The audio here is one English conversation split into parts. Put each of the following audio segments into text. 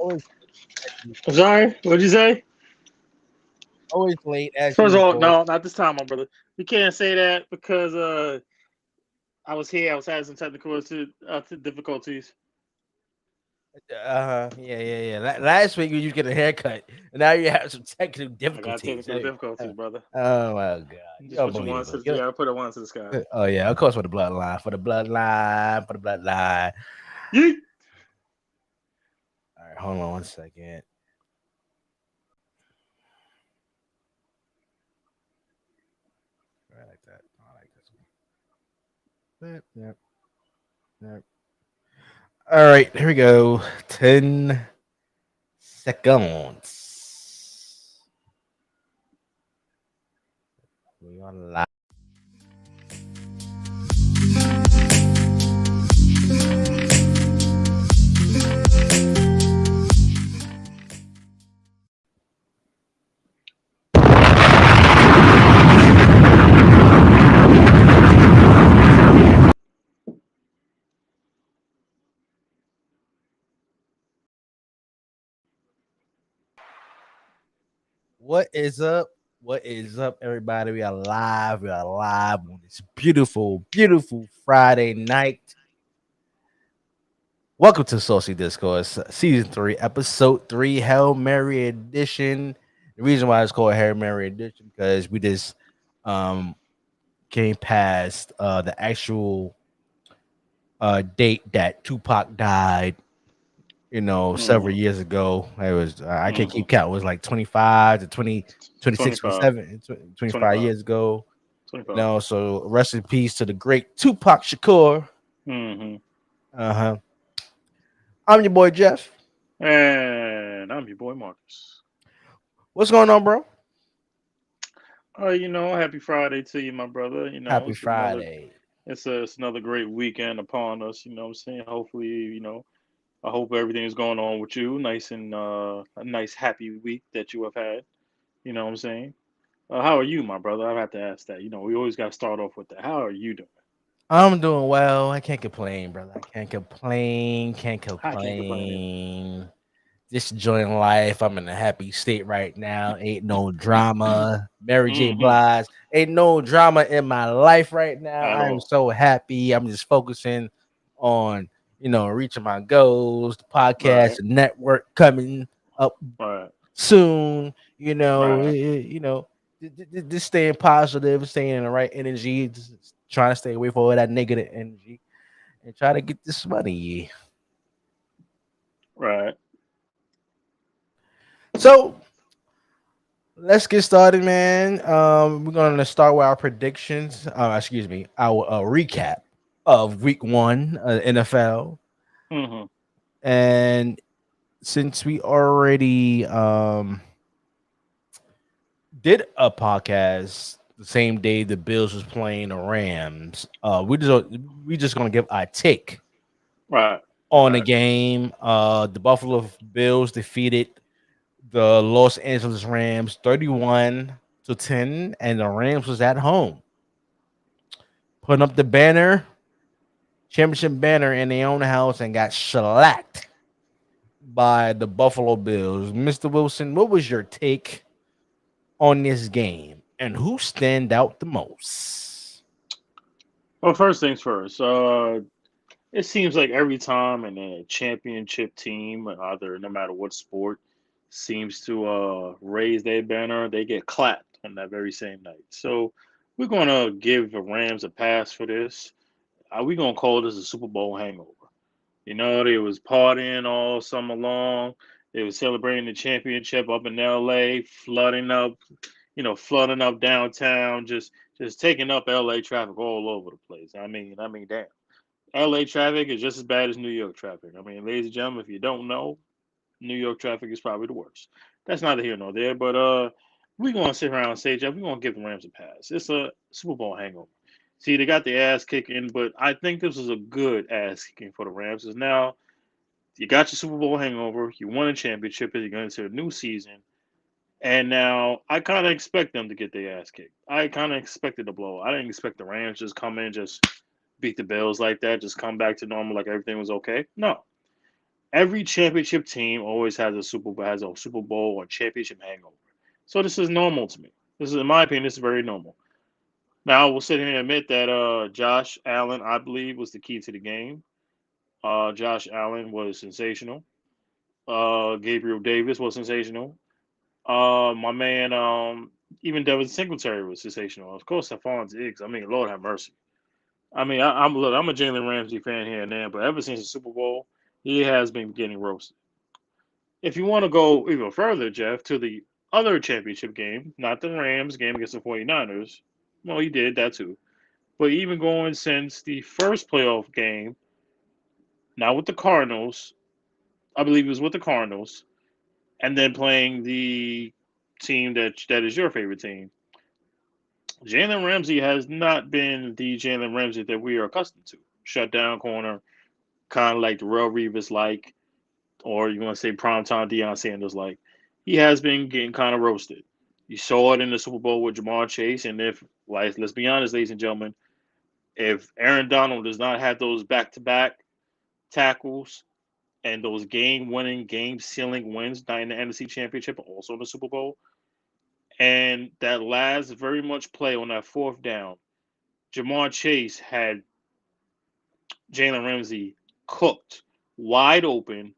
Always, I'm sorry. What'd you say? always late as First of all, usual. no, not this time, my brother. You can't say that because I was here. I was having some technical difficulties. Yeah. Last week you get a haircut, and now you have some technical I got difficulties. technical difficulties, brother. Oh my god, Just you're put your ones unbelievable. to yeah. I put it once to the sky. Oh yeah, of course for the bloodline, for the bloodline. Yeet. All right, hold on one second. I like that. I like this one. Yep. All right, here we go. 10 seconds. We are live. What is up? What is up, everybody? We are live. We are live on this beautiful Friday night. Welcome to Saucy Discourse, Season 3, Episode 3, Hail Mary Edition. The reason why it's called Hail Mary Edition because we just um, came past the actual date that Tupac died, several Mm-hmm. years ago. It was, I can't Mm-hmm. keep count, it was like 25 to 20, 26, 25. 27, 25 25. years ago. 25. So rest in peace to the great Tupac Shakur. Mm-hmm. Uh huh. I'm your boy Jeff. And I'm your boy Marcus. What's going on, bro? Happy Friday to you, my brother. Happy Friday. It's another great weekend upon us. You know what I'm saying? Hopefully, I hope everything is going on with you. Nice and a nice happy week that you have had. You know what I'm saying? How are you, my brother? I have to ask that. We always got to start off with that. How are you doing? I'm doing well. I can't complain, brother. I can't complain. Can't I can't complain either. complain. Just enjoying life. I'm in a happy state right now. Ain't no drama. Mary J. Hmm. Blige. Ain't no drama in my life right now. At I'm all. so happy. I'm just focusing on, reaching my goals, the podcast, Right. the network coming up Right. soon. Right. Just staying positive, staying in the right energy, just trying to stay away from all that negative energy and try to get this money. Right. So let's get started, man. We're gonna start with our predictions. Excuse me, our recap of Week One NFL. Hmm. And since we already did a podcast the same day the Bills was playing the Rams, we just gonna give our take Right. on the Right. game. The Buffalo Bills defeated the Los Angeles Rams 31-10, and the Rams was at home putting up the championship banner in their own house, and got shellacked by the Buffalo Bills. Mr. Wilson, what was your take on this game, and who stand out the most? Well, first things first. It seems like every time a championship team, either no matter what sport, seems to raise their banner, they get clapped on that very same night. So we're gonna give the Rams a pass for this. We're gonna call this a Super Bowl hangover. They was partying all summer long. They was celebrating the championship up in LA, flooding up downtown, just taking up LA traffic all over the place. I mean, damn. LA traffic is just as bad as New York traffic. I mean, ladies and gentlemen, if you don't know, New York traffic is probably the worst. That's neither here nor there, but we're gonna sit around and say, Jeff, we're gonna give the Rams a pass. It's a Super Bowl hangover. See, they got the ass kicking, but I think this was a good ass kicking for the Rams. Because now you got your Super Bowl hangover, you won a championship, and you're going into a new season. And now I kind of expect them to get their ass kicked. I kind of expected a blow. I didn't expect the Rams just come in, just beat the Bills like that, just come back to normal like everything was okay. No, Every championship team always has a Super Bowl or championship hangover. So this is normal to me. This is, in my opinion, this is very normal. Now I will sit here and admit that Josh Allen, I believe, was the key to the game. Josh Allen was sensational. Gabriel Davis was sensational. My man, even Devin Singletary was sensational. Of course, Stephon Diggs. I mean, Lord have mercy. I mean, I'm a Jalen Ramsey fan here and there, but ever since the Super Bowl, he has been getting roasted. If you want to go even further, Jeff, to the other championship game, not the Rams game against the 49ers, well, he did that too. But even going since the first playoff game, not with the Cardinals, I believe it was with the Cardinals, and then playing the team that is your favorite team. Jalen Ramsey has not been the Jalen Ramsey that we are accustomed to. Shut down corner, kind of like the Real Reeves like, or you want to say primetime Deion Sanders like. He has been getting kind of roasted. You saw it in the Super Bowl with Jamar Chase, and if, like, let's be honest, ladies and gentlemen, if Aaron Donald does not have those back-to-back tackles and those game-winning, game-sealing wins, not in the NFC Championship, but also in the Super Bowl, and that last very much play on that fourth down, Jamar Chase had Jalen Ramsey cooked, wide open,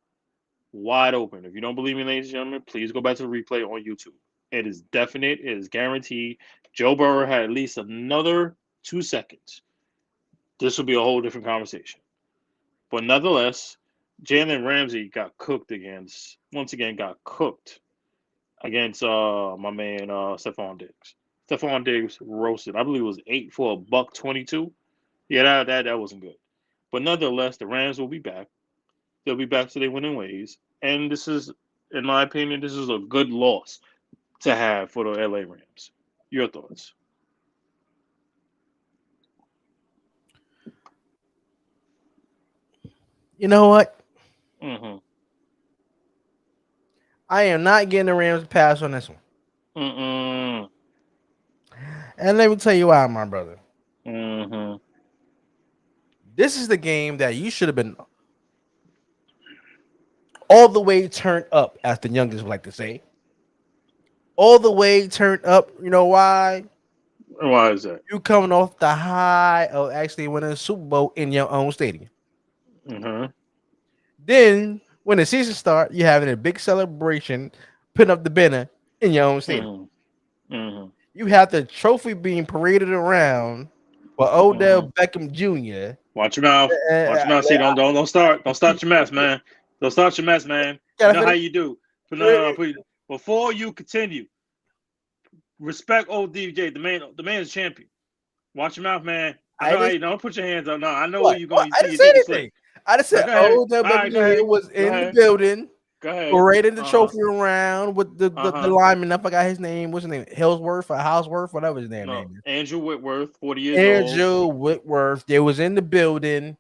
wide open. If you don't believe me, ladies and gentlemen, please go back to the replay on YouTube. It is definite. It is guaranteed. Joe Burrow had at least another 2 seconds. This will be a whole different conversation. But nonetheless, Jalen Ramsey got cooked against, once again, got cooked against my man Stephon Diggs. Stephon Diggs roasted. I believe it was 8 for $122. Yeah, that wasn't good. But nonetheless, the Rams will be back. They'll be back to their winning ways. And this is, in my opinion, this is a good loss to have for the LA Rams. Your thoughts? You know what? Mm-hmm. I am not getting the Rams pass on this one. Mm-mm. And let me tell you why, my brother. Mm-hmm. This is the game that you should have been all the way turned up, as the youngest would like to say. All the way turned up. You know why? Why is that? You coming off the high of actually winning a Super Bowl in your own stadium. Mm-hmm. Then when the season starts, you're having a big celebration, putting up the banner in your own stadium. Mm-hmm. Mm-hmm. You have the trophy being paraded around for Odell Mm-hmm. Beckham Jr. Watch your mouth. Watch your mouth. See, don't start. Don't start your mess, man. Don't start your mess, man. You Gotta know how finish. you do. But no. Please. Before you continue, respect old DJ. The man is champion. Watch your mouth, man. I I know how didn't you don't put your hands up. No, I know where what? you What? going. You I see, didn't you say think you anything. slick. I just Now said go ahead. Odell All right, Beckham go ahead. Jr. was Go in the ahead. building, Go ahead. parading the Uh huh. trophy around with the Uh-huh. lineman. I forgot his name. What's his name? Hillsworth or Houseworth, whatever his damn No, name is. Andrew Whitworth, 40 years old. Andrew Whitworth. They was in the building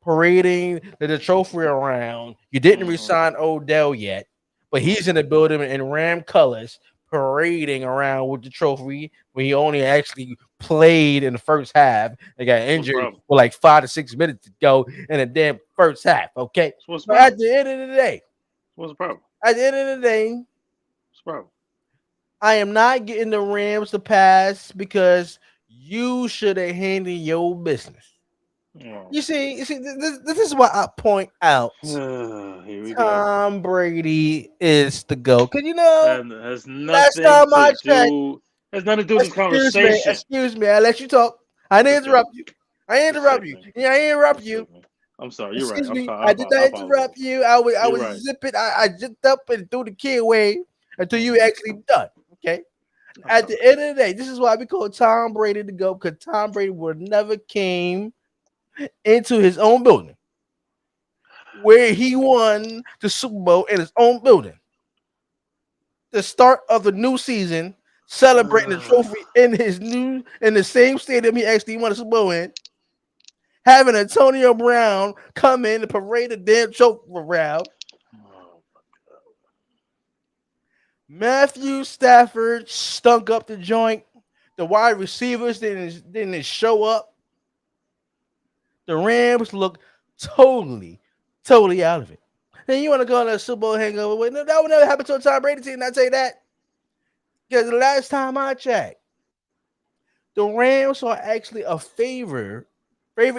parading the trophy around. You didn't Mm-hmm. resign Odell yet, but he's in the Mm-hmm. building in Ram colors, parading around with the trophy when he only actually played in the first half. They got What's the injured problem? with like 5 to 6 minutes to go in the damn first half. Okay. What's the But at problem? the end of the day, What's the problem? at the end of the day, What's the problem? I am not getting the Rams to pass because you should have handled your business. Oh, You see, this is why I point out here we go. Tom Brady is the GOAT. Cause you know, And has last nothing time to I checked, do. Has nothing to do with this conversation. excuse me, I let you talk. I didn't You're sick. interrupt you. I didn't You're interrupt sick, you. man. Yeah, I didn't You're interrupt you. sick, man. I'm sorry. You're right. Excuse I'm me, sorry. I did I not apologize. interrupt you. I You're was right. zipping. I zipped up and threw the key away until you Hmm. actually done. Okay. I'm At sorry. the end of the day, this is why we call Tom Brady the GOAT, because Tom Brady would never came into his own building where he won the Super Bowl in his own building. The start of the new season, celebrating the trophy in the same stadium he actually won the Super Bowl in, having Antonio Brown come in and parade the damn trophy around. Oh, Matthew Stafford stunk up the joint. The wide receivers didn't show up. The Rams look totally out of it. Then you want to go on a Super Bowl hangover with that would never happen to a Tom Brady team. I tell you that because the last time I checked, the Rams are actually a favorite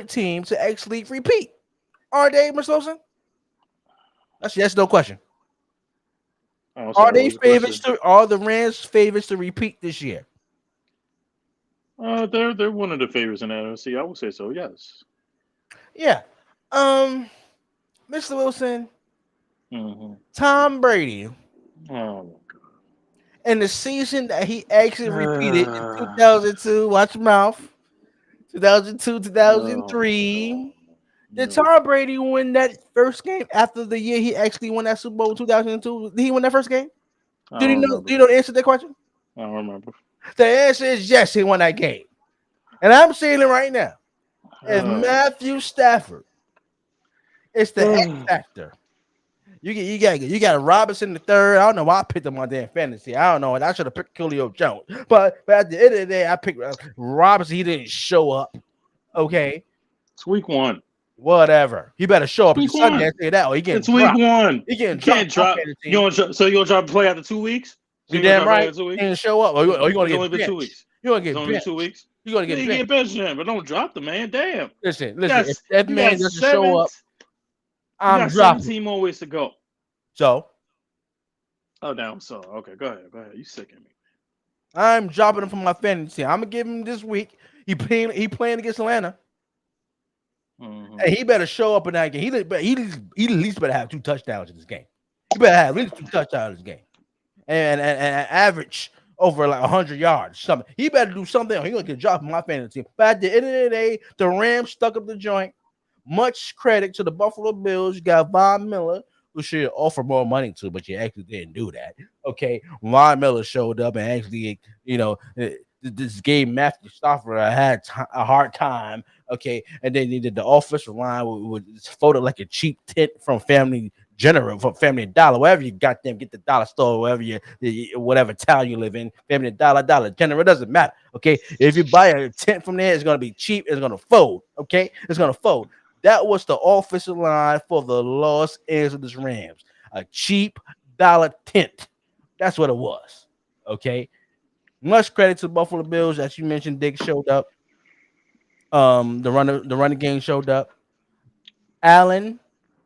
team to actually repeat. Are they, Mr. Wilson? That's yes, no question. I'm Are sorry, what they was the question? favorites to? Are the Rams favorites to repeat this year? They're one of the favorites in the NFC. I would say so. Yes. Yeah. Um, Mr. Wilson, Hmm. Tom Brady Oh in the season that he actually my repeated in god. 2002. Watch your mouth. 2002, Oh 2003. no. Did No. Tom Brady win that first game after the year he actually won that Super Bowl in 2002? Did he win that first game? I Did he don't know? Do remember. you know the answer to that question? I don't remember. The answer is yes, he won that game. And I'm saying it right now. If Uh, Matthew Stafford is the X factor, you got Robinson the third. I don't know why I picked him on damn fantasy. I don't know. I should have picked Julio Jones. But at the end of the day, I picked Robinson. He didn't show up. Okay. it's week one. Whatever. He better show up at the Week Sunday one. and say that, or he getting It's week dropped. one. He You getting dropped can't on my drop. fantasy You team. want to? So you gonna drop to play after 2 weeks? So You you gonna damn drop play right. after two He weeks? didn't show up, or you going to It's get only been two benched. weeks. You're going to It's get only been benched. 2 weeks. You're going to Yeah, get you benched. get benched then, but don't drop the man. Damn. Listen. If that You got man doesn't show seven. up, You I'm got dropping. 17 more weeks to go. So Oh, damn. So okay, go ahead. Go ahead. You sick of me. I'm dropping him from my fantasy team. I'm gonna give him this week. He playing against Atlanta, Hmm. and he better show up in that game. He at least better have 2 touchdowns in this game. He better have at least 2 touchdowns in this game, and average over like 100 yards. Something. He better do something. Or he gonna get dropped from my fantasy team. But at the end of the day, the Rams stuck up the joint. Much credit to the Buffalo Bills. You got Von Miller, who should offer more money to, but you actually didn't do that. Okay, Von Miller showed up and actually, this game Matthew Stafford had a hard time. Okay, and then they did the offensive line with folded like a cheap tent from Family General, from Family Dollar, wherever you got them, get the dollar store, wherever whatever town you live in, Family Dollar General, it doesn't matter. Okay, if you buy a tent from there, it's gonna be cheap. It's gonna fold. Okay, it's gonna fold. That was the offensive line for the Los Angeles Rams. A cheap dollar tent. That's what it was. Okay. Much credit to the Buffalo Bills. As you mentioned, Dick showed up. The running game showed up. Allen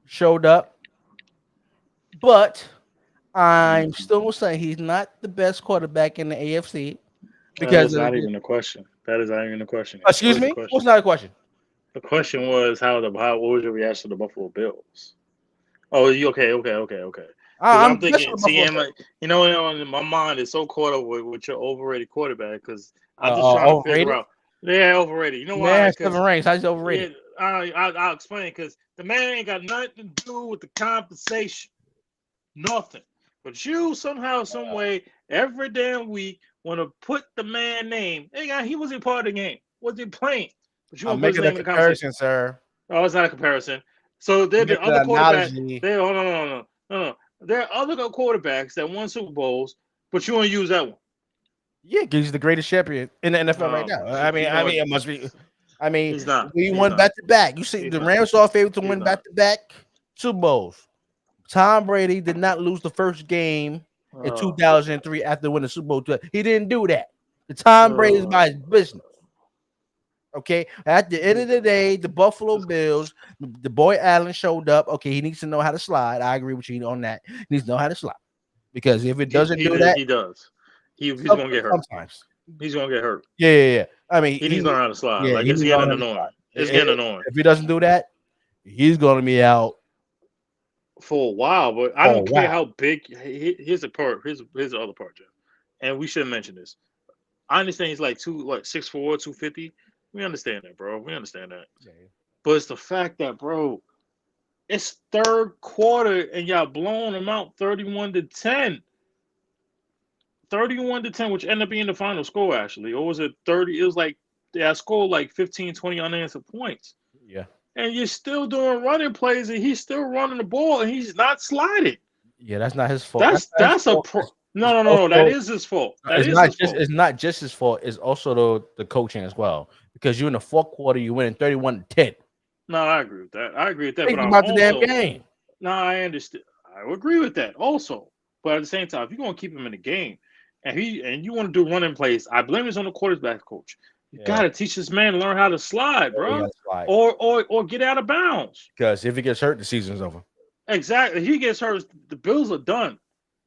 showed up. But I'm still saying he's not the best quarterback in the AFC That because was not even a question. That is not even a question. What excuse is the me? What's question? not a question? The question was how what was your reaction to the Buffalo Bills? Oh, you okay? Okay. Because I'm I'm just thinking, with see, Buffalo and Bills. like my mind is so caught up with your overrated quarterback. Because I'm just trying to figure Overrated. out. Yeah, overrated. You know Man why? has seven Because rings. How's he yeah, overrated? I'll explain. Because the man ain't got nothing to do with the compensation. Nothing. But you somehow, some way, every damn week want to put the man name. Hey, guy, he wasn't part of the game. Was he playing? But you I'm want to put his making a name in the conversation. comparison, sir. Oh, it's not a comparison. So there I'm have been making other an quarterbacks. analogy. There, oh no. There are other quarterbacks that won Super Bowls, but you want to use that one. Yeah, because he's the greatest champion in the NFL right Oh now. my I god! mean, You I know mean, what? it must be. I mean, He's not. we He's won not. back to back. You see, He's the not. Rams are favored to He's win not. back to back Super Bowls. Tom Brady did not lose the first game in Oh, 2003 after winning the Super Bowl. He didn't do that. The Tom Brady is by his oh. business. Okay. At the end of the day, the Buffalo Bills, the boy Allen showed up. Okay, he needs to know how to slide. I agree with you on that. He needs to know how to slide because if it doesn't do that, He does. He's gonna get hurt. sometimes. He's gonna get hurt. Yeah. I mean, He needs to learn how to slide. Like he it's needs to getting learn how to annoying. slide. It's getting annoying If he doesn't do that, he's going to be out for a while. But I for a don't care while. how big. Here's the part. Here's the other part, Jeff. And we should mention this. I understand he's like 6'4", 250. We understand that, bro. We understand that. But it's the fact that, bro, it's third quarter and y'all blowing them out 31-10. 31-10, which ended up being the final score, actually. Or was it 30? It was like, yeah, I scored like 15, 20 unanswered points. Yeah. And you're still doing running plays and he's still running the ball and he's not sliding. Yeah, that's not his fault. That's not his That's a fault. pro. It's No. That also is his fault. That is his fault. it's not just his fault. It's also the coaching as well because you in the fourth quarter you winning 31-10. No, I agree with that. I agree with that. Think But I'm about the damn also game. Now I understand. I would agree with that also. But at the same time, if you're gonna keep him in the game, and you want to do running plays, I blame this on the quarterback coach. You Yeah, gotta teach this man to learn how to slide, yeah, he bro, got slide or get out of bounds. because if he gets hurt, the season's over. Exactly. He gets hurt. The Bills are done.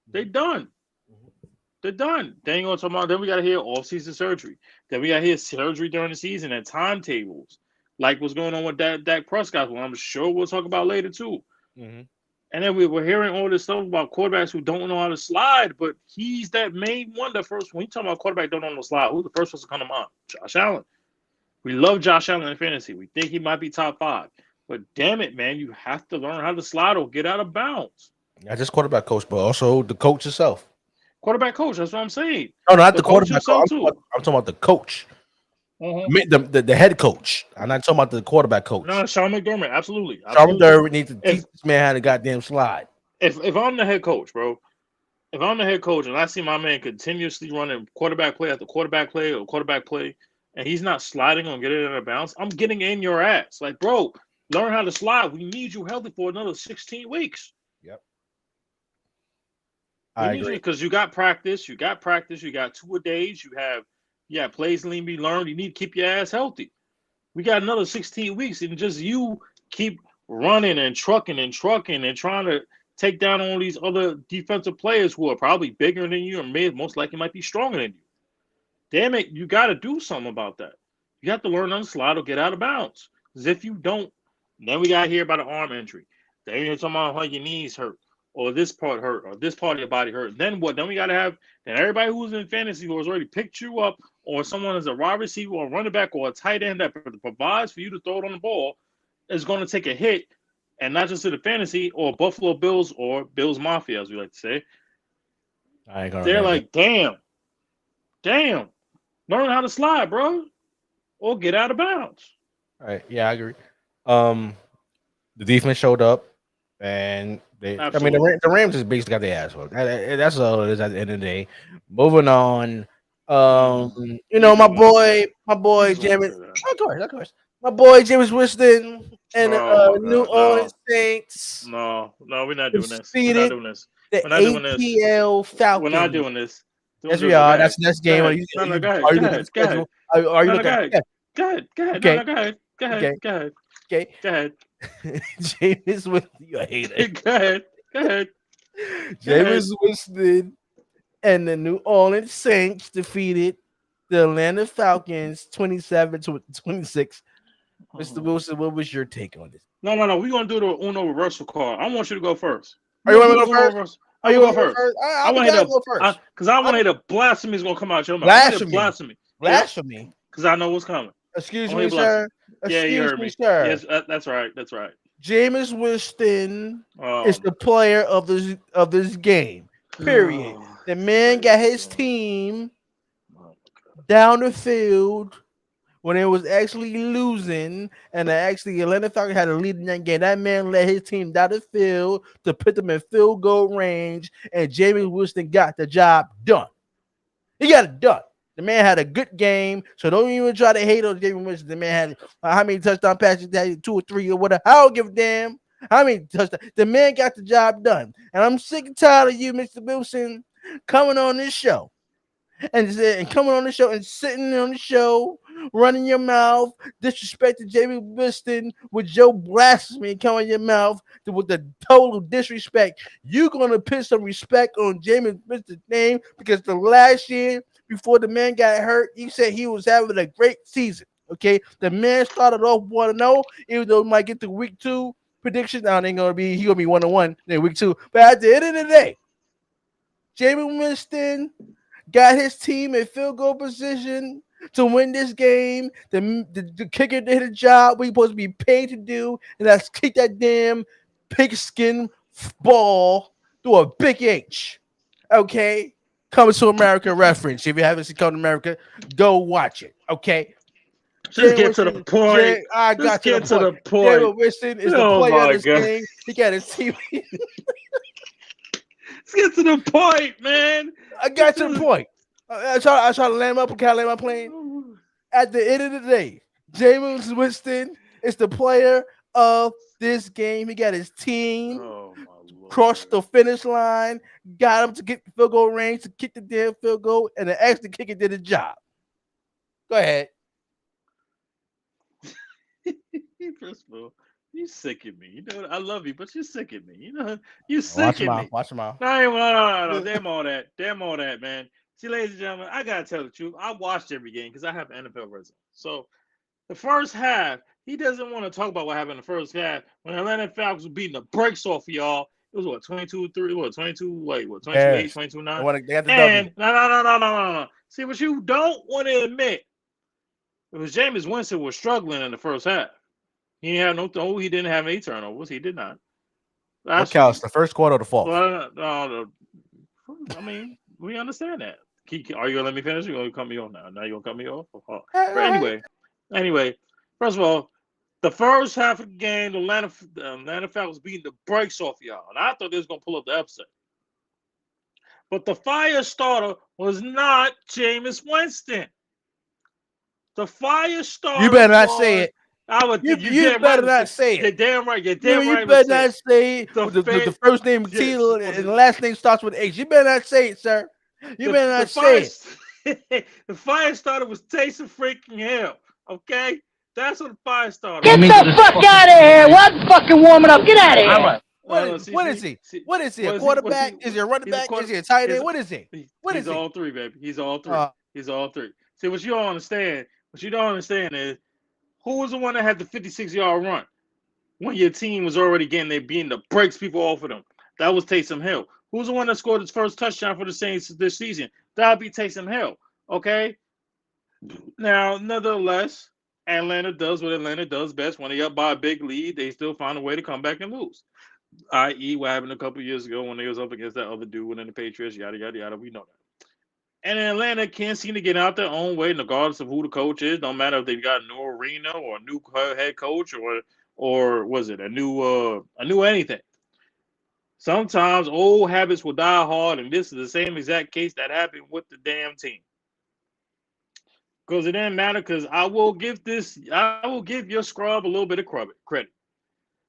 They Mhm. done. Mhm. They're done. They ain't gonna talk about. Then we gotta hear off season surgery. Then we gotta hear surgery during the season and timetables, like what's going on with that Dak Prescott. Well, I'm sure we'll talk about later too. Mhm. And then we were hearing all this stuff about quarterbacks who don't know how to slide, but he's that main one. The first when you talk about quarterback don't know how to slide, who's the first one to come to mind? Josh Allen. We love Josh Allen in fantasy. We think he might be top five. But damn it, man, you have to learn how to slide or get out of bounds. Not just quarterback coach, but also the coach himself. Quarterback coach, that's what I'm saying. No, not The the coach quarterback coach. himself too. I'm talking about the coach, Uh-huh. the head coach. I'm not talking about the quarterback coach. No, Sean McDermott, absolutely, Sean absolutely. McDermott needs to teach If this man how to goddamn slide. if I'm the head coach, bro, if I'm the head coach and I see my man continuously running quarterback play after quarterback play, and he's not sliding on getting out of bounds, I'm getting in your ass. Like, bro, learn how to slide. We need you healthy for another 16 weeks. Yep, We I need you agree. because you got practice. You got practice. You got 2 a days. You have plays need to be learned. You need to keep your ass healthy. We got another 16 weeks, and just you keep running and trucking and trying to take down all these other defensive players who are probably bigger than you or most likely might be stronger than you. Damn it, you got to do something about that. You have to learn on the slide or get out of bounds. Because if you don't, then we got to hear about an arm injury. Then you're talking about how your knees hurt, or this part hurt, or this part of your body hurt. Then what? Then we got to have then everybody who's in fantasy who has already picked you up, or someone as a wide receiver or running back or a tight end that provides for you to throw it on the ball is going to take a hit, and not just to the fantasy or Buffalo Bills or Bills Mafia, as we like to say. I ain't gonna They're name it. like, damn, learn how to slide, bro, or get out of bounds. All right, yeah, I agree. Um, the defense showed up, and they. I mean, Absolutely. The Rams just basically got their ass whooped. That's all it is at the end of the day. Moving on. Um, Mm, my easy ones. my boy Easy ones. James. Of course. My boy James Winston and Oh my New God. Orleans No. Saints No, we're not doing this. We're not defeated doing this. the We're not doing this. ATL We're not Falcons. doing this. Yes, Don't we do it. Go are. ahead. That's the next Go game. ahead. No, no, go ahead. Are you Go looking at the ahead. Go ahead. schedule? Are you No, no, looking go at? ahead. Yeah, Go ahead. Go ahead. No, okay, no, go ahead. Go ahead. okay, Go ahead. okay. Go ahead. James Winston, you a hater. Go ahead. Go ahead. Go ahead. James Winston and the New Orleans Saints defeated the Atlanta Falcons 27 to 26. Mr. Mhm. Wilson, what was your take on this? No. We're gonna do the Uno reversal card. I want you to go first. Are We're you gonna want do me the to go Uno first? reversal. Are I'm you gonna want go me to go first. first? I I'll be want to down hear to go first. because I I, want to hear the blasphemy is gonna come out your mouth. I want to hear blasphemy. blasphemy. Yep. Blasphemy. Because I know what's coming. I Excuse want to hear me, blasphemy. sir. Yeah, you Excuse heard me, me. sir. Yes, that's right. That's right. Jameis Winston is Um. the player of this game. Period. Oh, The it's man got crazy, his bro. team Oh, down the field when it was actually losing, and actually Atlanta Falcons had a lead in that game. That man led his team down the field to put them in field goal range, and Jameis Winston got the job done. He got it done. The man had a good game, so don't even try to hate on Jameis Winston. The man had how many touchdown passes? That 2 or 3 or whatever. I don't give a damn. How many touchdowns? The man got the job done, and I'm sick and tired of you, Mr. Wilson, coming on this show and coming on the show and sitting on the show, running your mouth, disrespecting Jamie Winston with your blasphemy coming in your mouth with the total disrespect. You're gonna put some respect on Jamie Winston's name because the last year before the man got hurt, he said he was having a great season. Okay, the man started off 1-0, even though he might get to week 2 prediction. Now ain't gonna be he gonna be 1-1 in week 2. But at the end of the day, Jamie Winston got his team in field goal position to win this game. The kicker did a job we supposed to be paid to do, and that's kick that damn pigskin ball through a big H. Okay? Coming to America reference. If you haven't seen Coming to America, go watch it. Okay? just Jay get to the Winston, point. I Just got to the get to point. the Jay point. Winston is the Oh player of my this god. game. He got his team. Let's get to the point, man. I Get got your to point. I try to land up. Can I land my plane? the... At the end of the day, Jameis Winston is the player of this game. He got his team Oh my crossed lord. the finish line, got him to get the field goal range to kick the damn field goal, and the extra kicker did the job. Go ahead. First of all, you sick of me. You know what? I love you, but you're sick of me. You know, you Watch sick him of out. me. Watch him out. No. Damn all that. Damn all that, man. See, ladies and gentlemen, I gotta tell the truth. I watched every game because I have NFL Red Zone. So the first half, he doesn't want to talk about what happened in the first half when Atlanta Falcons were beating the brakes off of y'all. It was what 22-3, what 22, wait, what 22-8, Bears. 22-9. They got the W. And no. See what you don't want to admit. It was Jameis Winston was struggling in the first half. He had no. Oh, he didn't have any turnovers. He did not. What Actually, counts? The first quarter or the fourth? well, I mean, we understand that. Are you gonna let me finish? Or you gonna cut me off now? Now you gonna cut me off? Oh. All But right. anyway. First of all, the first half of the game, the Atlanta Falcons beating the brakes off y'all, and I thought they was gonna pull up the upset. But the fire starter was not Jameis Winston. The fire You starter better not say was. it. I would You think you you damn right better to say. not say it. You're damn right. You're damn You right to better say not it. say it. The The fan, first name is T yes, and the last name starts with H. You better not say it, sir. You better the not fire say it. the fire starter was Taysom freaking Hill. Okay, that's what the fire starter Get was. the fuck out of here! What fucking warming up? Get out of here! No, What is he? see, What is he? A what is he? What's quarterback? he? Is he a running He's a back? Is quarter. he a tight He's end? What is he? What is he's he? all three, baby. He's all three. He's all three. See what you don't understand. What you don't understand is who was the one that had the 56-yard run when your team was already getting there, being the breaks people off of them. That was Taysom Hill. Who's the one that scored his first touchdown for the Saints this season? That'll be Taysom Hill. Okay. Now, nonetheless, Atlanta does what Atlanta does best. When they up by a big lead, they still find a way to come back and lose. I.e., what happened a couple years ago when they was up against that other dude within the Patriots. Yada yada yada. We know that. And Atlanta can't seem to get out their own way, regardless of who the coach is. Don't matter if they've got a new arena or a new head coach or was it a new anything. Sometimes old habits will die hard, and this is the same exact case that happened with the damn team. Because it didn't matter. Because I will give your scrub a little bit of credit.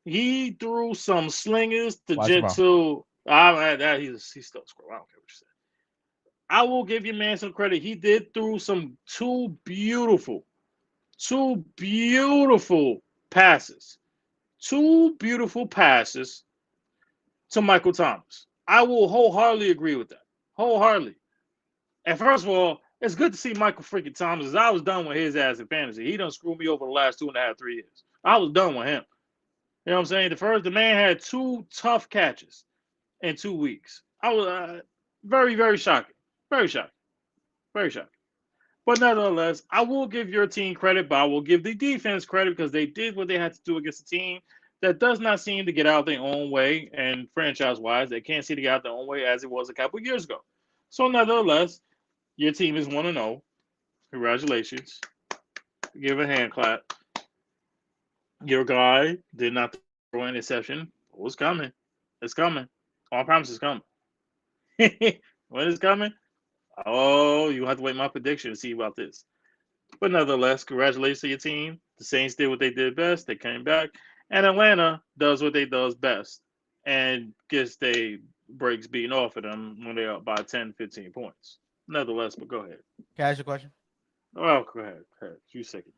He threw some slingers to Watch him Jet out. to. He's still a scrub. I don't care what you say. I will give your man some credit. He did through some two beautiful passes, two beautiful passes to Michael Thomas. I will wholeheartedly agree with that. Wholeheartedly. And first of all, it's good to see Michael freaking Thomas. As I was done with his ass in fantasy. He done screwed me over the last 2.5, 3 years. I was done with him. You know what I'm saying? The man had two tough catches in 2 weeks. I was very, very shocking. Very shocking. Very shocking. But nonetheless, I will give your team credit, but I will give the defense credit because they did what they had to do against a team that does not seem to get out their own way. And franchise-wise, they can't seem to get out their own way as it was a couple years ago. So nonetheless, your team is 1-0. Congratulations. Give a hand clap. Your guy did not throw an interception. It was coming. It's coming. I promise it's coming. When it's coming? Oh, you have to wait my prediction to see about this. But nonetheless, congratulations to your team. The Saints did what they did best. They came back. And Atlanta does what they does best and gets they breaks beaten off of them when they're up by 10, 15 points. Nonetheless, but go ahead. Can I ask you a question? Oh, go ahead. Go ahead. You second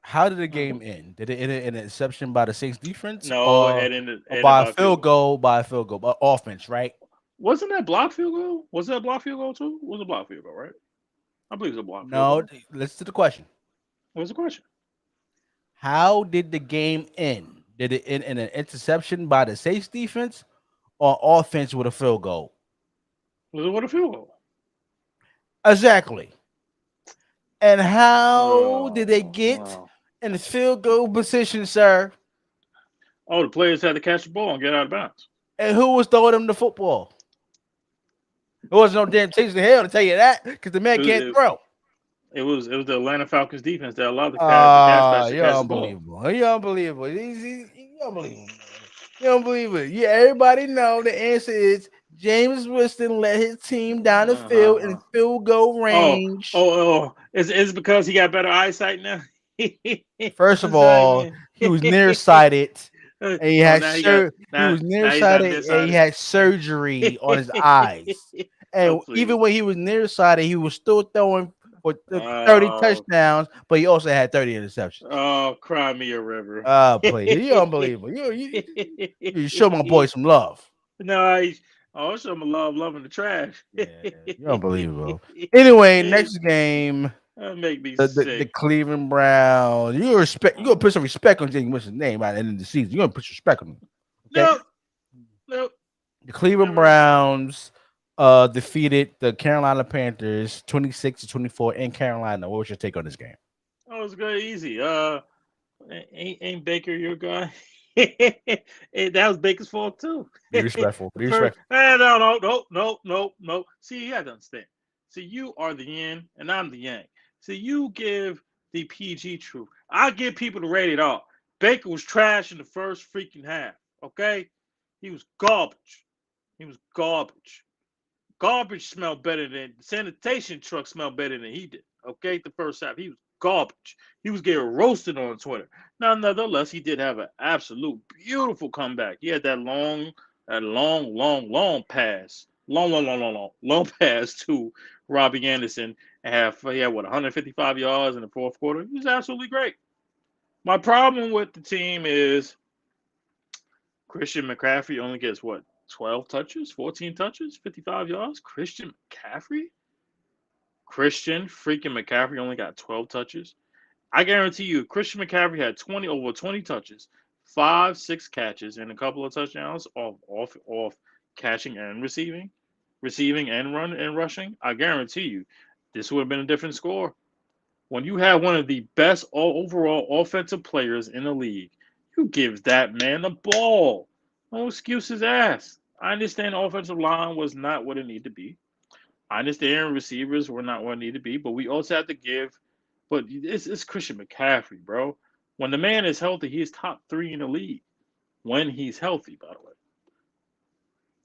How did the it. game end? Did it end in an interception by the Saints defense No, or it ended, ended by a by field field goal. goal? By a field goal, by offense, right? Wasn't that block field goal? Was that a block field goal too? It was a block field goal, right? I believe it was a block field No. goal. Listen to the question. What was the question? How did the game end? Did it end in an interception by the Saints defense or offense with a field goal? Was it what a field goal? Exactly. And how did they Oh, get wow. in the field goal position, sir? Oh, the players had to catch the ball and get out of bounds. And who was throwing them the football? It wasn't no damn Taysom Hill to tell you that, because the man It, can't it, throw. it was the Atlanta Falcons defense that allowed the pass catch to You're catch the ball. unbelievable. You're unbelievable. You're unbelievable. You don't believe it. Yeah, everybody know the answer is James Winston led his team down the field in Uh-huh. field goal Oh, range. oh. Is because he got better eyesight now? First of What's that all, again? he was nearsighted. And he had now he got he was now he's not nearsighted and he nearsighted. had surgery on his eyes. Oh, And please. even when he was nearsighted, he was still throwing for 30 Oh, touchdowns, but he also had 30 interceptions. oh, cry me a river. Please, you're unbelievable. You show my boy some love. No, I show him loving the trash. Yeah, you're unbelievable. Anyway, next game, That make me the sick. Cleveland Browns. You gonna put some respect on James Winston's name by the end of the season. You're gonna put respect on him. Okay? Nope. The Cleveland Never. Browns defeated the Carolina Panthers 26-24 in Carolina. What was your take on this game? Oh, it's good, easy. Ain't Baker your guy? That was Baker's fault too. Be respectful. Be First, respectful. no. See, you have to understand. See, you are the yin and I'm the yang. See, you give the PG truth. I give people the rated R. Baker was trash in the first freaking half. Okay, he was garbage. He was garbage. Garbage smelled better than sanitation truck smelled better than he did. Okay, the first half he was garbage. He was getting roasted on Twitter. Now, nonetheless, he did have an absolute beautiful comeback. He had that long pass, long pass to Robbie Anderson. He had 155 yards in the fourth quarter. He was absolutely great. My problem with the team is Christian McCaffrey only gets 12 touches, 14 touches, 55 yards. Christian freaking McCaffrey only got 12 touches. I guarantee you, Christian McCaffrey had over 20 touches, 6 catches, and a couple of touchdowns off catching and receiving and rushing. I guarantee you, this would have been a different score. When you have one of the best overall offensive players in the league, you give that man the ball. No excuses asked. I understand the offensive line was not what it needed to be. I understand receivers were not what it needed to be, but we also have to give. But it's Christian McCaffrey, bro. When the man is healthy, he's top 3 in the league. When he's healthy, by the way.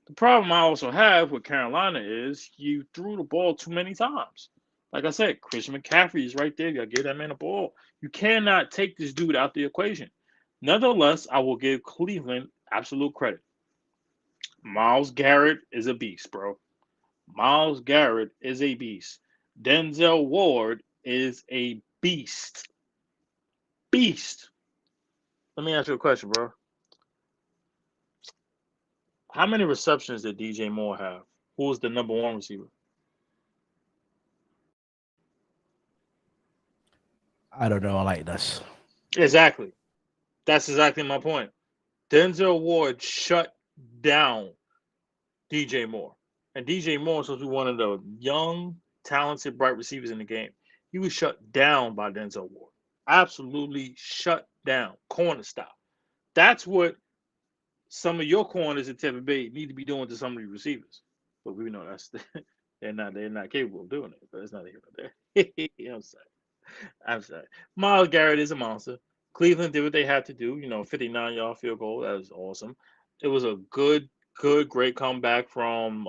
The problem I also have with Carolina is you threw the ball too many times. Like I said, Christian McCaffrey is right there. You got to give that man the ball. You cannot take this dude out the equation. Nonetheless, I will give Cleveland absolute credit. Myles Garrett is a beast, bro. Myles Garrett is a beast. Denzel Ward is a beast. Beast. Let me ask you a question, bro. How many receptions did DJ Moore have? Who was the number 1 receiver? I don't know. I like this. Exactly. That's exactly my point. Denzel Ward shut down DJ Moore. And DJ Moore is supposed to be one of the young, talented, bright receivers in the game. He was shut down by Denzel Ward. Absolutely shut down. Corner stop. That's what some of your corners at Tampa Bay need to be doing to some of the receivers. But we know that's they're not capable of doing it. But it's not here or there. I'm sorry. Myles Garrett is a monster. Cleveland did what they had to do. 59-yard field goal. That was awesome. It was a great comeback from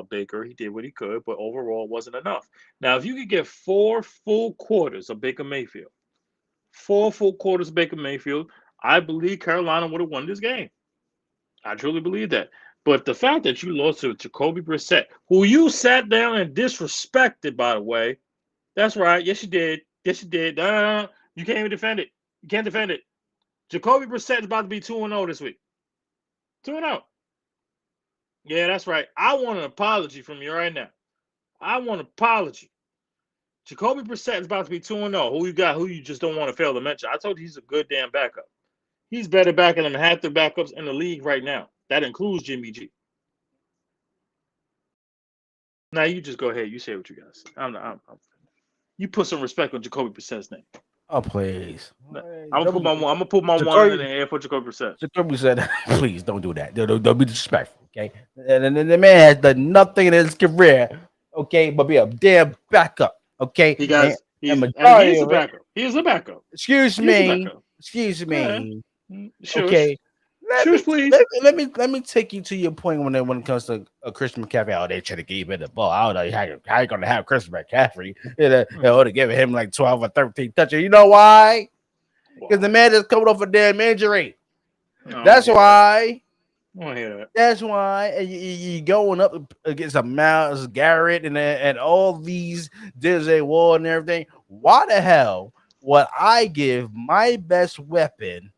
Baker. He did what he could, but overall wasn't enough. Now, if you could get 4 full quarters of Baker Mayfield, I believe Carolina would have won this game. I truly believe that. But the fact that you lost to Jacoby Brissett, who you sat down and disrespected, by the way, that's right. Yes, you did. No. You can't even defend it. You can't defend it. Jacoby Brissett is about to be 2-0 this week. 2-0. Yeah, that's right. I want an apology from you right now. I want an apology. Jacoby Brissett is about to be 2-0. Who you got? Who you just don't want to fail to mention? I told you he's a good damn backup. He's better backing than half the backups in the league right now. That includes Jimmy G. Now you just go ahead. You say what you got to say. You put some respect on Jacoby Brissett's name. Oh, please. I'm gonna put my one in the air for Jacoby Brissett. Jacoby said, please don't do that. Don't be disrespectful, okay? And the man has done nothing in his career, okay, but be a damn backup, okay? He's a backup. He's a backup. Excuse me. Sure. Okay. Please. Let me take you to your point when it comes to Christian McCaffrey. Oh, they try to give him the ball. I don't know how you gonna have Christian McCaffrey. They would have given him like 12 or 13 touches. You know why? because the man is coming off a damn injury. No, That's why. I want to hear that. That's why you going up against a Miles Garrett and all these Disney Wall and everything. Why the hell would I give my best weapon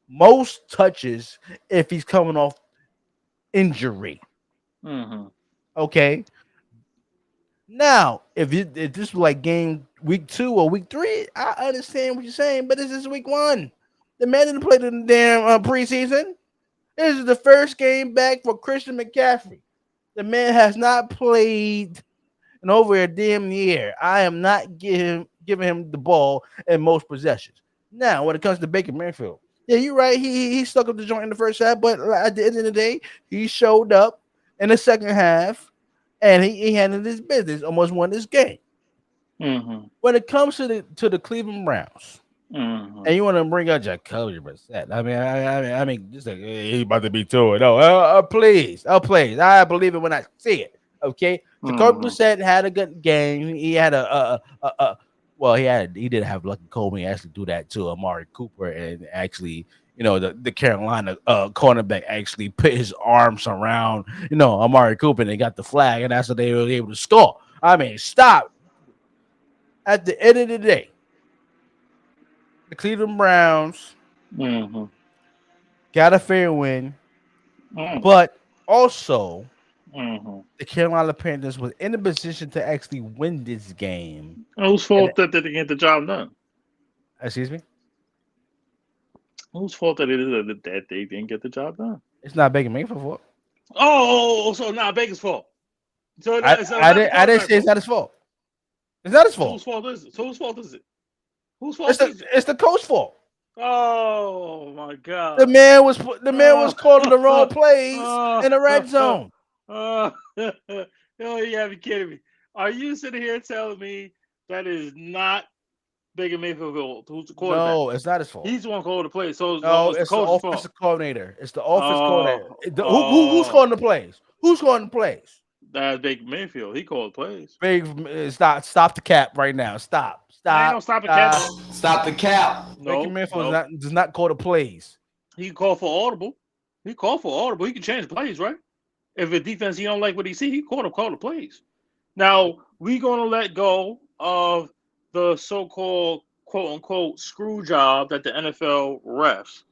most touches if he's coming off injury? Mm-hmm. Okay. Now, if this was like game week 2 or week 3, I understand what you're saying, but this is week 1. The man didn't play the damn preseason. This is the first game back for Christian McCaffrey. The man has not played in over a damn year. I am not giving him the ball in most possessions. Now, when it comes to Baker Mayfield, yeah, you're right. He stuck up the joint in the first half, but at the end of the day, he showed up in the second half, and he handled his business. Almost won this game. Mm-hmm. When it comes to the Cleveland Browns, Mm-hmm. and you want to bring out Jacoby Brissett, I mean, just like he's about to be too. No, please, please. I believe it when I see it. Okay, Jacoby Brissett had a good game. He had well, he did have Lucky Coleman actually do that to Amari Cooper, and actually, the Carolina cornerback actually put his arms around Amari Cooper, and they got the flag, and that's what they were able to score. I mean, stop. At the end of the day, the Cleveland Browns got a fair win, but also the Carolina Panthers was in a position to actually win this game. Whose fault that they didn't get the job done? Excuse me? Whose fault that it is that they didn't get the job done? It's not Baker Mayfield's fault. So not Baker's fault. I didn't say it's not his fault. It's not his fault. Whose fault is it? Whose fault is it? Whose fault is it? It's the coach's fault. Oh my God! The man was calling the wrong plays in the red zone. Oh, you gotta be kidding me! Are you sitting here telling me that is not Baker Mayfield who's the quarterback? No, it's not his fault. He's the one calling the plays. So no, it's the offensive coordinator. It's the offensive coordinator. Who's calling the plays? Who's calling the plays? That's Baker Mayfield. He called the plays. Stop the cap right now. Stop. Stop the cap. Stop the cap. Baker Mayfield does not call the plays. He called for audible. He can change plays, right? If a defense he don't like what he see, he call the plays. Now we gonna let go of the so-called quote unquote screw job that the NFL refs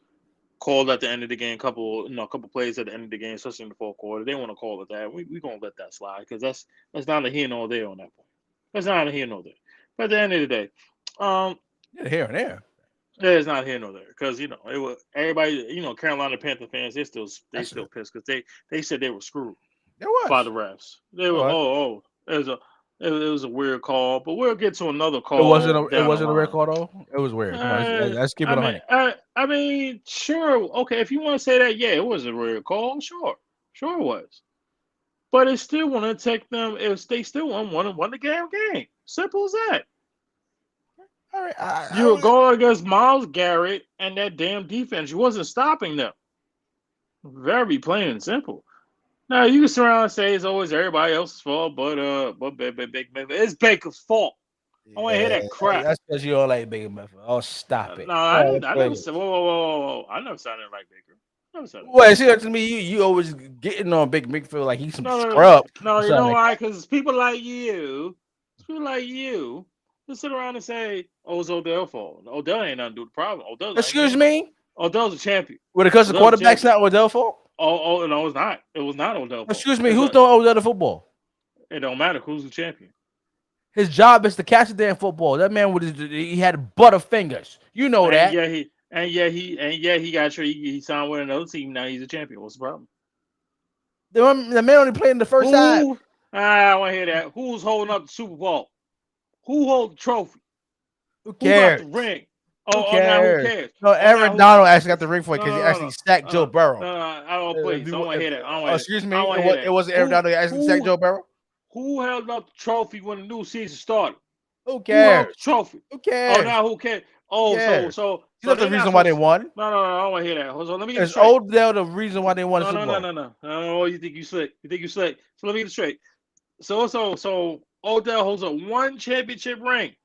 called at the end of the game. A couple plays at the end of the game, especially in the fourth quarter. They want to call it that. We gonna let that slide because that's not a here nor there on that point. That's not a here nor there. But at the end of the day, here and there. It's not here nor there because it was everybody. Carolina Panther fans, they still pissed because they said they were screwed by the refs. They were it was a weird call, but we'll get to another call. It wasn't a weird call though. It was weird. Let's keep it 100. I mean, sure, okay. If you want to say that, yeah, it was a weird call. Sure it was. But it still want to take them if they still won the game. Simple as that. All right, you were going against Myles Garrett and that damn defense. You wasn't stopping them. Very plain and simple. Now you can sit around and say it's always everybody else's fault, but it's Baker's fault. I want to hear that crap. That's because you don't like Baker Mayfield. Oh, stop it. No, I never said. Whoa. I never sounded like Baker. Well, see, to me, you always getting on Baker Mayfield like he's some scrub. No, you know why? Because people like you just sit around and say, "Oh, it's Odell's fault." Odell ain't nothing to do with the problem. Excuse me. Odell's a champion. When it comes to quarterbacks, not Odell's fault. Oh, no, it's not. It was not Odell's fault. Excuse me. Who's throwing Odell the football? It don't matter who's the champion. His job is to catch the damn football. That man he had butterfingers. You know that. He got he signed with another team. Now he's a champion. What's the problem? The man only played in the first half. I want to hear that. Who's holding up the Super Bowl? Who holds the trophy? Who cares? Who got the ring? Who cares? No, Aaron Donald actually got the ring for it because he actually sacked Joe Burrow. I don't please. I want to hear that. Excuse me. It wasn't Aaron Donald that actually sacked Joe Burrow. Who held up the trophy when the new season started? Who cares? Who held the trophy? Who cares? Oh, now who cares? Oh, so that's the reason why they won. No, I don't want to hear that. So let me get it straight. Odell the reason why they won. No. You think you slick? So let me get it straight. So Odell holds a one championship ring.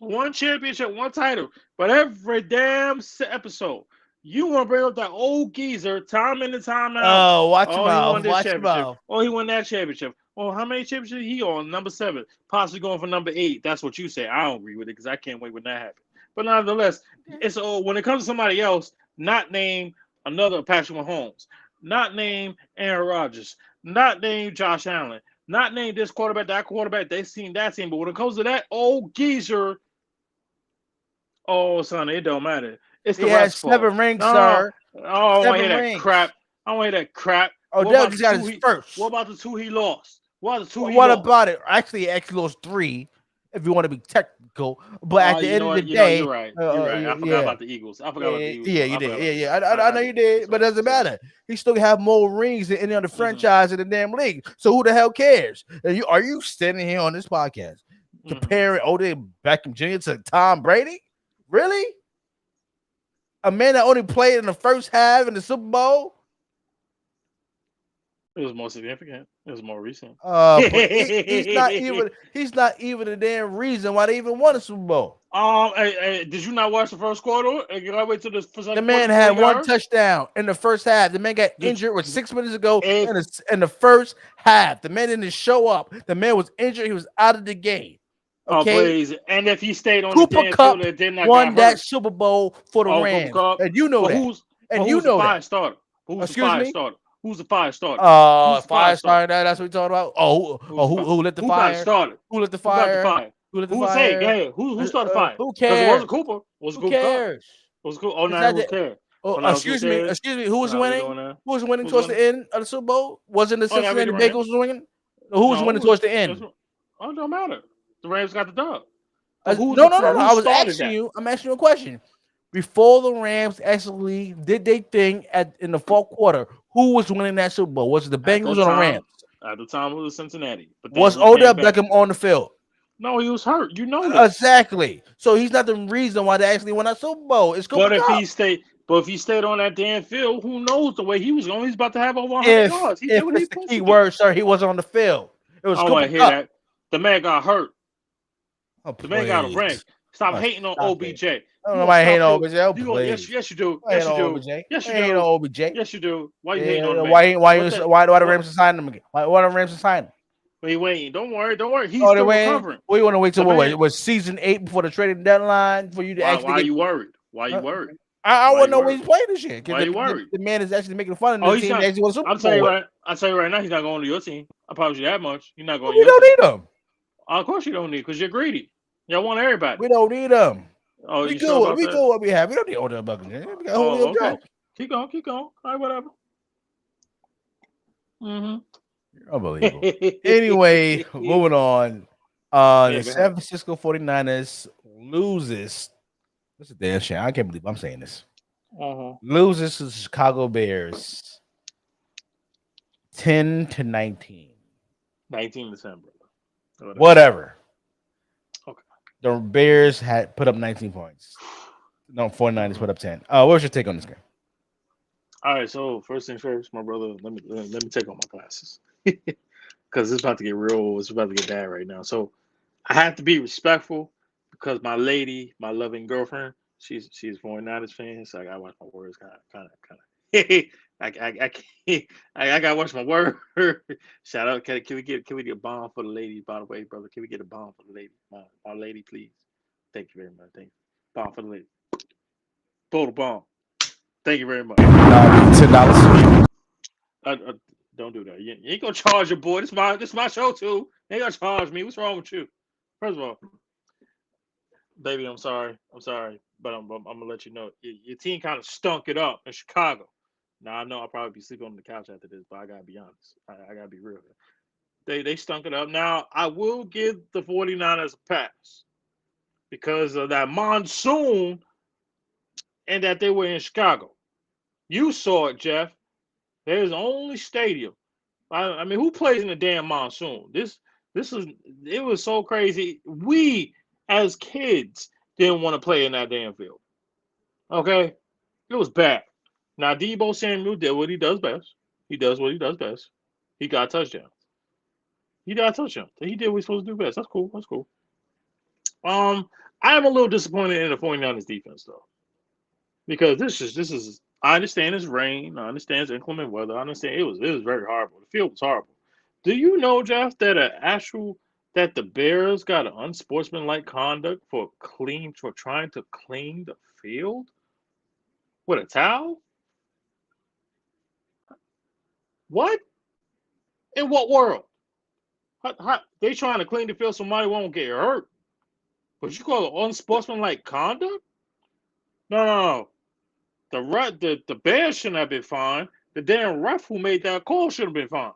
One championship, one title. But every damn episode, you want to bring up that old geezer time in and time out. Oh, watch your Oh, he won mouth. this Watch your championship. mouth. Oh, he won that championship. Oh, how many championships he on? Number 7, possibly going for number 8. That's what you say. I don't agree with it because I can't wait when that happens. But nonetheless, it's when it comes to somebody else, not named another Patrick Mahomes, not named Aaron Rodgers, not named Josh Allen, not named this quarterback, that quarterback. They seen that team, but when it comes to that old geezer, oh, son, it don't matter. It's He the ref's has fault. 7 rings, No, sir. oh, I don't want to 7 hear that crap. rings. I don't want to hear that crap. What Odell about just the got two his he? first. What about the 2 he lost? What about the 2 he What lost? about it? Actually, he actually lost 3, if you want to be technical. But at the You end know of the what? You know, day, you're right. You're right. I forgot yeah, about the Eagles. I forgot about the yeah, Eagles. yeah, Though. you I did. forgot Yeah, about the yeah. Eagles. I know you did. It's did, all but it right. doesn't It's all right. matter. He still have more rings than any other Mm-hmm. franchise in the damn league. So who the hell cares? Are you standing here on this podcast Mm-hmm. comparing Odell Beckham Jr. to Tom Brady? Really? A man that only played in the first half in the Super Bowl? It was more significant. It was more recent. But he's not even the damn reason why they even won a Super Bowl. Did you not watch the first quarter? You gotta wait till the The second quarter man before had he got 1 hurt. touchdown in the first half. The man got Did injured 6 minutes ago if in the first half. The man didn't show up. The man was injured. He was out of the game. oh Okay. please, and if he stayed on the Cooper damn field Cup and did not got won that hurt, Super Bowl for the oh Cooper Rams. Cup. And you know But that. who's And you who's the know that. fire starter? Who's the Excuse fire me? starter? Who's the fire starter? Who's the fire Fire starter? starter. That's what we talking about. Who's the fire? Who lit the Who got it fire? started? Who lit the Who got the fire? fire? Who lit the Who say it? Go fire? ahead. Who started the fire? Who Because it wasn't cares? Cooper. Was it Who Cooper Cup? cares? Was it Cooper? Oh, It's now not who that. cares? Oh, Oh, now who excuse me. cares? Excuse me. Who was Now we winning? doing that? Who was winning Who's towards the winning? end of the Super Bowl? Wasn't the Oh, that be Cincinnati the Bengals Rams. winning? Who was No, winning towards the it's, end? oh, it don't matter. The Rams got the dub. But No. who I was started asking that? you. I'm asking you a question. Before the Rams actually did their thing in the fourth quarter, who was winning that Super Bowl? Was it the At Bengals that or the time, Rams? it was Cincinnati. But then Was he came Odell back. Beckham on the field? No, he was hurt. You know that. Exactly. So he's not the reason why they actually won that Super Bowl. It's Cooper But if Cup. he stayed, on that damn field, who knows the way he was going? He's about to have over 100 If yards. He did what he it's was the supposed key to do. word, sir, he was on the field. It I was don't want Cooper to hear Cup. that. The man got hurt. Oh, The man got a please. ring. Stop Oh, hating on stop it. OBJ. I don't You know gonna why I hate stop on your? OBJ. Oh, You gonna please. yes you do. I hate Yes you on do. OBJ. Yes I you hate do. on OBJ. Yes you do. Why you hating on the Yeah, man? What that? why the What? Rams sign him again? Why the Rams sign him? Wait. Don't worry. Don't worry. He's Oh, they still win. recovering. We want to wait till The what? man. It was season 8 before the trading deadline for you to Why actually are get. you worried? Why are you Uh, worried? I Why are want to you know where worried? he's playing this year because Why are you worried? the man is actually making fun of Oh, the he's team that not. actually won the Super I'll tell Bowl you with. right. I'll tell you right now. He's not going to your team. I promise you that much. He's not But going to we your don't team. need him. Of course you don't need because you're greedy. Y'all want everybody. We don't need him. Oh, We you sure good. about We that? good what we have. We don't need Odell Beckham. We got Julio Oh, okay. Jones. Keep going. Keep going. All right, whatever. Mm-hmm. Unbelievable. Anyway, moving on. Yeah, The go San ahead. Francisco 49ers loses. This is a damn shame. I can't believe I'm saying this. Uh-huh. Loses to the Chicago Bears 10-19. 19 December. Whatever. Okay. The Bears had put up 19 points. No, 49ers put up 10. What's your take on this game? All right. So first thing first, my brother. Let me take off my glasses because it's about to get real. It's about to get bad right now. So I have to be respectful because my lady, my loving girlfriend, she's 49ers fan, so I gotta watch my words, kind of. I can't. I gotta watch my word. Shout out. Can we get a bomb for the lady? By the way, brother, can we get a bomb for the lady? My lady, please. Thank you very much. Thank you. Bomb for the lady. Pull the bomb. Thank you very much. $10. Don't do that. You ain't gonna charge your boy. This my show too. They ain't gonna charge me. What's wrong with you? First of all, baby, I'm sorry. But I'm gonna let you know your team kind of stunk it up in Chicago. Now I know I'll probably be sleeping on the couch after this, but I gotta be honest. I gotta be real. They stunk it up. Now I will give the 49ers a pass because of that monsoon and that they were in Chicago. You saw it, Jeff. There's only stadium. I mean, who plays in the damn monsoon? This is it was so crazy. We as kids didn't want to play in that damn field. Okay, it was bad. Now Debo Samuel did what he does best. He does what he does best. He got a touchdown. He got a touchdown. He did what he's supposed to do best. That's cool. That's cool. Um, I'm a little disappointed in the 49ers defense though, because this is. I understand it's rain. I understand it's inclement weather. I understand it was very horrible. The field was horrible. Do you know, Jeff, that that the Bears got an unsportsmanlike conduct for trying to clean the field with a towel? What? In what world? They trying to clean the field so somebody won't get hurt? But you call it unsportsmanlike conduct? No, no, no. The Bears shouldn't have been fined. The damn ref who made that call should have been fined.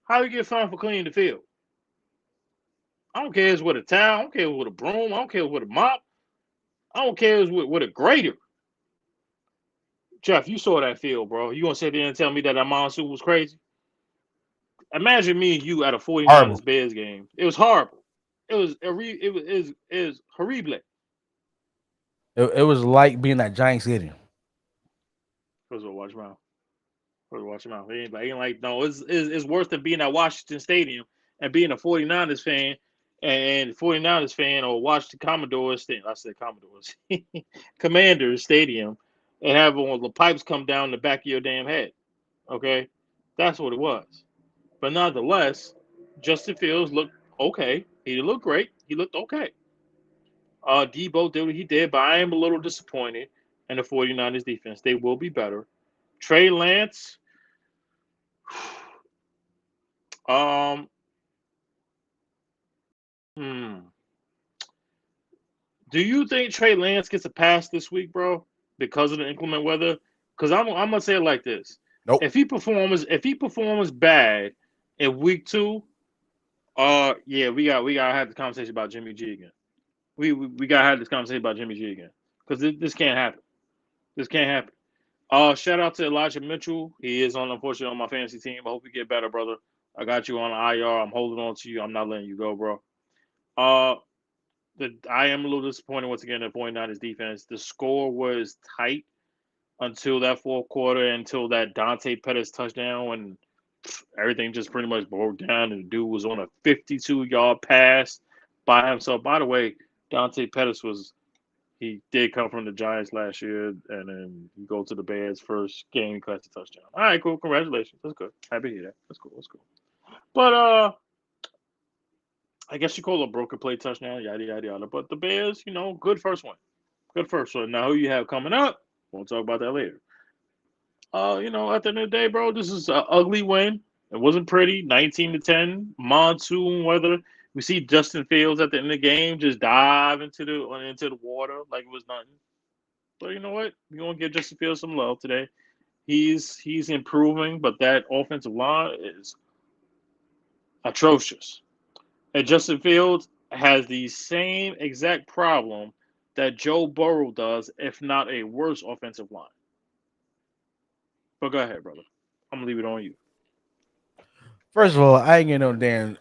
How you get fined for cleaning the field? I don't care if it's with a towel. I don't care if it's with a broom. I don't care if it's with a mop. I don't care if it's with a grater. Jeff, you saw that field, bro. You gonna sit there and tell me that monsoon was crazy? Imagine me and you at a 49ers Horrible. Bears game. It was horrible. It was horrible. It was like being at Giants Stadium. First of all, watch your mouth. First of all, watch your mouth. It ain't like no. It's worse than being at Washington Stadium and being a 49ers fan and 49ers fan or watch the Commodores. I said Commodores, Commanders Stadium, and have all the pipes come down the back of your damn head. Okay, that's what it was. But nonetheless, Justin Fields looked okay. He looked great. He looked okay. Debo did what he did, but I am a little disappointed in the 49ers defense. They will be better. Trey Lance, um, hmm. Do you think Trey Lance gets a pass this week, bro, because of the inclement weather? Because I'm gonna say it like this: Nope. if he performs bad in week 2, yeah, we gotta have the conversation about Jimmy G again. We gotta have this conversation about Jimmy G again because this can't happen. This can't happen. Shout out to Elijah Mitchell. He is unfortunately on my fantasy team. I hope you get better, brother. I got you on IR. I'm holding on to you. I'm not letting you go, bro. Uh, I am a little disappointed once again in the 49ers defense. The score was tight until that fourth quarter, until that Dante Pettis touchdown, when everything just pretty much broke down. And the dude was on a 52-yard pass by himself. By the way, Dante Pettis he did come from the Giants last year, and then he go to the Bears first game, he catch the touchdown. All right, cool. Congratulations. That's good. Happy to hear that. That's cool. That's cool. But I guess you call it a broken play touchdown, yada yada yada. But the Bears, good first one. Good first one. Now who you have coming up? We'll talk about that later. At the end of the day, bro, this is an ugly win. It wasn't pretty. 19-10, monsoon weather. We see Justin Fields at the end of the game just dive into the water like it was nothing. But you know what? We're gonna give Justin Fields some love today. He's improving, but that offensive line is atrocious. And Justin Fields has the same exact problem that Joe Burrow does, if not a worse offensive line. But go ahead, brother. I'm gonna leave it on you. First of all, I ain't getting no damn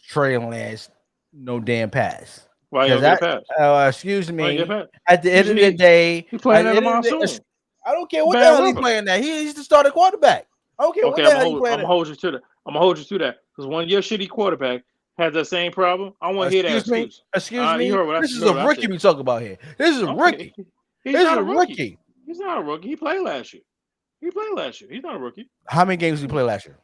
Trey Lance, no damn pass. Why you Because don't get a pass? excuse Why you get me, a pass? at the end of the day, He's playing at at the the end of the day, monsoon. I don't care what the Bad hell he's weather. playing at. He's the starting quarterback. I don't care what Okay, the I'm hell he's gonna playing at. hold you to that. I'm gonna hold you to that because when your shitty quarterback has that same problem, I want to hear that Excuse me, excuse. excuse You me. heard what I This you is heard a what I rookie said. we talk about here. This is a Okay, rookie. he's This is not a a rookie. rookie. He's not a rookie. He played last year. He played last year. He's not a rookie. How many games did he play last year?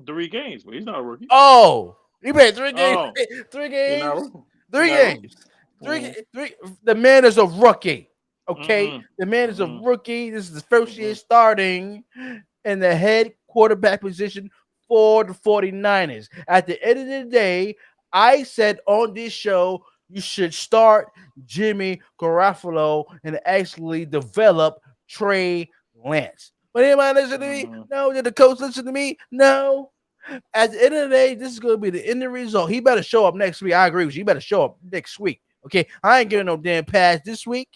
3 games, but he's not a rookie. Oh, he played 3 games. Oh, 3 he's not a games. rookie. He's 3 not a rookie. games. Three. The man is a rookie. Okay, Mm-mm. the man is a Mm-mm. rookie. This is the first year Mm-mm. starting in the head quarterback position for the 49ers. At the end of the day, I said on this show you should start Jimmy Garofalo and actually develop Trey Lance. But anybody listen to me? Mm-mm. No. Did the coach listen to me? No. At the end of the day, this is going to be the end result. He better show up next week. I agree with you. He better show up next week. Okay, I ain't giving no damn pass this week.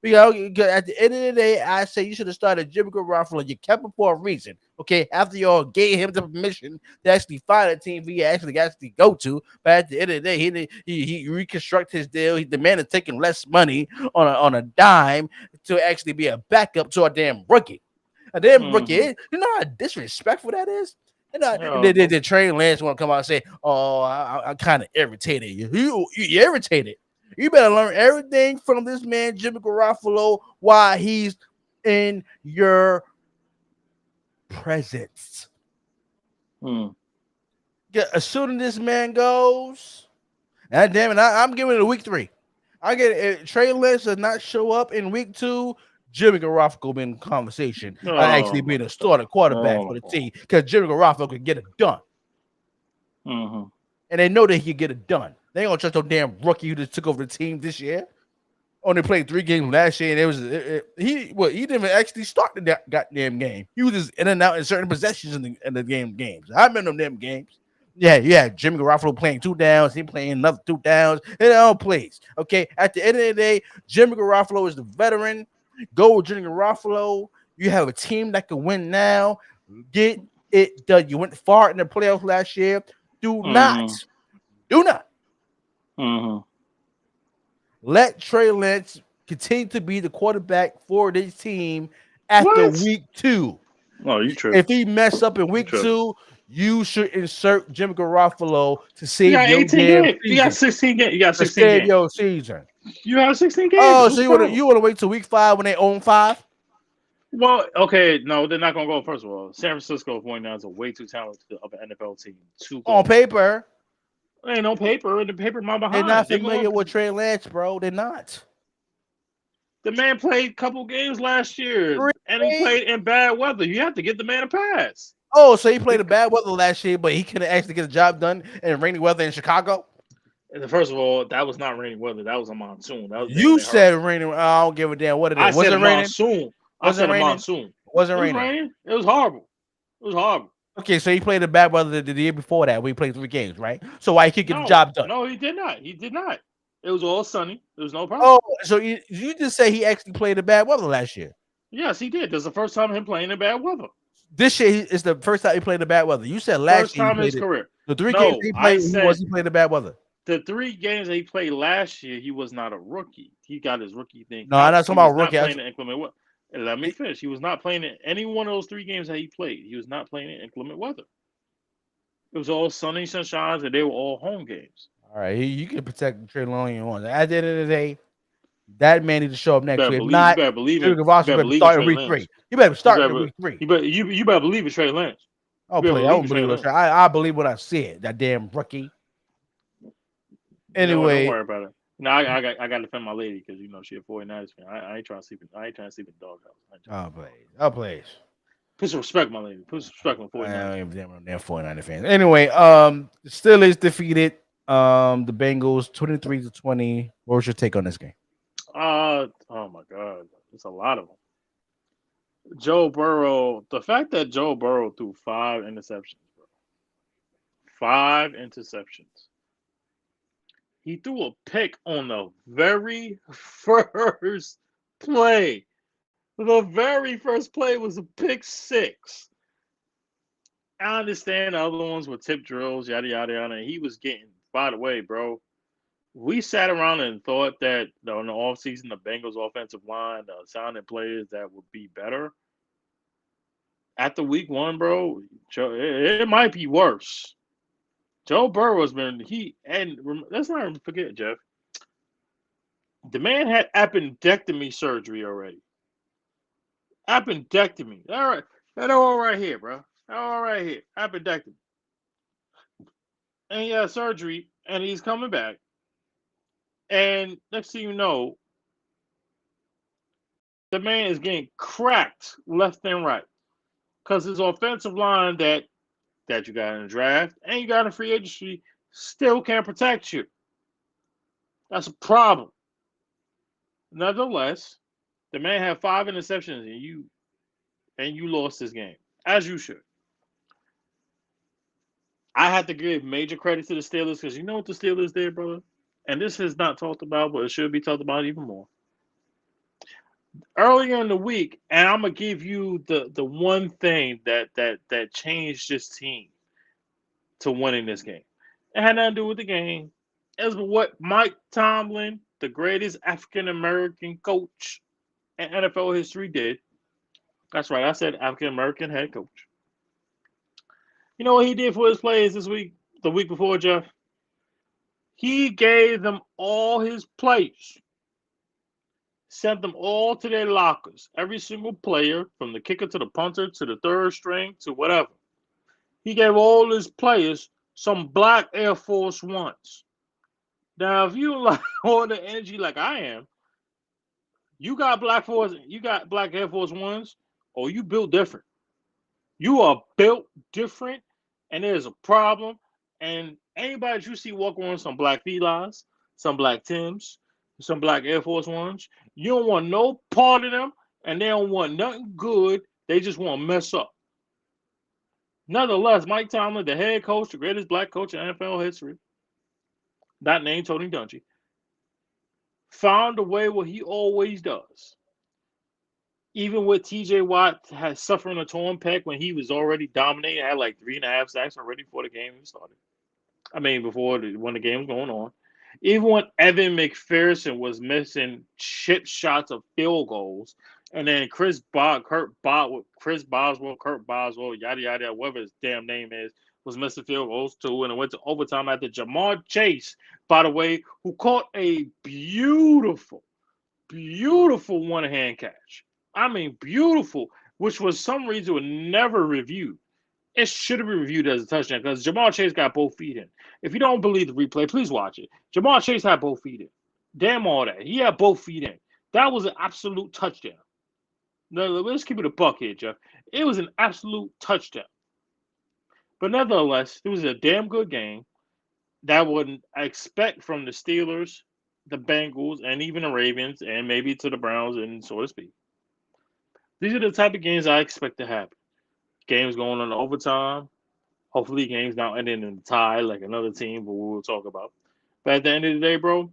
Because at the end of the day, I say you should have started Jimmy Garoppolo. You kept him for a reason. Okay, after y'all gave him the permission to actually find a team he actually go to, but at the end of the day, he reconstruct his deal. The man is taking less money on a dime to actually be a backup to a damn rookie. A damn rookie. Mm-hmm. You know how disrespectful that is. And then Trey Lance want to come out and say, "Oh, I'm kind of irritated. You irritated. You better learn everything from this man, Jimmy Garoppolo, while he's in your presence." As soon as this man goes, and damn it, I'm giving it a week 3. I get it. If Trey Lance does not show up in week 2, Jimmy Garoppolo be in conversation. Actually being a starting quarterback for the team because Jimmy Garoppolo could get it done. And they know that he can get it done. They ain't gonna trust no damn rookie who just took over the team this year. Only played 3 games last year, and he didn't even actually start the goddamn game. He was just in and out in certain possessions in the games. I remember them damn games. Yeah. Jimmy Garoppolo playing 2 downs, he playing another 2 downs, and all plays. Okay, at the end of the day, Jimmy Garoppolo is the veteran. Go with Jimmy Garoppolo. You have a team that can win now. Get it done. You went far in the playoffs last year. Do not let Trey Lance continue to be the quarterback for this team after week 2. Oh, you tripping. If he mess up in week 2, you should insert Jimmy Garoppolo to save your damn season. You got 16 games. You got 16 games. Save your season. You have 16 games. Oh, so you want to wait till week 5 when they own 5? Well, okay, no, they're not gonna go. First of all, San Francisco 49ers are way too talented of an NFL team. On paper, ain't no paper. The paper my behind. They're not familiar with Trey Lance, bro. They're not. The man played a couple games last year, and he played in bad weather. You have to get the man a pass. Oh, so he played in bad weather last year, but he couldn't actually get the job done in rainy weather in Chicago? And first of all, that was not rainy weather. That was a monsoon. You said rainy. I don't give a damn what it is. Was it raining? Monsoon. I said a monsoon. Wasn't raining. It was horrible. It was horrible. Okay, so he played in bad weather the year before that. We played 3 games, right? So why he could get the job done? No, he did not. He did not. It was all sunny. There was no problem. Oh, so you just say he actually played in bad weather last year? Yes, he did. This is the first time him playing in bad weather. This year is the first time he played in bad weather. You said last year. First time in his career. The 3 games he played, he played in bad weather. The 3 games that he played last year, he was not a rookie. He got his rookie thing. No, I'm not talking about rookie. Playing in inclement weather. Let me finish. He was not playing in any one of those 3 games that he played. He was not playing in inclement weather. It was all sunny sunshines, and they were all home games. All right, you can protect Trey Lance you want. At the end of the day, that man needs to show up next week. If not, you better believe it. You better start in week 3. You better start in week 3. You better believe it, Trey Lance. Oh, please. I don't believe it. I believe what I said. That damn rookie. Anyway, don't worry about it. No, I got to defend my lady because she a 49ers fan. I ain't trying to sleep in the doghouse. Oh, please. Put some respect, my lady. Put some respect on 49ers. I don't even damn 49ers fans. Anyway, Steelers defeated the Bengals 23-20. What was your take on this game? Oh my God, it's a lot of them. Joe Burrow. The fact that Joe Burrow threw 5 interceptions, bro. 5 interceptions. He threw a pick on the very first play. The very first play was a pick 6. I understand the other ones were tip drills, yada, yada, yada. And he was getting, by the way, bro, we sat around and thought that in the offseason, the Bengals offensive line sounded players that would be better. After week 1, bro, it might be worse. Joe Burrow has been, let's not forget, Jeff, the man had appendectomy surgery already. Appendectomy. All right. That all right here, bro. All right here. Appendectomy. And he had surgery, and he's coming back. And next thing you know, the man is getting cracked left and right. Because his offensive line that you got in the draft and you got in free agency still can't protect you. That's a problem. Nevertheless, the man had 5 interceptions and you lost this game, as you should. I have to give major credit to the Steelers because you know what the Steelers did, brother? And this is not talked about, but it should be talked about even more. Earlier in the week, and I'm gonna give you the one thing that changed this team to winning this game. It had nothing to do with the game. It was what Mike Tomlin, the greatest African American coach in NFL history, did. That's right, I said African American head coach. You know what he did for his players this week? The week before, Jeff? He gave them all his players, sent them all to their lockers. Every single player, from the kicker to the punter to the third string to whatever. He gave all his players some black Air Force Ones. Now, if you like all the energy like I am, you got black Air Force Ones, or you built different. You are built different, and there's a problem. And anybody that you see walking around some black felines, some black Tims, some black Air Force Ones, you don't want no part of them, and they don't want nothing good. They just want to mess up. Nonetheless, Mike Tomlin, the head coach, the greatest black coach in NFL history, not named Tony Dungy, found a way what he always does. Even with TJ Watt had suffering a torn pec when he was already dominating, had like 3.5 sacks already before the game started. I mean, when the game was going on. Even when Evan McPherson was missing chip shots of field goals, and then Chris Boswell, Kurt Boswell, yada yada, whatever his damn name is, was missing field goals too, and it went to overtime after Jamar Chase, by the way, who caught a beautiful, beautiful one-hand catch. I mean, beautiful, which was some reason was never reviewed. It should have been reviewed as a touchdown because Jamal Chase got both feet in. If you don't believe the replay, please watch it. Jamal Chase had both feet in. Damn all that. He had both feet in. That was an absolute touchdown. No, let's keep it a buck here, Jeff. It was an absolute touchdown. But nevertheless, it was a damn good game that I wouldn't expect from the Steelers, the Bengals, and even the Ravens, and maybe to the Browns, and so to speak. These are the type of games I expect to happen. Games going on overtime. Hopefully, games not ending in a tie like another team, but we'll talk about. But at the end of the day, bro,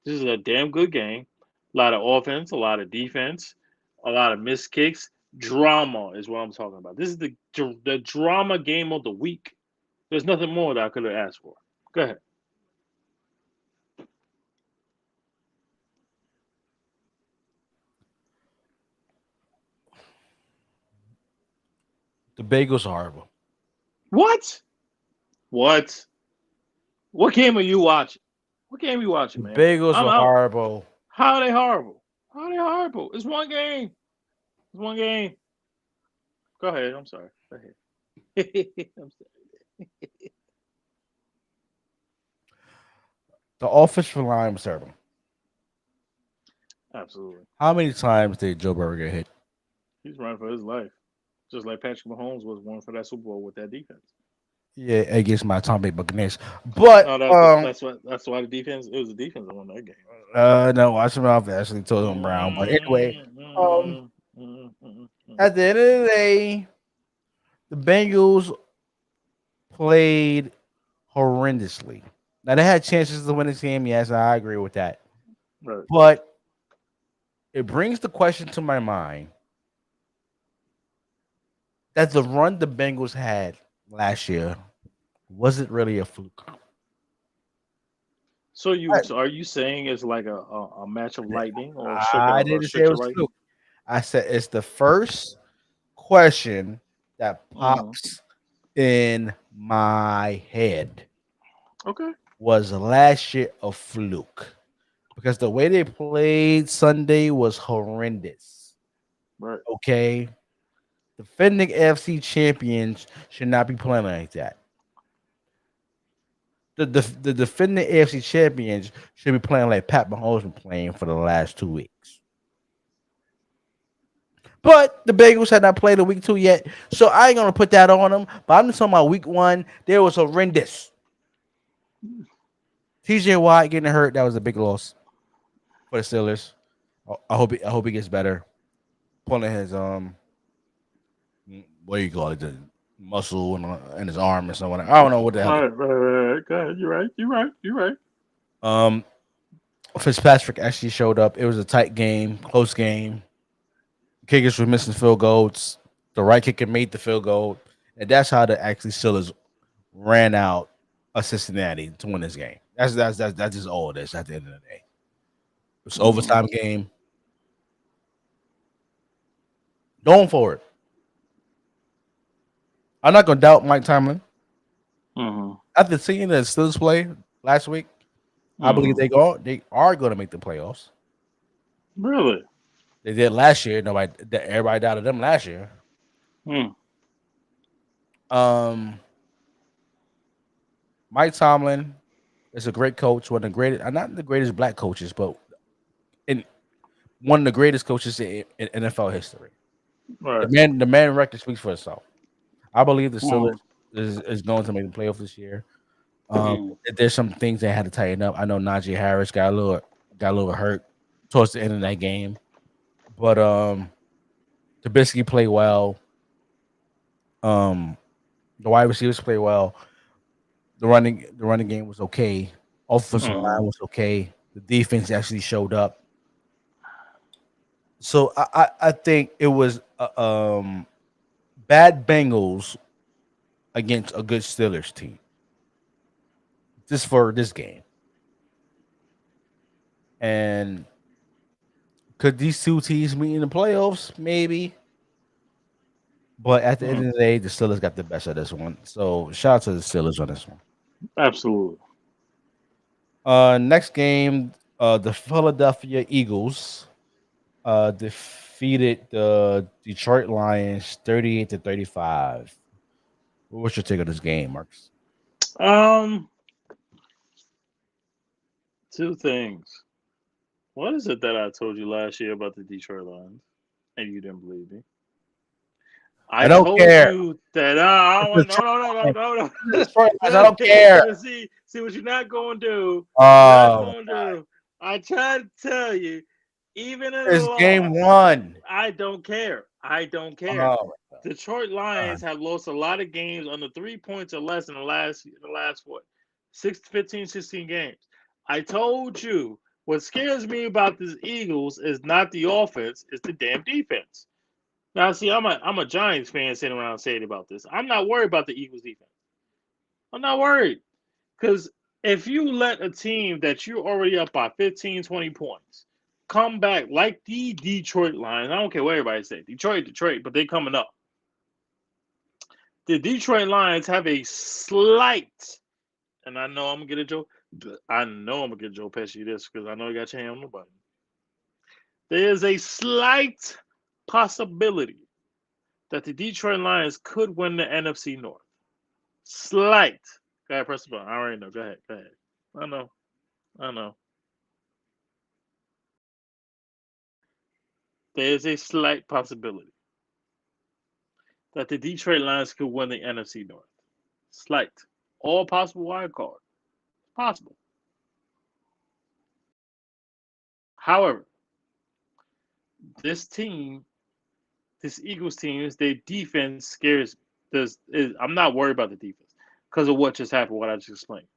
this is a damn good game. A lot of offense, a lot of defense, a lot of missed kicks. Drama is what I'm talking about. This is the drama game of the week. There's nothing more that I could have asked for. Go ahead. The Bagels are horrible. What? What? What game are you watching? What game are you The watching, man? Bagels I'm are out. horrible. How are they horrible? How are they horrible? It's one game. It's one game. Go ahead. I'm sorry. Go ahead. I'm sorry. The offensive line was terrible. Absolutely. How many times did Joe Burrow get hit? He's running for his life. Just like Patrick Mahomes was one for that Super Bowl with that defense. Yeah, against my Tom Bay Buccaneers. But No, that's why the defense it was the defense that won that game. no, watch him off actually told him Brown. But anyway, at the end of the day, the Bengals played horrendously. Now they had chances to win this game, yes, I agree with that. Right. But it brings the question to my mind that the run the Bengals had last year was it really a fluke? So are you saying it's like a match of lightning or I a didn't say it stretch of was lightning? fluke. I said it's the first question that Mm-hmm. pops in my head. Okay. Was last year a fluke? Because the way they played Sunday was horrendous. Right. Okay. Defending AFC champions should not be playing like that. The defending AFC champions should be playing like Pat Mahomes been playing for the last 2 weeks. But the Bengals had not played a week 2 yet, so I ain't gonna put that on them. But I'm just talking about week 1. There was horrendous. TJ Watt getting hurt, that was a big loss for the Steelers. I hope he gets better. Pulling his what do you call it, the muscle in his arm or something. I don't know what the hell. Right. Go ahead. You're right. Um, Fitzpatrick actually showed up. It was a tight game, close game. Kickers were missing field goals. The right kicker made the field goal, and that's how the actually Steelers ran out of Cincinnati to win this game. That's just all it is at the end of the day. It's an overtime game. Going for it. I'm not gonna doubt Mike Tomlin. after seeing the Steelers play last week, I believe Hmm. they are going to make the playoffs. Really? They did last year. Everybody doubted them last year. Hmm. Um, Mike Tomlin is a great coach, one of the greatest, not the greatest black coaches, but in one of the greatest coaches in NFL history. Right. The man record speaks for itself. I believe the Steelers Hmm. is going to make the playoff this year. Hmm. There's some things they had to tighten up. I know Najee Harris got a little hurt towards the end of that game, but Trubisky played well. Um, the wide receivers play well. The running game was okay. Offensive Hmm. line was okay. The defense actually showed up. So I think it was bad Bengals against a good Steelers team just for this game. And could these two teams meet in the playoffs? Maybe. But at the end Hmm. of the day, the Steelers got the best of this one. So shout out to the Steelers on this one. Absolutely. Next game, the Philadelphia Eagles defeated the Detroit Lions 38-35. What's your take on this game, Marcus? Um, Two things. What is it that I told you last year about the Detroit Lions, and you didn't believe me? I I don't told care. you that It's I the no Detroit no no no Lions. no It's the no. Detroit Lions. I don't See, care. see what you're not going to do. What you're not Oh, going to do. I tried to tell you, even in a it's game loss, one. I don't care. I don't care. Oh my Detroit Lions God. have lost a lot of games under 3 points or less in the last what 15, 16 games. I told you what scares me about this Eagles is not the offense, it's the damn defense. Now, see, I'm a Giants fan sitting around saying about this. I'm not worried about the Eagles defense. I'm not worried because if you let a team that you're already up by 15, 20 points come back like the Detroit Lions, I don't care what everybody say, Detroit, but they coming up. The Detroit Lions have a slight, and I know I'm gonna get a Joe. I know I'm gonna get Joe Pesci this because I know you got your hand on the button. There is a slight possibility that the Detroit Lions could win the NFC North. Slight. Go ahead, press the button. I already know. Go ahead. Go ahead. I know. I know. There is a slight possibility that the Detroit Lions could win the NFC North. Slight. All possible wild card. Possible. However, this team, this Eagles team, their defense scares me. I'm not worried about the defense because of what just happened, what I just explained.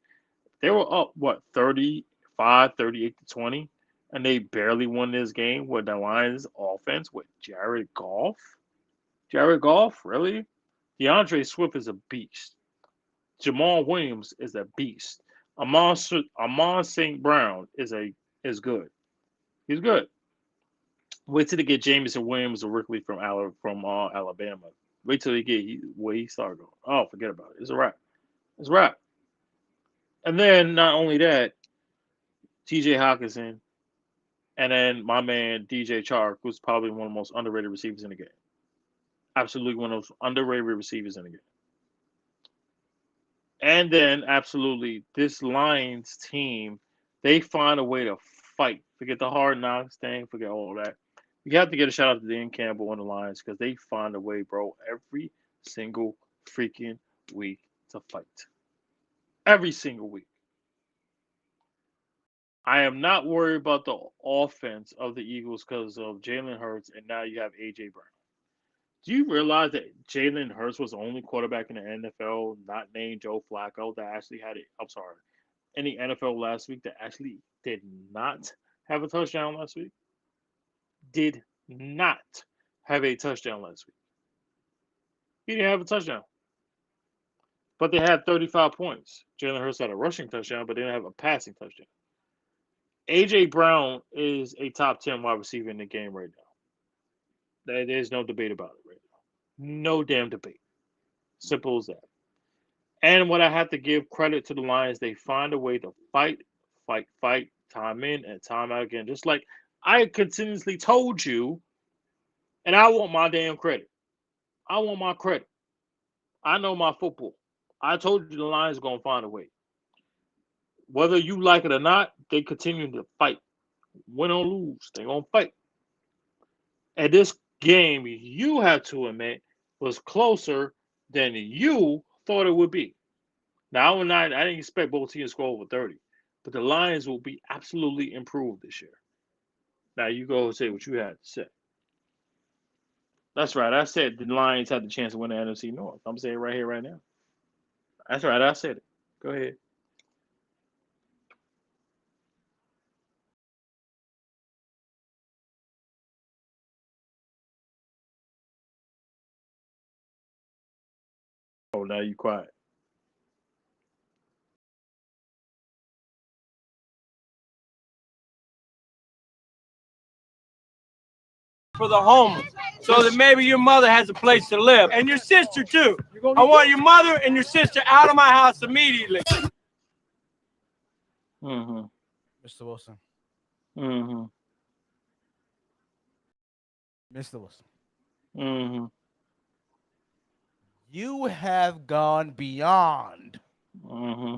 They were up, what, 35, 38-20, and they barely won this game with the Lions offense with Jared Goff. Jared Goff, really? DeAndre Swift is a beast. Jamal Williams is a beast. Amon St. Brown is good. He's good. Wait till they get Jameson Williams or Rickley from Alabama. Wait till they get where he start going. Oh, forget about it. It's a wrap. It's a wrap. And then not only that, T.J. Hawkinson, and then my man DJ Chark, who's probably one of the most underrated receivers in the game. Absolutely one of those underrated receivers in the game. And then absolutely this Lions team, they find a way to fight. Forget the hard knocks thing, forget all that. You have to get a shout out to Dan Campbell and the Lions because they find a way, bro, every single freaking week to fight. Every single week. I am not worried about the offense of the Eagles because of Jalen Hurts, and now you have AJ Brown. Do you realize that Jalen Hurts was the only quarterback in the NFL not named Joe Flacco that actually had it? I'm sorry, in the NFL last week that actually did not have a touchdown last week? Did not have a touchdown last week. He didn't have a touchdown, but they had 35 points. Jalen Hurts had a rushing touchdown, but they didn't have a passing touchdown. AJ Brown is a top 10 wide receiver in the game right now. There's no debate about it right now. No damn debate. Simple as that. And what I have to give credit to the Lions, they find a way to fight, time in and time out again. Just like I continuously told you, and I want my damn credit. I want my credit. I know my football. I told you the Lions are gonna find a way. Whether you like it or not, they continue to fight. Win or lose, they gonna fight. And this game, you have to admit, was closer than you thought it would be. Now, I didn't expect both teams to score over 30, but the Lions will be absolutely improved this year. Now, you go and say what you had to say. That's right. I said the Lions had the chance to win the NFC North. I'm saying it right here, right now. That's right. I said it. Go ahead. Oh, now you quiet. For the homeless, so that maybe your mother has a place to live, and your sister too. I want your mother and your sister out of my house immediately. Mm-hmm. Mr. Wilson. Mm-hmm. Mr. Wilson. Mm-hmm. You have gone beyond. Mm-hmm.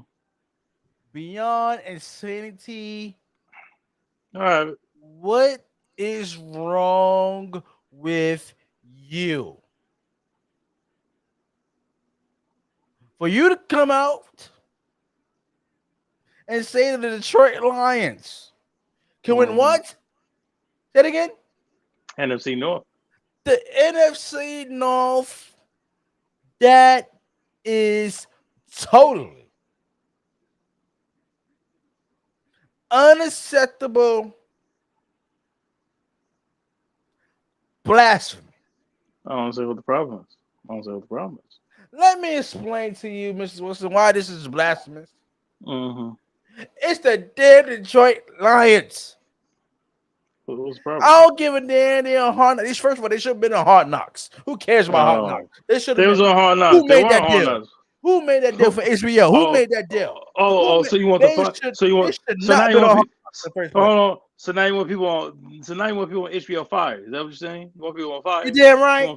Beyond insanity. All right. What is wrong with you? For you to come out and say that the Detroit Lions can win what? Say it again. NFC North. The NFC North, that is totally unacceptable blasphemy. I don't see what the problem is. I don't see what the problem is. Let me explain to you, Mr. Wilson, why this is blasphemous. Mm-hmm. It's the damn Detroit Lions. What's the problem? I don't give a damn. They're on Hard Knocks. First of all, they should have been on Hard Knocks. Who cares about Hard Knocks? They should have been on Hard Knocks. Who made that deal? Who made that deal for HBO? Who made that deal? So you want the fun? So you want? So now you want? So now you want people on? So now you want people on HBO Fire? Is that what you're saying? You want people on Fire? You damn right.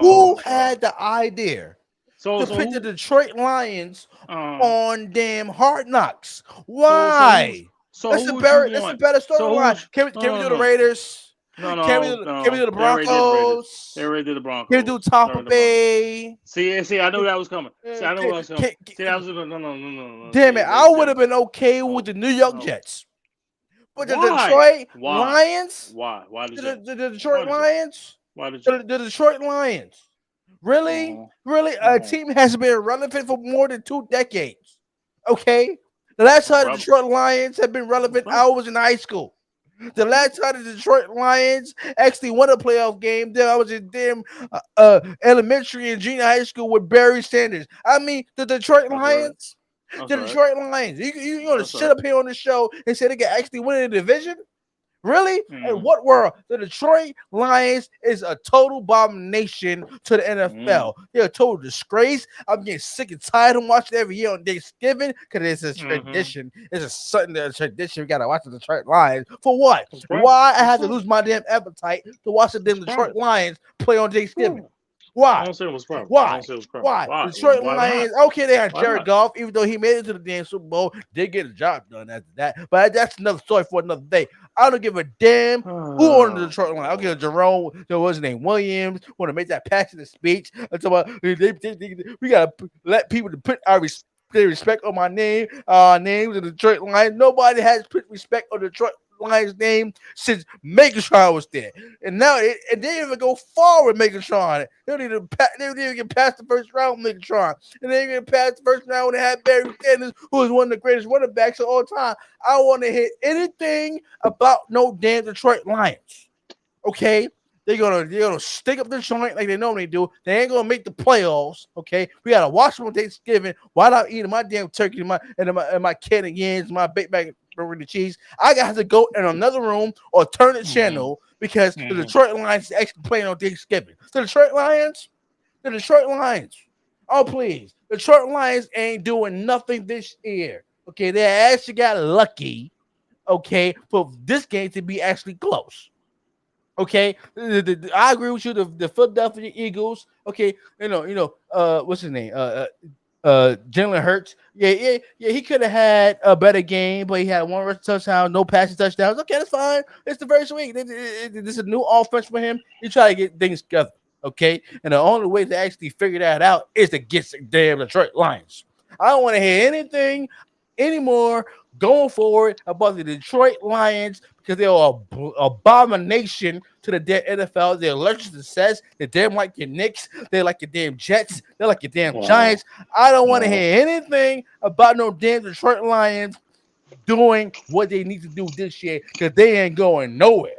Who had the idea to put the Detroit Lions on damn Hard Knocks? Why? That's a better storyline. Can we do the Raiders? No. Can we do the Broncos? They already did the Broncos. Can we do Tampa Bay? See, I knew that was coming. See, I knew that was coming. See, that was no. Damn it, I would have been okay with the New York Jets. But the Detroit Lions? Why? Why the Detroit Lions? Why the Detroit Lions? Really? Really? A team has been relevant for more than 2 decades. Okay? The last time the Detroit Lions have been relevant, I was in high school. The last time the Detroit Lions actually won a playoff game, then I was in damn elementary and junior high school with Barry Sanders. I mean, the Detroit Lions. The Detroit Lions. You want to sit up here on the show and say they can actually win in the division? Really? In what world? The Detroit Lions is a total abomination to the NFL. They're a total disgrace. I'm getting sick and tired of watching every year on Thanksgiving because it's a tradition. It's a tradition. We got to watch the Detroit Lions. For what? Why I have to lose my damn appetite to watch the damn Detroit Lions play on Thanksgiving? Why? I don't say it was problem. Why? Detroit Lions. Okay, they had Jared Goff, even though he made it to the damn Super Bowl, did get a job done after that. But that's another story for another day. I don't give a damn who on the Detroit Lions. I'll give Jerome, what's his name, Williams, want to make that passionate speech. We gotta let people to put our respect on my name, names of the Detroit Lions. Nobody has put respect on the Detroit Lions name since Megatron was there, and now they didn't even go far with Megatron. They didn't even get past the first round with Megatron, and they didn't get past the first round when they had Barry Sanders, who was one of the greatest running backs of all time. I want to hear anything about no damn Detroit Lions. Okay, they're gonna stick up the joint like they normally do. They ain't gonna make the playoffs. Okay, we gotta watch them on Thanksgiving while I'm eating my damn turkey, my can of yams, my baked macaroni and cheese. I got to go in another room or turn the channel because the Detroit Lions is actually playing on Thanksgiving. The Detroit Lions. Oh, please. The Detroit Lions ain't doing nothing this year. Okay, they actually got lucky, okay, for this game to be actually close. Okay, I agree with you. The Philadelphia Eagles, okay, what's his name? Jalen Hurts. Yeah. He could have had a better game, but he had one rushing touchdown, no passing touchdowns. Okay, that's fine. It's the first week. This is a new offense for him. He try to get things together. Okay, and the only way to actually figure that out is to get the damn Detroit Lions. I don't want to hear anything anymore going forward about the Detroit Lions because they're an abomination to the damn NFL. They're allergic to success. They're damn like your Knicks. They're like your damn Jets. They're like your damn Giants. I don't want to hear anything about no damn Detroit Lions doing what they need to do this year because they ain't going nowhere.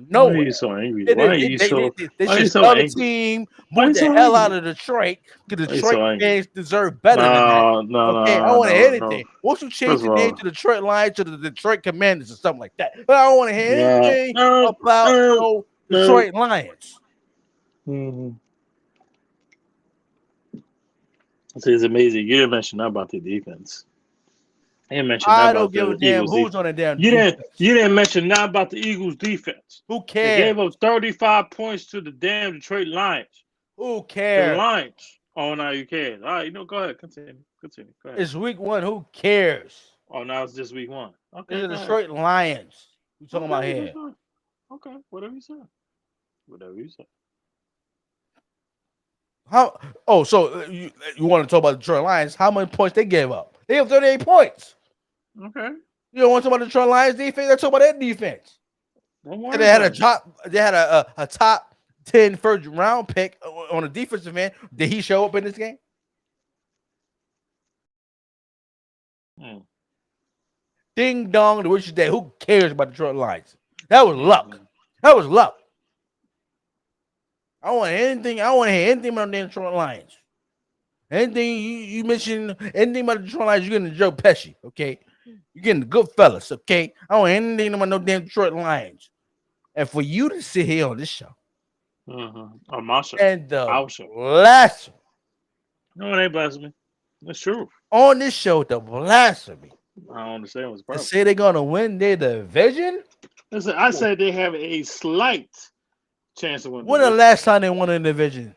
No, why are you so angry? Why are you so? They Why are you should so tell the angry? team Why move you the so hell angry? out of Detroit because Why you so Detroit angry? fans deserve better than that. No, Okay, I want to hear no. anything. Once you First change of the name all, to Detroit Lions to the Detroit Commanders or something like that, but I don't want to hear anything about no Detroit Lions. Mm-hmm. See, it's amazing. You didn't mention nothing about the defense. You didn't mention nothing I about don't give a the damn Eagles who's defense. on the damn You defense. didn't mention nothing about the Eagles defense. Who They gave cares? up 35 points to the damn Detroit Lions. Who The cares? Lions. Oh, now you can. All right, go ahead. Continue. Go ahead. It's week 1. Who cares? Oh, now it's just week 1. Okay, It's the go ahead. Detroit Lions. We talking about Okay, here. fine. Okay, whatever you say. Whatever you say. How? Oh, so you want to talk about the Detroit Lions? How many points they gave up? They have 38 points. Okay. You don't want to talk about the Detroit Lions defense? Let's talk about their defense. Don't worry And they had about a top. They had a top 10 first round pick on a defensive end. Did he show up in this game? it. Ding dong, the wish day. Who cares about the Detroit Lions? That was luck. That was luck. I don't want anything. I don't want to hear anything about the Detroit Lions. Anything you mention, anything about the Detroit Lions, you're getting the Joe Pesci, okay? You're getting the good fellas, okay? I don't want anything about no damn Detroit Lions. And for you to sit here on this show On my show. and the Our show. blasphemy No, it ain't blasphemy. That's true. on this show, the blasphemy, I don't understand what's the to problem. say they're gonna win their division. Listen, I said they have a slight chance of winning. When the last time they won a division?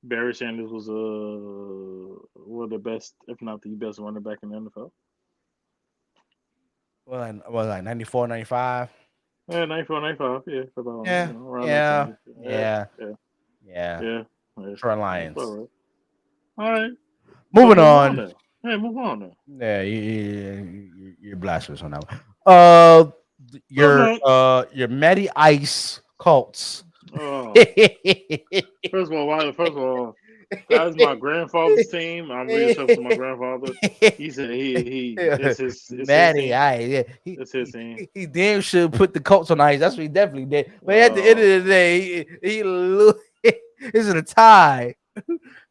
Barry Sanders was one of the best, if not the best running back in the NFL. Well, like 94, 95. Yeah, 94, 95. Yeah, about, Yeah, around yeah, that time. yeah. Yeah. Detroit Lions. All right. Moving on. Now. Hey, move on now. Yeah, you're blasphemous on that one. Your Matty Ice Colts. Oh. First of all, that was my grandfather's team. I'm really tough to my grandfather. He said it's his Matty team. Ice. Yeah, It's his team. he damn should put the Colts on ice. That's what he definitely did. But at the end of the day, he is a tie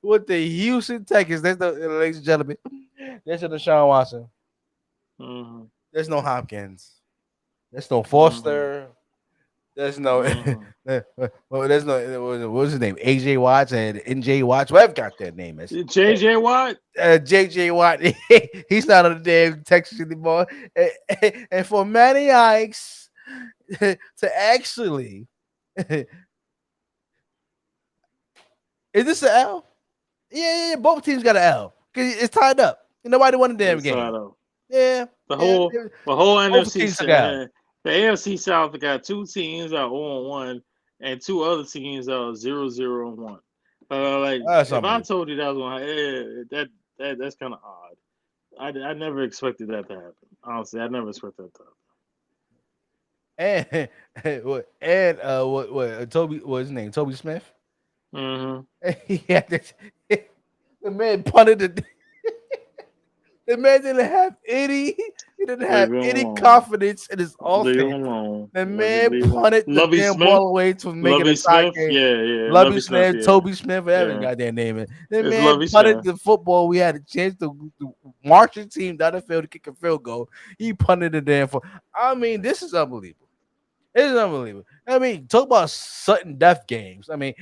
with the Houston Texans. Ladies and gentlemen, there's no Deshaun Watson. Mm-hmm. There's no Hopkins. There's no Foster. There's no. There's no. What's his name? AJ Watts and NJ Watts. Whatever got that name is. JJ Watt. JJ Watt. He's not on the damn Texas anymore. And for Matty Ice to actually, is this an L? Yeah. Both teams got an L because it's tied up. Nobody won the damn game. Yeah. The whole NFC South. The AFC South got two teams are 0-1 and two other teams are 0-0-1. If I told you that was going that's kind of odd. I never expected that to happen. Honestly, I never expected that to happen. And what Toby, what's his name? Toby Smith. Mm-hmm. The man punted the. The man didn't have any. He didn't have any confidence in his offense. The man punted the damn ball away to make it a tie game. Yeah. Lovey Smith, Toby Smith, whatever got that name in. The man punted the football. We had a chance to march the team down the field to kick a field goal. He punted the damn football. I mean, this is unbelievable. It is unbelievable. I mean, talk about sudden death games. I mean,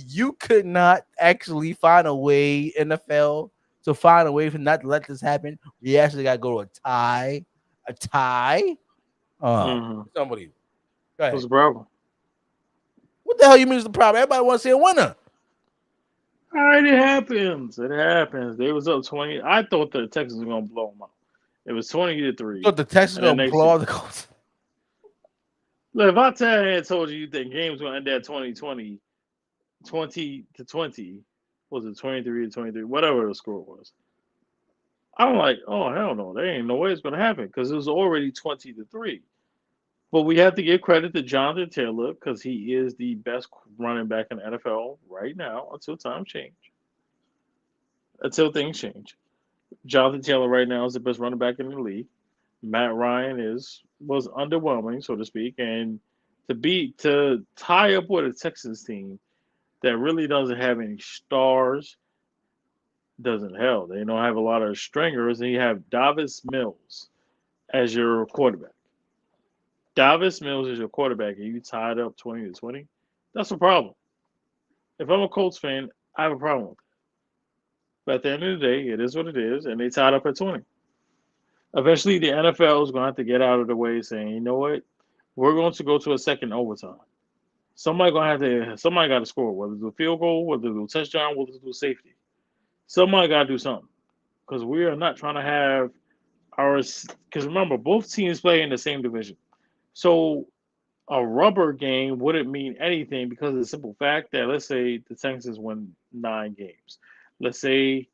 you could not actually find a way NFL to find a way for not to let this happen. We actually got to go to a tie. Mm-hmm. Somebody, go What's ahead. the problem? What the hell you mean is the problem? Everybody wants to see a winner. All right, it happens. It happens. They was up 20. I thought the Texans were gonna blow them out. It was 20-3. So the Texans And then gonna next blow year, out the Colts. look, if I had told you think games gonna end at 2020, 20-20, was it 23-23, whatever the score was, I'm like, oh hell no, there ain't no way it's gonna happen because it was already 20-3. But we have to give credit to Jonathan Taylor because he is the best running back in the NFL right now until times change. Until things change. Jonathan Taylor right now is the best running back in the league. Matt Ryan was underwhelming, so to speak, and to tie up with a Texans team that really doesn't have any stars doesn't help. They don't have a lot of stringers, and you have Davis Mills as your quarterback. Davis Mills is your quarterback, and you tied up 20-20. That's a problem. If I'm a Colts fan, I have a problem with it. But at the end of the day, it is what it is, and they tied up at 20. Eventually, the NFL is going to have to get out of the way, saying, you know what, we're going to go to a second overtime. Somebody got to score, whether it's a field goal, whether it's a touchdown, whether it's a safety. Somebody got to do something because we are not trying to have our. Because remember, both teams play in the same division, so a rubber game wouldn't mean anything because of the simple fact that let's say the Texans win 9 games, let's say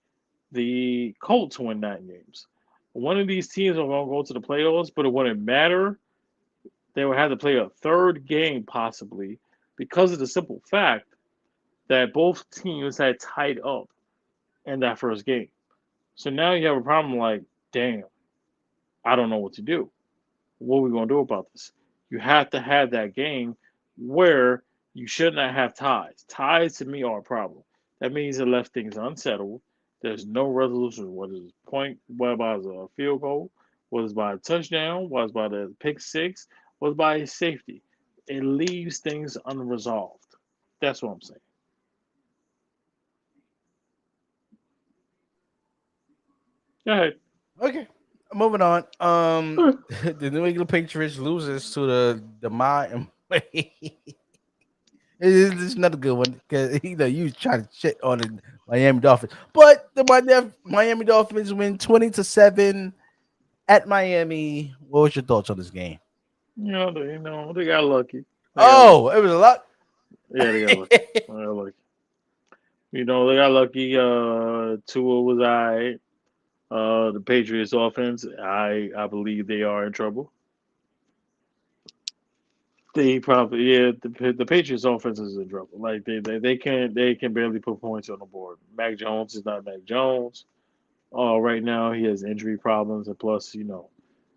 the Colts win 9 games. One of these teams are going to go to the playoffs, but it wouldn't matter. They would have to play a third game possibly because of the simple fact that both teams had tied up in that first game. So now you have a problem like, damn, I don't know what to do. What are we going to do about this? You have to have that game where you should not have ties. Ties to me are a problem. That means it left things unsettled. There's no resolution. Whether it's point, whether it's a field goal, whether it's by a touchdown, whether it's by the pick six, whether it's by a safety. It leaves things unresolved. That's what I'm saying. Go ahead. Okay, moving on. The New England Patriots loses to the Miami. It's another good one because you try to shit on the Miami Dolphins, but the Miami Dolphins win 20-7 at Miami. What was your thoughts on this game? They got lucky. It was a lot. Yeah, they got lucky. They got lucky. They got lucky. Tua was all right. The Patriots offense, I believe they are in trouble. They probably the Patriots offense is in trouble. Like they can barely put points on the board. Mac Jones is not Mac Jones. Right now he has injury problems and plus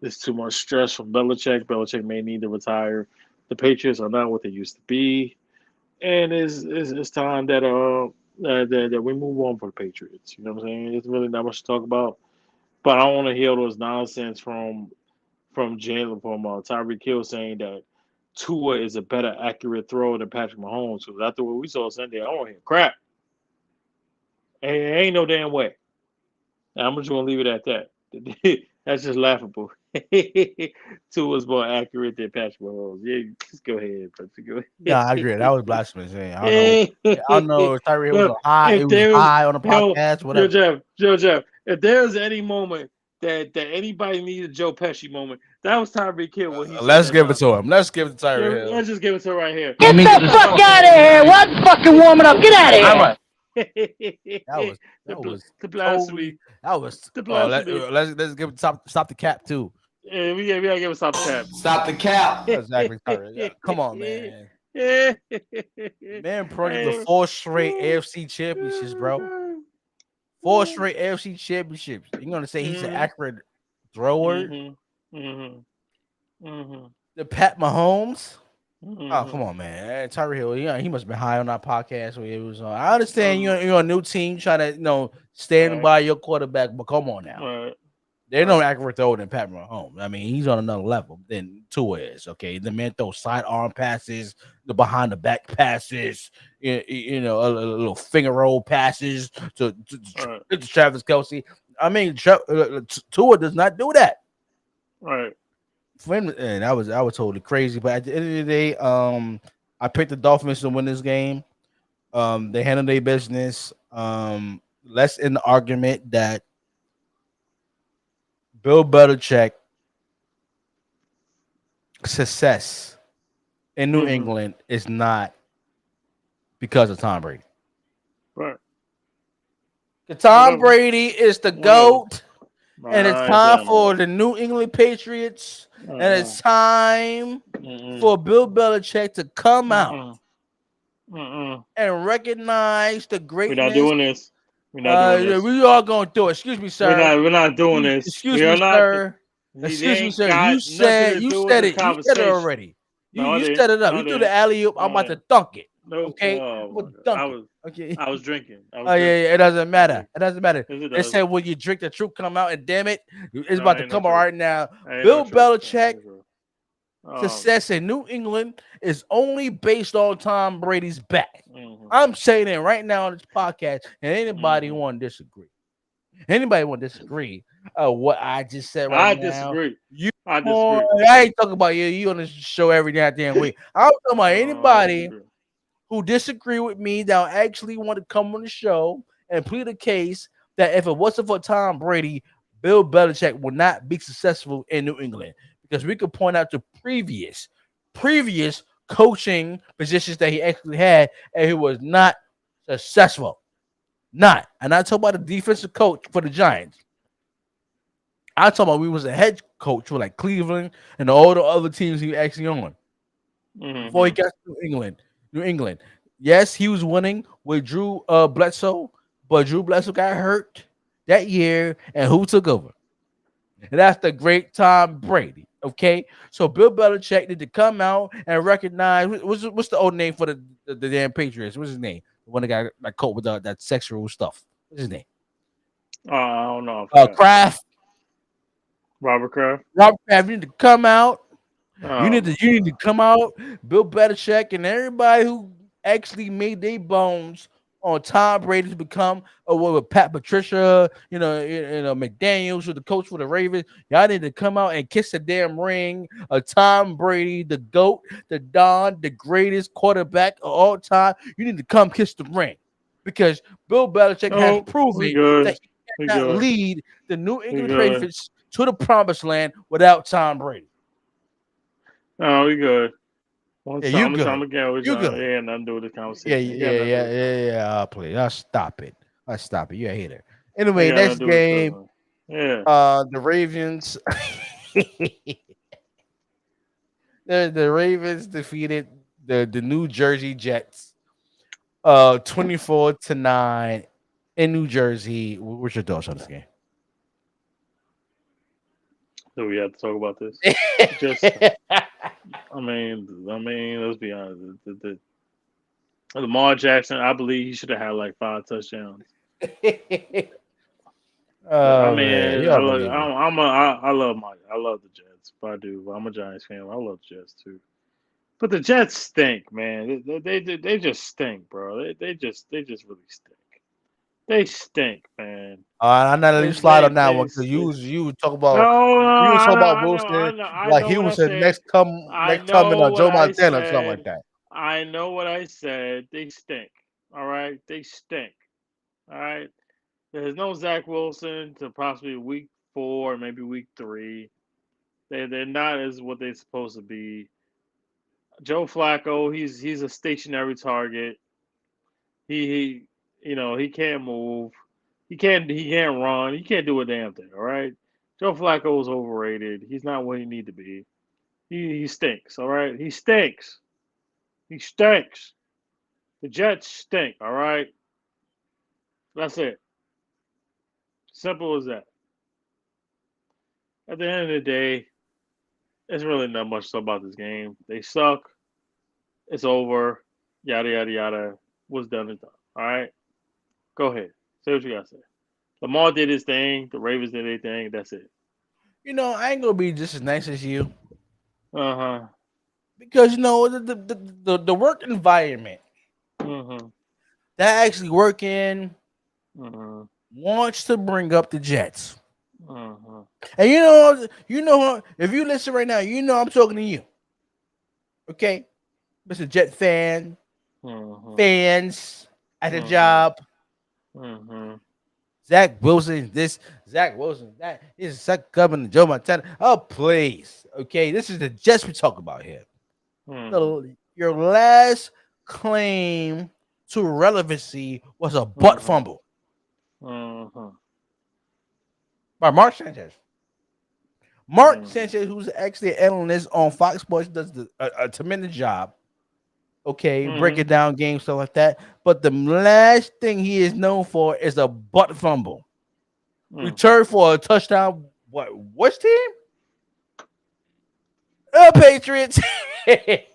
there's too much stress from Belichick. Belichick may need to retire. The Patriots are not what they used to be, and it's time that we move on for the Patriots. You know what I'm saying? It's really not much to talk about. But I don't want to hear those nonsense from Tyreek Hill saying that Tua is a better accurate thrower than Patrick Mahomes. Because after what we saw Sunday, I don't want to hear crap. Ain't no damn way. And I'm just gonna leave it at that. That's just laughable. Tua's more accurate than Patrick Mahomes. Yeah, just go ahead, Patrick. Go ahead. Yeah, I agree. That was blasphemous. Yeah, I don't know. If Tyreek was high. It If was there's high on the podcast. Whatever. Joe Jeff, if there's any moment that anybody needed a Joe Pesci moment, that was Tyreek Hill when he said Let's that give it to nonsense. him. Let's give it to Tyreek Hill. Let's just give it to him right here. Get the fuck out of here! What fucking warming up? Get out of here! That was the blasphemy. That was The blasphemy. let's give it stop the cap too. Yeah, we gotta give us stop cap. Stop the cap. Exactly. Yeah. Come on, man. Yeah. Man, the 4 straight AFC championships, bro. 4 straight AFC championships. You're gonna say he's an accurate thrower? The Pat Mahomes? Oh, come on, man. Tyreek Hill, he must have been high on that podcast where it was on. I understand you're a new team trying to, stand by your quarterback, but come on now. Right. They don't accurate throw than Pat Mahomes. I mean, he's on another level than Tua is. Okay, the man throws sidearm passes, the behind the back passes, a little finger roll passes to Travis Kelsey. I mean, Tua does not do that. Right. And I was totally crazy. But at the end of the day, I picked the Dolphins to win this game. They handled their business. Less in the argument that Bill Belichick success in New England is not because of Tom Brady. Right. Tom Brady is the GOAT, and it's time for the New England Patriots, and it's time for Bill Belichick to come out and recognize the greatness. We're not doing this. We're not doing this. We are going to do it. Excuse me, sir. We're not doing this. Excuse me, sir. Excuse me, sir. You said it. You said it already. You set it up. You do the alley oop. I'm about to dunk it. Nope. Okay, okay. I was drinking. Yeah. It doesn't matter. It doesn't matter. They said when you drink, the truth come out, and damn it, it's about to come out right now. Bill Belichick success in New England is only based on Tom Brady's back. I'm saying it right now on this podcast, and anybody want to disagree? Anybody want to disagree? What I just said right now? I disagree. I ain't talking about you. You on this show every goddamn week. I'm talking about anybody who disagree with me that actually want to come on the show and plead a case that if it wasn't for Tom Brady, Bill Belichick would not be successful in New England, because we could point out to previous coaching positions that he actually had and he was not successful. Not. And I talk about the defensive coach for the Giants. I talk about we was a head coach for like Cleveland and all the other teams he was actually on before he got to New England. Yes, he was winning with Drew Bledsoe, but Drew Bledsoe got hurt that year, and who took over? And that's the great Tom Brady. Okay, so Bill Belichick need to come out and recognize what's the old name for the damn Patriots? What's his name? The one that got like caught with that sexual stuff. What's his name? I don't know. Kraft. Robert Kraft. You need to come out. You need to come out. Bill Belichick and everybody who actually made their bones on Tom Brady to become with Pat Patricia, McDaniels, who's the coach for the Ravens. Y'all need to come out and kiss the damn ring of Tom Brady, the GOAT, the Don, the greatest quarterback of all time. You need to come kiss the ring, because Bill Belichick has proven that he cannot lead the New England Patriots to the promised land without Tom Brady. Oh, we good. You good. Yeah, nothing to do with the conversation. Yeah. Please, I'll stop it. You're a hater. Anyway, next game. The Ravens. the Ravens defeated the New Jersey Jets 24-9 in New Jersey. What's your thoughts on this game? Do we have to talk about this? I mean, let's be honest. The Lamar Jackson, I believe he should have had like 5 touchdowns. I love the Jets. I do. I'm a Giants fan. I love the Jets too. But the Jets stink, man. They just stink, bro. They just really stink. They stink, man. I'm not letting you slide on that one, because you talk about Wilson like he was the next coming on Joe Montana or something like that. I know what I said. They stink. All right, they stink. All right. There's no Zach Wilson to possibly week 4, maybe week 3. They're not as what they're supposed to be. Joe Flacco, he's a stationary target. He can't move. He can't run. He can't do a damn thing. All right. Joe Flacco is overrated. He's not what he need to be. He stinks. All right. He stinks. He stinks. The Jets stink. All right. That's it. Simple as that. At the end of the day, it's really not much about this game. They suck. It's over. Yada yada yada. What's done is done. All right. Go ahead. Say what you gotta say. Lamar did his thing. The Ravens did their thing. That's it. I ain't gonna be just as nice as you Uh-huh. because the work environment Mhm. that I actually work in Mhm. wants to bring up the Jets. Mhm. And if you listen right now, I'm talking to you. Okay, Mr. Jet Mhm. fans at the Mhm. job. Mhm. Zach Wilson, this Zach Wilson, that is Zach Governor Joe Montana. Oh, please. Okay, this is the Jets we talk about here. Mhm. Your last claim to relevancy was a butt Mhm. fumble Mhm. by Mark Sanchez. Mark Mhm. Sanchez, who's actually an analyst on Fox Sports, does a tremendous job. Okay, breaking Mhm. down games, stuff like that. But the last thing he is known for is a butt fumble. Mhm. Return for a touchdown. Which team? Patriots. Hey,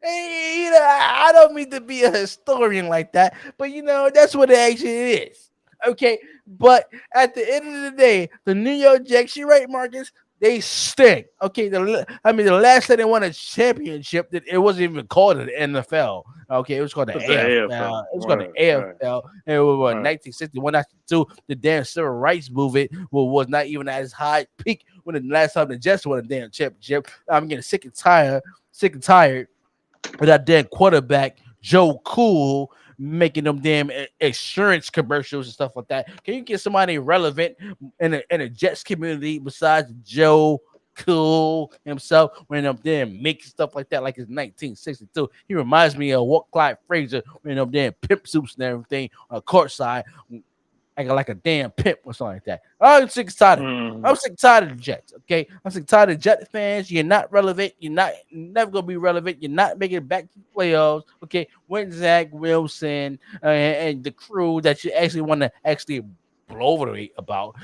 I don't mean to be a historian like that, but that's what it actually is. Okay, but at the end of the day, the New York Jets, you right, Marcus, they stink. Okay, the last time they won a championship, that it wasn't even called the NFL. Okay, it was called the But the AFL. AFL. It was called Right. the Right. AFL, and it was Right. 1961, 92. The damn civil rights movement was not even at its high peak when the last time the Jets won a damn championship. I'm getting sick and tired of that damn quarterback Joe Cool making them damn insurance commercials and stuff like that. Can you get somebody relevant in a Jets community besides Joe Cool himself when them damn make stuff like that like it's 1962? He reminds me of what Clyde Frazier when them damn pimp suits and everything on the court side acting like a damn pimp or something like that. I'm sick and tired of it. I'm Mhm. sick and tired of the Jets. Okay, I'm sick and tired of Jet fans. You're not relevant. You're never gonna be relevant. You're not making it back to the playoffs. Okay, when Zach Wilson and the crew that you actually want to actually blow over about.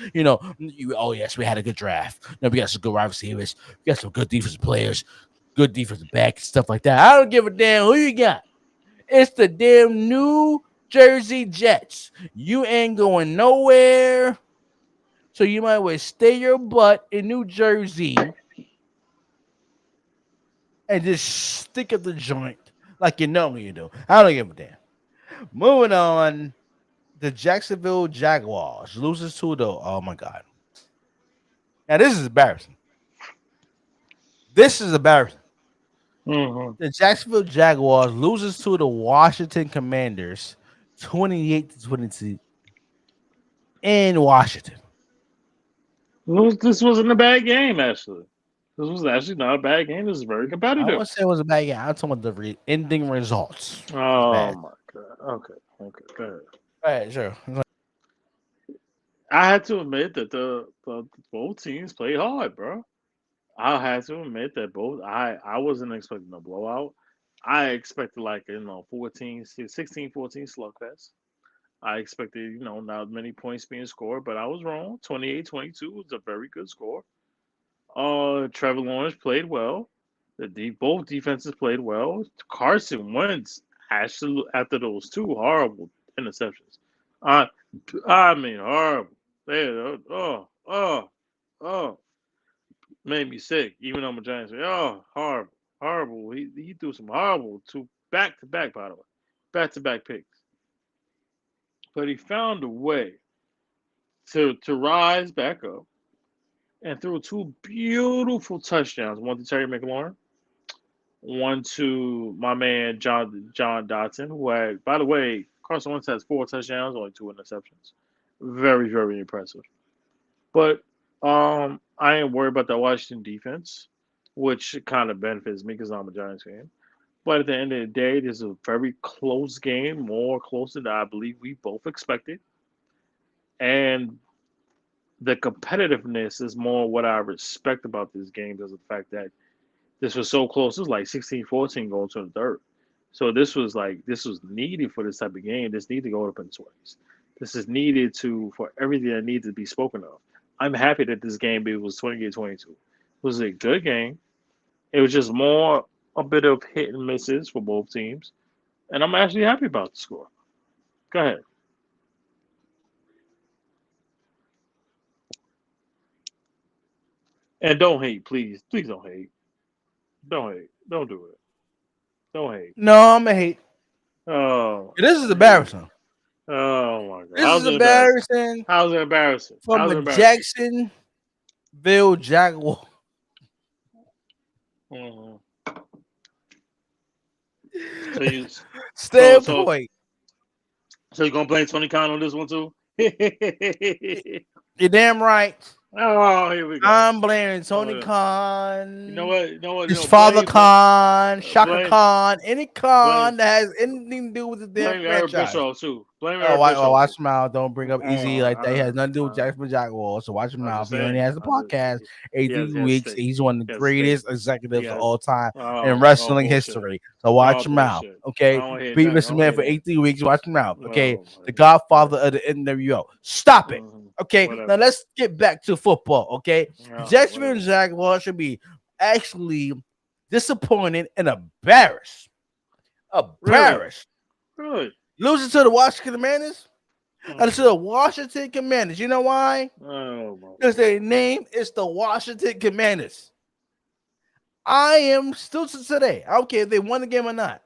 Oh yes, we had a good draft. No, we got some good wide receivers. We got some good defensive players, good defensive backs, stuff like that. I don't give a damn who you got. It's the damn New Jersey Jets. You ain't going nowhere. So you might well stay your butt in New Jersey and just stick at the joint like you know you do. I don't give a damn. Moving on, the Jacksonville Jaguars loses to the. Oh my god! Now this is embarrassing. This is embarrassing. Mhm. The Jacksonville Jaguars loses to the Washington Commanders, 28-22 in Washington. This wasn't a bad game, actually. This was actually not a bad game. This is very I competitive. wouldn't say it was a bad game. I'm talking about the ending results. It's Oh bad. my god. Okay. Okay. Go ahead. All right, sure. I had to admit that the both teams played hard, bro. I had to admit that both I wasn't expecting a blowout. I expected like 14, 16, 14 slugfest. I expected not many points being scored, but I was wrong. 28-22 was a very good score. Trevor Lawrence played well. Both defenses played well. Carson Wentz actually after those two horrible interceptions. I I mean horrible. They oh made me sick. Even though I'm a Giants fan, horrible. He threw some horrible two back to back, by the way, back to back picks. But he found a way to rise back up and threw two beautiful touchdowns. One to Terry McLaurin, one to my man John Dotson, who had, by the way, Carson Wentz has four touchdowns, only two interceptions. Very, very impressive. But I ain't worried about that Washington defense, which kind of benefits me because I'm a Giants fan. But at the end of the day, this is a very close game, more closer than I believe we both expected. And the competitiveness is more what I respect about this game is the fact that this was so close. It was like 16-14 going to the third. So this was needed for this type of game. This needed to go up in twenties. This is needed for everything that needs to be spoken of. I'm happy that this game it was 28-22. It was a good game. It was just more a bit of hit and misses for both teams. And I'm actually happy about the score. Go ahead. And don't hate, please. Please don't hate. Don't hate. Don't do it. Don't hate. No, I'm a hate. Oh, This is hate. embarrassing. Oh my god. This How's is it embarrassing? embarrassing How's it embarrassing? from How's a it embarrassing? Jacksonville Jaguar Mhm. So you so standpoint. so you gonna blame Tony Khan on this one too? You're damn right. Oh, here we go. I'm blaming Oh, Tony yeah. You know Khan, what? You know what? his No, father Khan, Shaka blame, Khan, any blame, Khan that has anything to do with the damn blame Eric franchise. Bischoff too. Blame Oh, Eric Bischoff watch too. your mouth. Don't bring up easy like that. He has nothing to do with Jacksonville Jaguars. So watch your I'm mouth. just He only saying. has a podcast. Yes, 83 he has weeks. state. He's one of He the has state. greatest executives of Yes. all time in Oh, wrestling bullshit. history. So Oh, watch your mouth. bullshit. I Okay. don't hear Beat nothing. I this don't man hear for that. 18 weeks. Watch your mouth. Okay. Oh, The godfather of the NWO. Stop it. mhm. Okay. Now Whatever. let's get back to football. Okay. Oh, Jacksonville whatever. Jaguars should be actually disappointed and embarrassed. Really? Embarrassed. Really? Losing to the Washington Commanders and to Mhm. the Washington Commanders. You know why? Oh my Because God. their name is the Washington Commanders. I am still to today. I don't care if they won the game or not.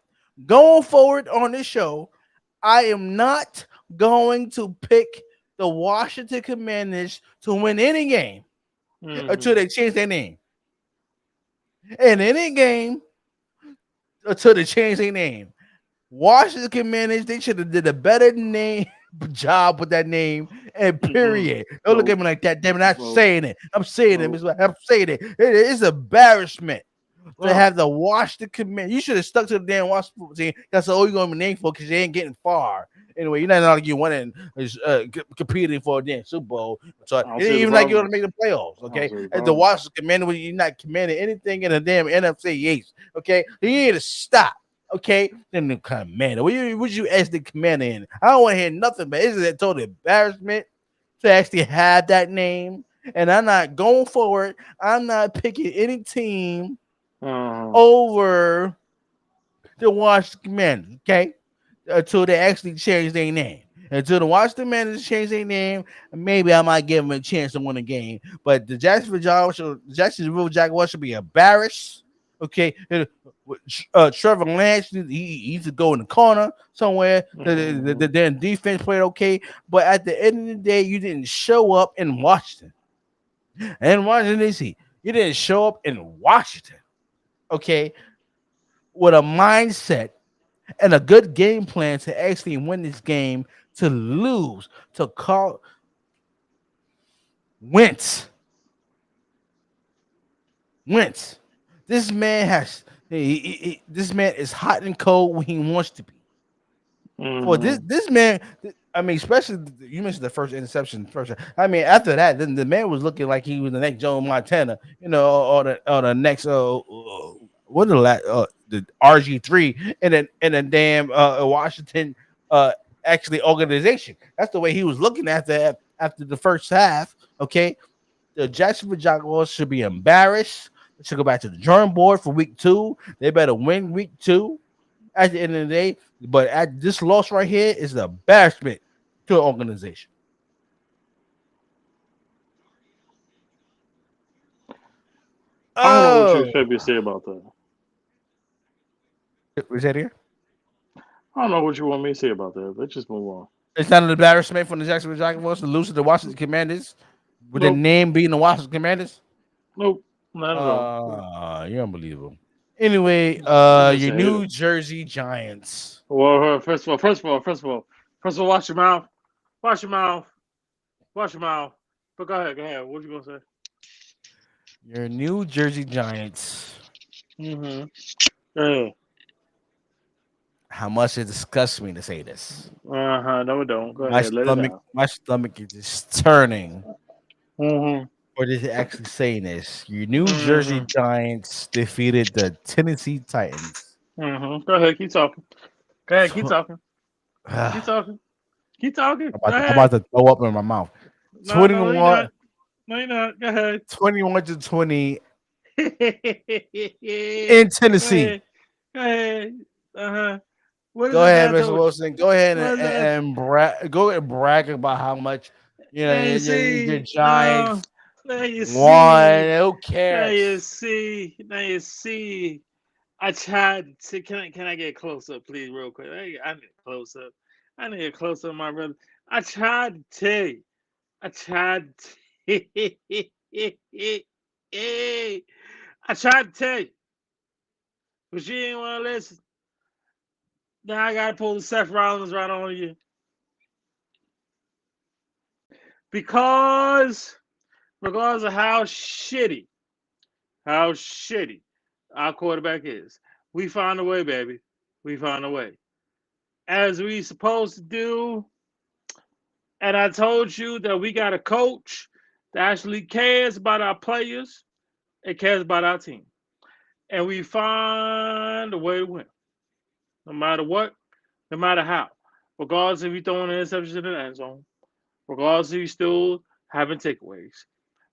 Going forward on this show, I am not going to pick the Washington Commanders to win any game until Mhm. they change their name. And any game until they change their name. Washington Commanders, they should have did a better name job with that name and period. Don't look at me like that. Damn it, I'm Nope. saying it. I'm saying it. Nope. I'm saying it. It's embarrassment to Oh. have the Washington Commanders. You should have stuck to the damn Washington football team. That's all you're gonna be named for because you ain't getting far. Anyway, you're not like you winning, competing for a damn Super Bowl. So I it don't ain't see the even like you're problem. gonna make the playoffs. I don't Okay, see the as the problem. Washington Commander, you're not commanding anything in the damn NFC East. Okay, you need to stop. Okay, then the commander. What you ask the commander in? I don't want to hear nothing, but isn't it total embarrassment to actually have that name? And I'm not going forward. I'm not picking any team over the Washington Commanders. Okay, until they actually change their name. Until the Washington Commanders change their name, maybe I might give them a chance to win a game. But the Jacksonville Jaguars should be embarrassed. Okay, Trevor Lance, he needs to go in the corner somewhere. The damn defense played okay, but at the end of the day, you didn't show up in Washington. And Washington D.C., you didn't show up in Washington. Okay, with a mindset and a good game plan to actually win this game, to lose, to call Wentz. This man has this man is hot and cold when he wants to be. For this man, I mean, especially you mentioned the first interception. I mean, after that, then the man was looking like he was the next Joe Montana, or the next what the RG3 and then damn Washington actually organization. That's the way he was looking after the first half. Okay, the Jacksonville Jaguars should be embarrassed. They should go back to the drawing board for week 2. They better win week 2 at the end of the day. But at this loss right here is an embarrassment to the organization. I don't know what you expect me to say about that. Was that here? I don't know what you want me to say about that. Let's just move on. It's not an embarrassment for the Jacksonville Jaguars to lose to the Washington Commanders with the name being the Washington Commanders. Nope, not at all. You're unbelievable. Anyway, your New Jersey Giants. Well, first of all, watch your mouth. Watch your mouth. But go ahead. What you gonna say? Your New Jersey Giants. Yeah. How much it disgusts me to say this. No, it don't. Go ahead. My stomach is just turning. Or is it actually saying this? Your New Jersey Giants defeated the Tennessee Titans. Go ahead. Keep talking. Keep talking. I'm about to throw up in my mouth. 21. No, you're not. Go ahead. 21-20 in Tennessee. Go ahead. Go ahead, Mr. Wilson. Go ahead and brag about how much your Giants. Now you One. see. Who Now you cares? see. Now you see. I tried to. Can I get close up, please, real quick? I need a close up. I need a close up, my brother. I tried to tell you. I tried. To, I tried to tell you, but you didn't want to listen. Now I gotta pull the Seth Rollins right on you because regardless of how shitty our quarterback is, we found a way, baby. We found a way. As we supposed to do, and I told you that we got a coach that actually cares about our players and cares about our team. And we find a way to win. No matter what, no matter how. Regardless if you throwing an interception in the end zone, regardless if you still having takeaways.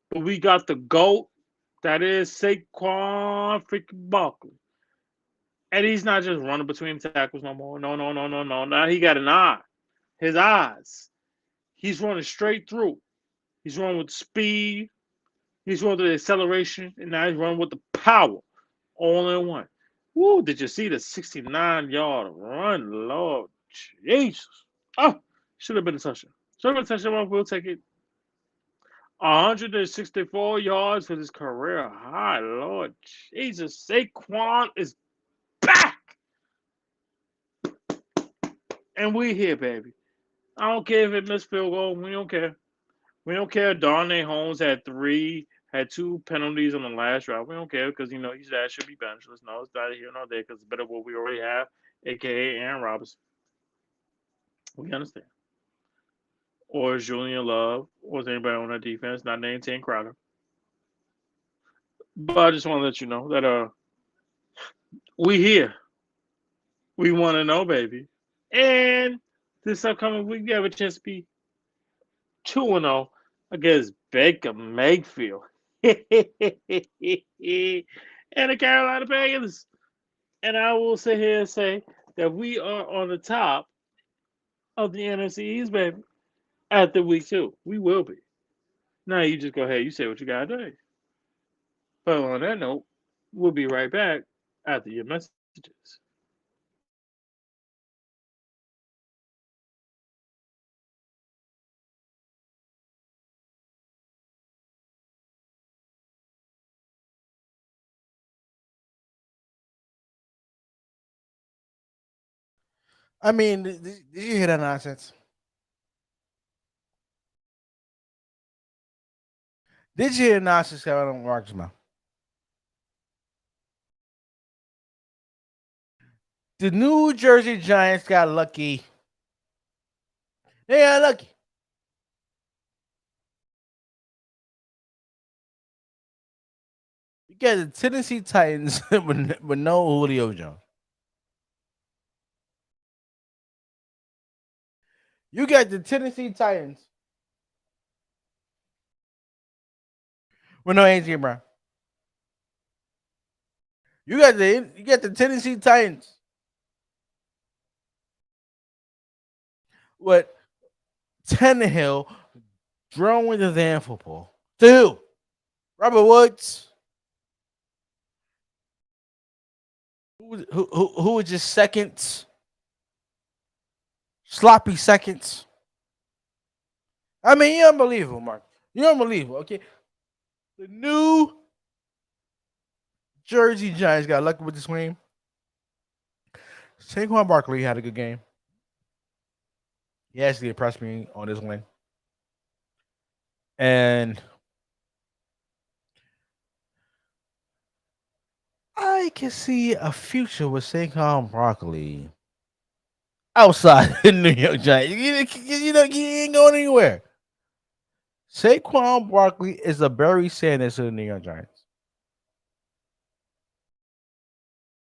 But we got the GOAT that is Saquon freaking Barkley. And he's not just running between tackles no more. No, no, no, no, no. Now he got an eye. His eyes. He's running straight through. He's running with speed. He's running with the acceleration. And now he's running with the power. All in one. Woo, did you see the 69-yard run? Lord Jesus. Oh, should have been a touchdown. Should have been a touchdown. We'll take it. 164 yards for his career high. Lord Jesus. Saquon is back. And we here, baby. I don't care if it missed field goal. We don't care. We don't care. Darnay Holmes had two penalties on the last drive. We don't care because his ass should be benchless. No, it's neither here nor there because it's better what we already have, aka Aaron Robinson. We understand. Or is Julian Love, or is anybody on that defense not named Ten Crowder? But I just want to let you know that we here. We want to know, baby. And this upcoming week, we have a chance to be 2-0 against Baker Mayfield and the Carolina Panthers. And I will sit here and say that we are on the top of the NFC East, baby, after week 2. We will be. Now you just go ahead, you say what you got to do. But on that note, we'll be right back after your messages. I mean, did you hear that nonsense? Did you hear the nonsense coming out of Mark's mouth? The New Jersey Giants got lucky. They got lucky. You got the Tennessee Titans with no Julio Jones. You got the Tennessee Titans with no AJ Brown. You got the Tennessee Titans with Tannehill throwing the damn football. To who? Robert Woods. Who was just seconds? Sloppy seconds. I mean, you're unbelievable, Mark. You're unbelievable, okay? The New Jersey Giants got lucky with this game. Saquon Barkley had a good game. He actually impressed me on this win. And I can see a future with Saquon Barkley outside the New York Giants. He ain't going anywhere. Saquon Barkley is a Barry Sanders to the New York Giants.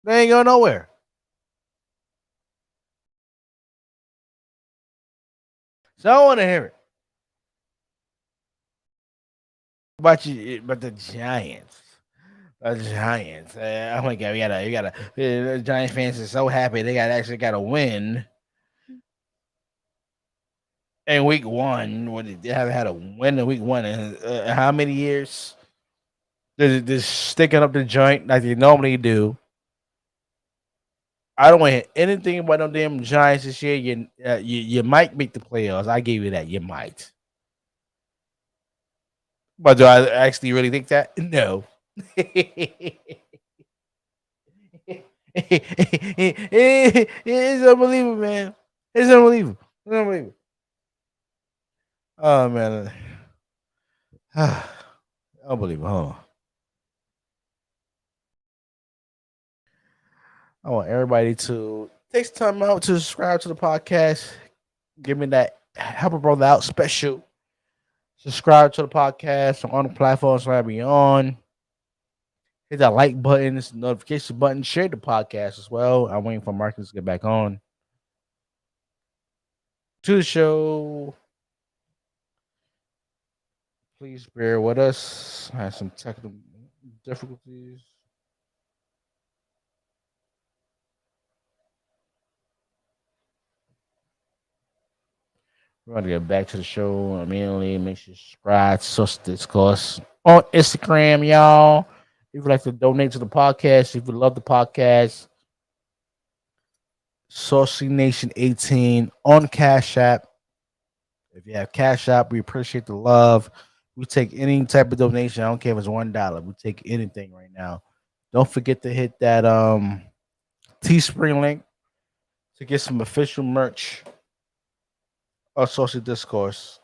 They ain't going nowhere. So I want to hear it. About the Giants. The Giants. Oh my God, we gotta. The Giants fans are so happy they actually got a win. in week one. They haven't had a win in week one in how many years? They're just sticking up the joint like they normally do. I don't want to hear anything about them damn Giants this year. You might make the playoffs. I gave you that. You might. But do I actually really think that? No. It's unbelievable, man. It's unbelievable. It's unbelievable. Oh man. Unbelievable. Hold on. I want everybody to take some time out to subscribe to the podcast. Give me that help a brother out special. Subscribe to the podcast on the platforms where we on. Hit that like button, notification button, share the podcast as well. I'm waiting for Marcus to get back on to the show. Please bear with us. I had some technical difficulties. We're going to get back to the show immediately. Make sure you subscribe to Saucy Discourse on Instagram, y'all. If you'd like to donate to the podcast, if you love the podcast, Saucy Nation 18 on Cash App. If you have Cash App, we appreciate the love. We take any type of donation. I don't care if it's $1. We take anything right now. Don't forget to hit that Teespring link to get some official merch of Saucy Discourse.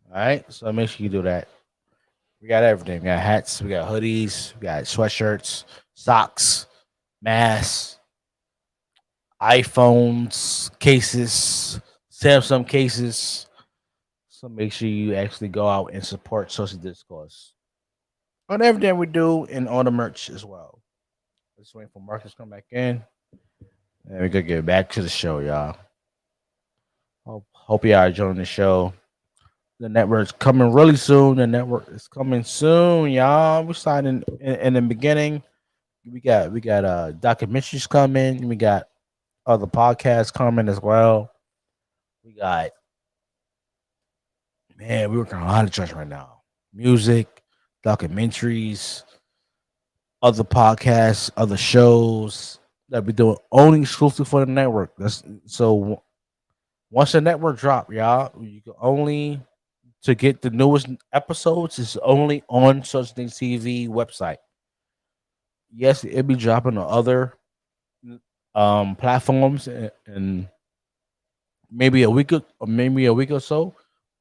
All right, so make sure you do that. We got everything. We got hats, we got hoodies, we got sweatshirts, socks, masks, iPhones, cases, Samsung cases. So make sure you actually go out and support Saucy Discourse on everything we do and on the merch as well. Just waiting for Marcus to come back in. And we're gonna get back to the show, y'all. Hope y'all enjoying the show. The network's coming really soon. The network is coming soon, y'all. We're starting in the beginning. We got documentaries coming. We got other podcasts coming as well. We got man, we're working on a lot of tracks right now. Music, documentaries, other podcasts, other shows that we're doing only exclusive for the network. That's so once the network drop, y'all, you can only to get the newest episodes is only on Such Thing TV website. Yes, it'll be dropping on other platforms and maybe a week or so.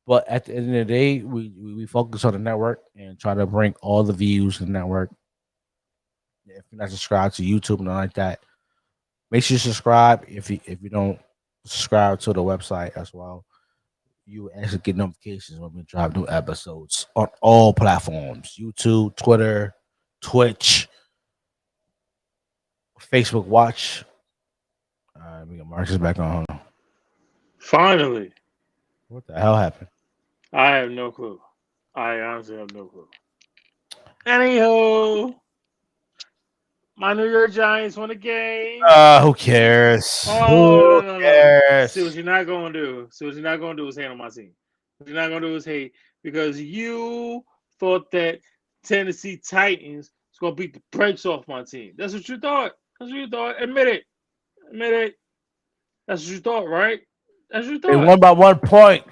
But at the end of the day, we focus on the network and try to bring all the views to the network. If you're not subscribed to YouTube and like that, make sure you subscribe. If you don't subscribe to the website as well, you actually get notifications when we drop new episodes on all platforms: YouTube, Twitter, Twitch, Facebook Watch. All right, we got Marcus back on. Hold on. Finally, What the hell happened? I have no clue. I honestly have no clue. Anywho, my New York Giants won a game. Who cares? Oh, Who no. cares? See what you're not gonna do. See what you're not gonna do is hate on my team. What you're not gonna do is hate because you thought that Tennessee Titans was gonna beat the brakes off my team. That's what you thought. That's what you thought. Admit it. Admit it. That's what you thought, right? That's what you They thought. won by 1 point.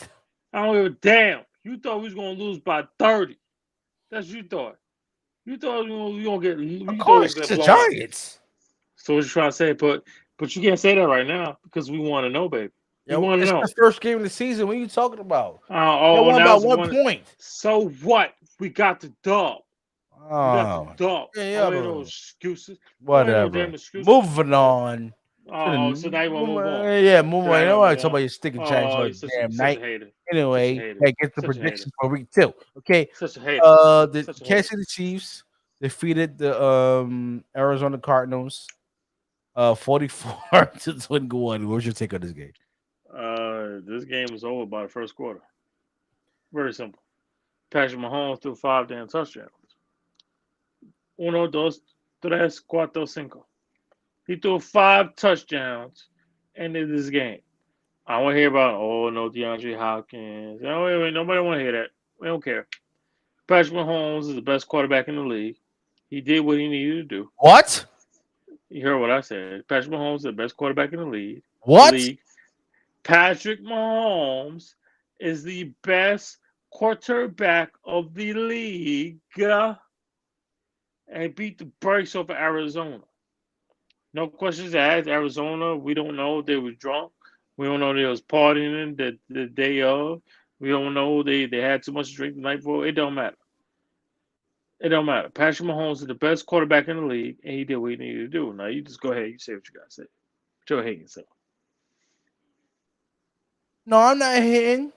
I don't give a damn. You thought we was gonna lose by 30. That's what you thought. You thought we gonna get. You Of thought course, we it's was the gonna blow out. Giants. So what you trying to say? But you can't say that right now because we want to know, baby. We Yo, want to it's know. the first game of the season. What are you talking about? They Oh, won now by it's 1 one. point. So what? We got the dub. We got Oh, the dub. yeah, I don't hear no excuses. I don't hear no damn whatever. excuses. Moving on. Oh, so now you want to move on. Yeah, move So on. now You you don't want want to to talk move about on. your sticking Giants Oh, all you're damn such a night. hater. Such a Anyway, hater. that gets the Such a hater. predictions for week 2. Okay. Such a hater. The Such a Kansas hater. City Chiefs defeated the Arizona Cardinals 44-21. What's your take on this game? This game was over by the first quarter. Very simple. Patrick Mahomes threw 5 damn touchdowns. Uno, dos, tres, cuatro, cinco. He threw 5 touchdowns, ended this game. I want to hear about no DeAndre Hopkins. No, wait, nobody want to hear that. We don't care. Patrick Mahomes is the best quarterback in the league. He did what he needed to do. What? You heard what I said. Patrick Mahomes is the best quarterback in the league. What? Patrick Mahomes is the best quarterback of the league and beat the brakes off of Arizona. No questions asked. Arizona, we don't know if they were drunk. We don't know they was partying the day of. We don't know they had too much to drink the night before. It don't matter. It don't matter. Patrick Mahomes is the best quarterback in the league, and he did what he needed to do. Now you just go ahead. You say what you got to say. Joe Higgins. No, I'm not hitting.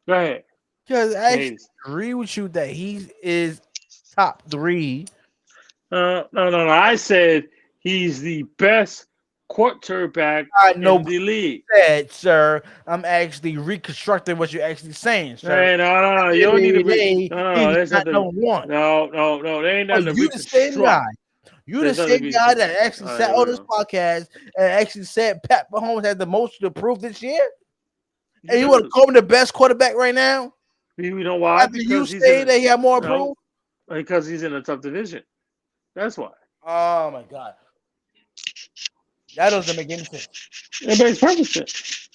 Go ahead. Because I agree with you that he is top 3. No. I said he's the best quarterback in the league. Said, sir, I'm actually reconstructing what you're actually saying, sir. Hey, no. You don't need to no. That's not no. There ain't nothing to reconstruct. You the same guy that actually sat on this podcast and actually said Pat Mahomes had the most to prove this year? And you want to call him the best quarterback right now? You know why? After because you say that he had more proof? Because he's in a tough division. That's why. Oh my God. That doesn't make any sense. It makes perfect sense.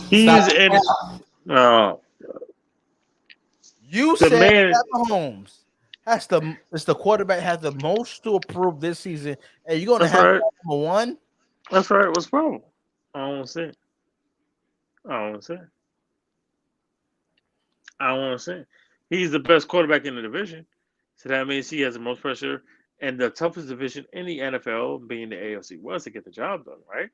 He's in. Oh. You said Pat Mahomes is the quarterback has the most to approve this season, and you're gonna have number 1? That's right. What's the problem? I don't want to say it. He's the best quarterback in the division. So that means he has the most pressure and the toughest division in the NFL, being the AFC West, to get the job done, right?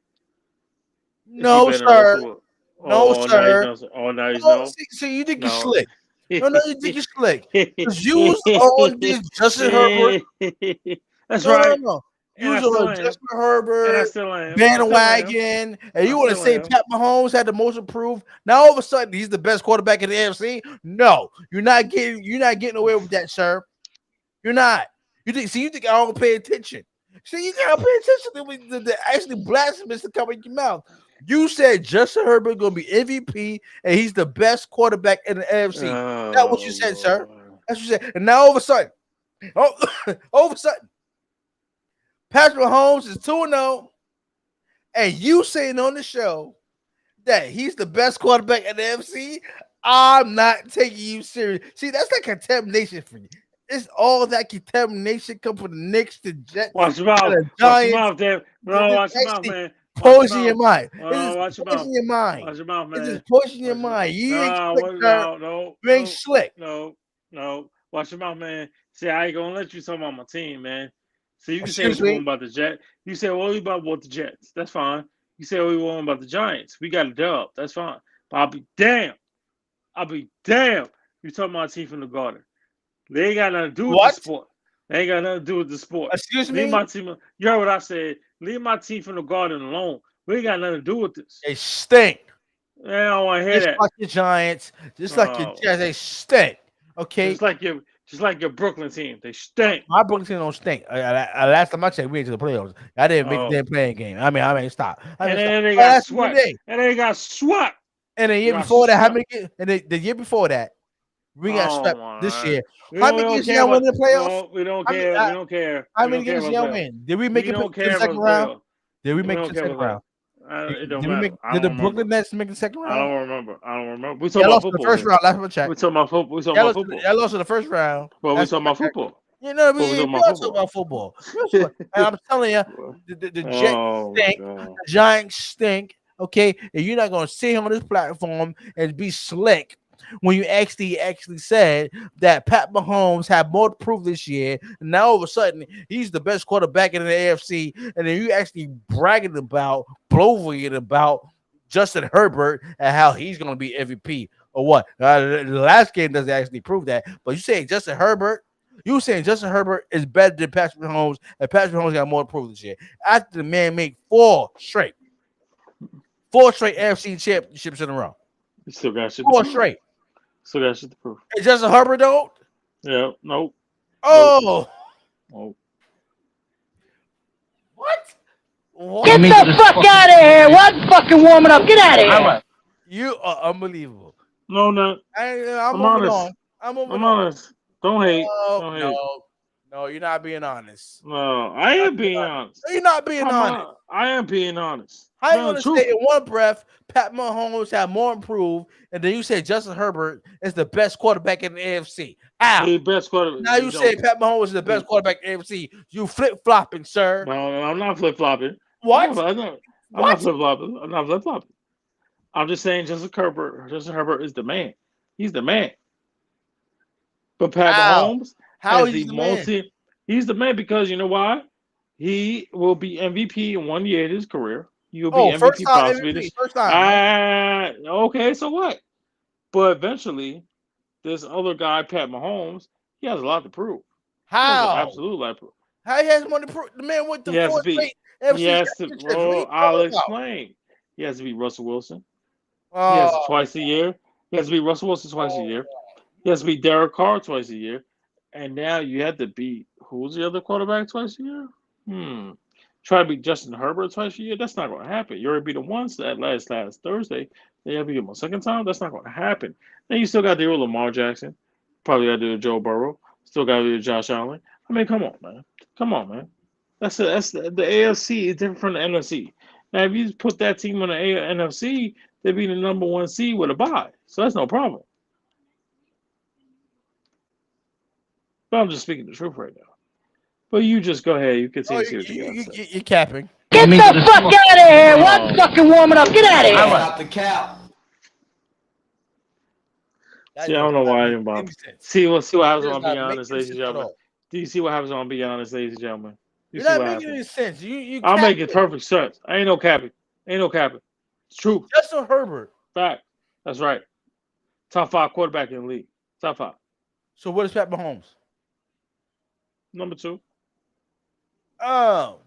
No, sir. No, sir. Now he's no. See, you think you're slick. No, you think you're slick. Because you was on this Justin Herbert. That's right. No. You was on Justin Herbert bandwagon, and you want to say Pat Mahomes had the most improved. Now all of a sudden he's the best quarterback in the AFC. No, you're not getting away with that, sir. You're not. You think I don't pay attention? See, you gotta pay attention to the actually blasphemous to come in your mouth. You said Justin Herbert gonna be MVP, and he's the best quarterback in the AFC. That's what you said, sir. That's what you said. And now all of a sudden, Patrick Mahomes is 2-0, and you saying on the show that he's the best quarterback in the AFC. I'm not taking you serious. See, that's like contamination for you. It's all that contamination come from the Knicks, the Jets. Watch your mouth. Watch your mouth, Dave. No, watch your mouth, man. Poison your mind. Watch your mouth. Your mind. Watch your mouth, man. It's just poison your mind. You ain't slick. You ain't slick. No. Watch your mouth, man. See, I ain't gonna let you talk about my team, man. So you can say what you want about the Jets. You say, well, we about the Jets. That's fine. You say what we want about the Giants. We got a dub. That's fine. But I'll be damned. You talking about a team from the Garden. They ain't got nothing to do with the sport. They ain't got nothing to do with the sport. Excuse me? Leave my team. You heard what I said. Leave my team from the Garden alone. We ain't got nothing to do with this. They stink. I don't want to hear that. Just like your Giants. Just like your Jets. They stink. Okay? Just like your Brooklyn team. They stink. My Brooklyn team don't stink. Last time I checked, we went to the playoffs. I didn't make the playing game. I mean, stop. They got swept. And they got swept. And the year before that, how many? And the year before that, we got swept this year. How many games y'all win in the playoffs? We don't care. We don't care. How many games y'all win? Did we make it to the second round? Did we make it to the second round? It don't matter. Did the Brooklyn Nets make the second round? I don't remember. We talking about football. The first round. Last one check. We talking about football. Y'all lost in the first round. But we talking about football. You know, we talking about football. And I'm telling you, the Jets stink. The Giants stink. Okay, and you're not gonna sit here on this platform and be slick when you actually said that Pat Mahomes had more to prove this year. And now all of a sudden he's the best quarterback in the AFC, and then you actually bragging about Justin Herbert and how he's gonna be MVP or what? The last game doesn't actually prove that, but you saying Justin Herbert is better than Patrick Mahomes, and Patrick Mahomes got more to prove this year after the man made 4 straight AFC championships in a row. You still got shit. 4 straight. Still got shit to prove. Is Justin Herbert though? Yeah. Nope. Oh. Nope. What? Get the fuck out of here! What fucking warming up? Get out of here! You are unbelievable. No, not. I'm I'm moving honest. on. I'm moving I'm on. honest. Don't hate. No, Don't hate. no, you're not being honest. No, I am being honest. You're not being honest. I am being honest. How you gonna say in one breath Pat Mahomes had more improved, and then you say Justin Herbert is the best quarterback in the AFC? How? The best quarterback. Now you say Pat Mahomes is the best quarterback in the AFC. You flip flopping, sir. No, I'm not flip flopping. What? I'm not flip flopping. I'm not flip flopping. I'm just saying Justin Herbert is the man. He's the man. But Pat Mahomes, how is he the man? He's the man because you know why? He will be MVP in 1 year of his career. You'll be first MVP time possibly. MVP, first time. Okay, so what? But eventually, this other guy, Pat Mahomes, he has a lot to prove. How? Absolutely lot to prove. How he has more to prove? The man with the fourth straight He has to. I'll explain. He has to beat Russell Wilson. He has to twice a year. He has to beat Russell Wilson twice a year. He has to beat Derek Carr twice a year. And now you have to beat who's the other quarterback twice a year? Try to beat Justin Herbert twice a year. That's not going to happen. You already beat him once that last Thursday. Then you have to beat him a second time. That's not going to happen. Then you still got to deal with Lamar Jackson. Probably got to do with Joe Burrow. Still got to do with Josh Allen. I mean, come on, man. Come on, man. That's the AFC is different from the NFC. Now, if you put that team on the NFC, they'd be the number 1 seed with a bye. So that's no problem. But I'm just speaking the truth right now. But you just go ahead. You continue to see what you you're capping. Get the fuck out of here! What fucking warming up? Get out of here! I'm out the cap. See, I don't know why I'm about. See what happens when I'm being honest, ladies and gentlemen. Do you see what happens when I'm being honest, ladies and gentlemen? You're not making any sense. I'm making perfect sense. Ain't no capping. It's true. Justin Herbert. Fact. That's right. Top 5 quarterback in the league. Top 5. So what is Pat Mahomes? Number 2. Oh.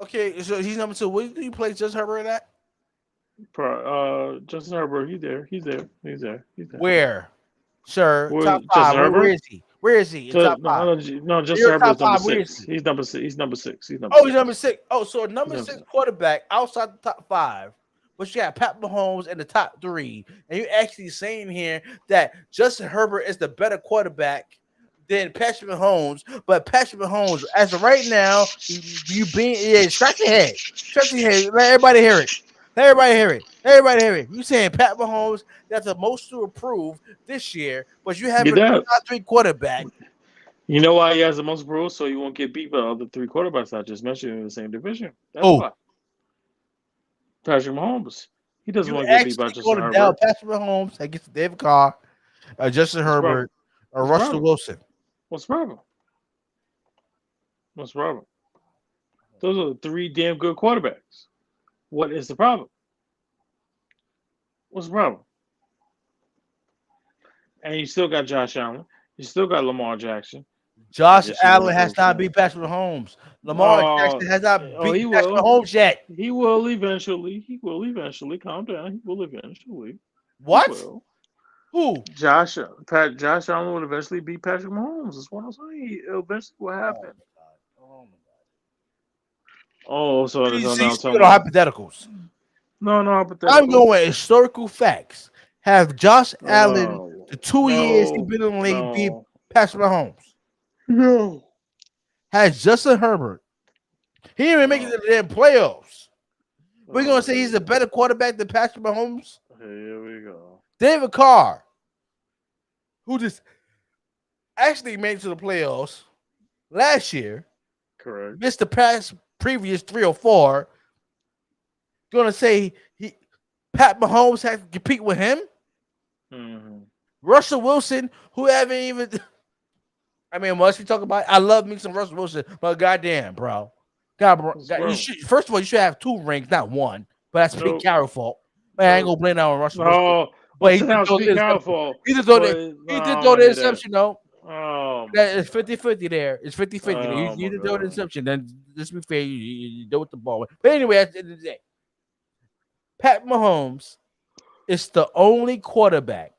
Okay, so he's number 2. Where do you play Justin Herbert at? Justin Herbert, he's there. Where? Sir, top 5. Where is he? Where is he? Top 5. No, Justin Herbert is number 6. He's number 6. He's number 6. He's number 6. Oh, so a number 6 quarterback outside the top 5. But you got Pat Mahomes in the top 3. And you're actually saying here that Justin Herbert is the better quarterback than Patrick Mahomes. But Patrick Mahomes, as of right now, scratch your head. Let everybody hear it. You saying Pat Mahomes got the most to improve this year, but you have a top 3 quarterback. You know why he has the most improved? So he won't get beat by the other 3 quarterbacks I just mentioned in the same division. That's why. Patrick Mahomes. He doesn't want to get beat by Justin Herbert. Patrick Mahomes against David Carr, Justin Herbert, or Russell Wilson. What's the problem? Those are 3 damn good quarterbacks. What is the problem? What's the problem? And you still got Josh Allen. You still got Lamar Jackson. Josh Allen has not beat Patrick Mahomes. Lamar Jackson has not beat Patrick Mahomes yet. He will eventually. Calm down. He will eventually. What? Who? Josh Allen will eventually beat Patrick Mahomes. That's what I'm saying. Eventually will happen. Oh my God. Oh, so there's no hypotheticals. No hypotheticals. I'm going with historical facts. Have Josh Allen the 2 years he's been in the league beat Patrick Mahomes? No. Has Justin Herbert? He didn't even make it to the damn playoffs. We're gonna say he's a better quarterback than Patrick Mahomes. Here we go. David Carr, who just actually made it to the playoffs last year. Correct. Missed the previous 3 or 4. Gonna say Pat Mahomes has to compete with him. Mm-hmm. Russell Wilson, who haven't even. I mean, once we talk about, I love me some Russell Wilson, but goddamn, bro. First of all, you should have 2 rings, not 1. But that's Pete Carroll's fault. Man, I ain't gonna blame that on Russell Wilson. But he did throw the interception, though. Oh, it's 50-50 there. It's 50-50. You did throw the interception. Then, just be fair, you do with the ball. But anyway, at the end of the day, Pat Mahomes is the only quarterback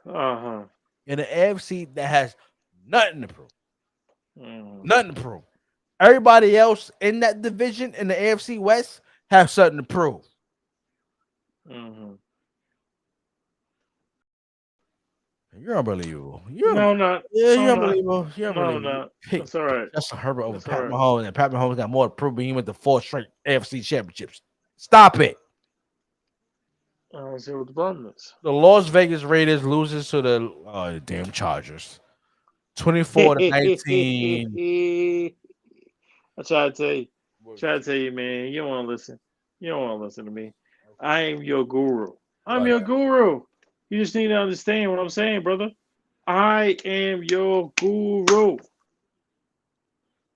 in the AFC that has nothing to prove. Nothing to prove. Everybody else in that division in the AFC West have something to prove. Mm-hmm. You're unbelievable. No, I'm not. Yeah, No, you're I'm not. unbelievable. You're No, I'm unbelievable. not. Pick That's all right. Justin Herbert over That's all Pat right. Mahomes, and Pat Mahomes got more to prove, but he went to 4 straight AFC championships. Stop it. I don't see what the problem is. The Las Vegas Raiders loses to the damn Chargers. 24-19. I try to tell you. Try to tell you, man. You don't want to listen. You don't want to listen to me. I am your guru. I'm your guru. You just need to understand what I'm saying, brother. I am your guru.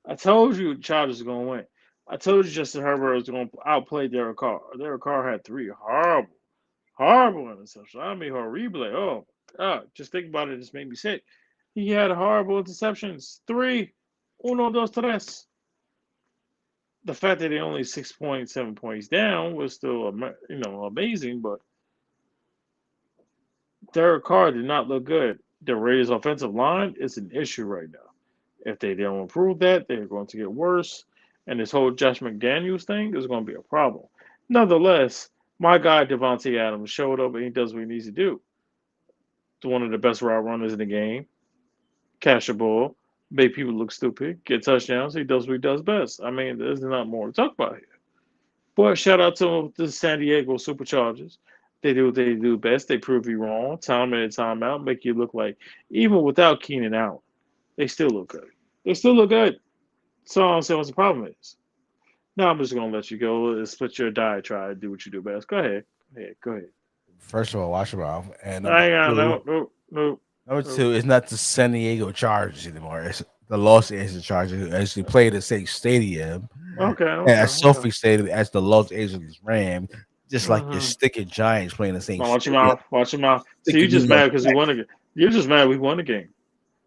I told you the Chargers are going to win. I told you Justin Herbert was going to outplay Derek Carr. Derek Carr had 3 horrible interceptions. I mean, horrible. Oh, God. Just think about it. It just made me sick. He had horrible interceptions. 3. Uno, dos, tres. The fact that they only 6.7 points down was still, amazing. But Derek Carr did not look good. The Raiders' offensive line is an issue right now. If they don't improve that, they're going to get worse. And this whole Josh McDaniels thing is going to be a problem. Nonetheless, my guy Devontae Adams showed up and he does what he needs to do. He's one of the best route runners in the game. Catch a ball, make people look stupid, get touchdowns. He does what he does best. I mean, there's not more to talk about here. But shout out to the San Diego Superchargers. They do what they do best. They prove you wrong time in and time out, make you look like, even without Keenan Allen, they still look good. They still look good. So I'm saying what the problem is. Now I'm just gonna let you go and split your diatribe, do what you do best. Go ahead. Go ahead. First of all, watch your mouth. And I ain't got no. number 2, it's not the San Diego Chargers anymore. It's the Los Angeles Chargers who actually play the same stadium at Sophie Stadium as the Los Angeles Rams. Just like your sticking Giants playing the same. Watch your mouth. Watch your mouth. So you just mad because we won a game. You're just mad we won a game.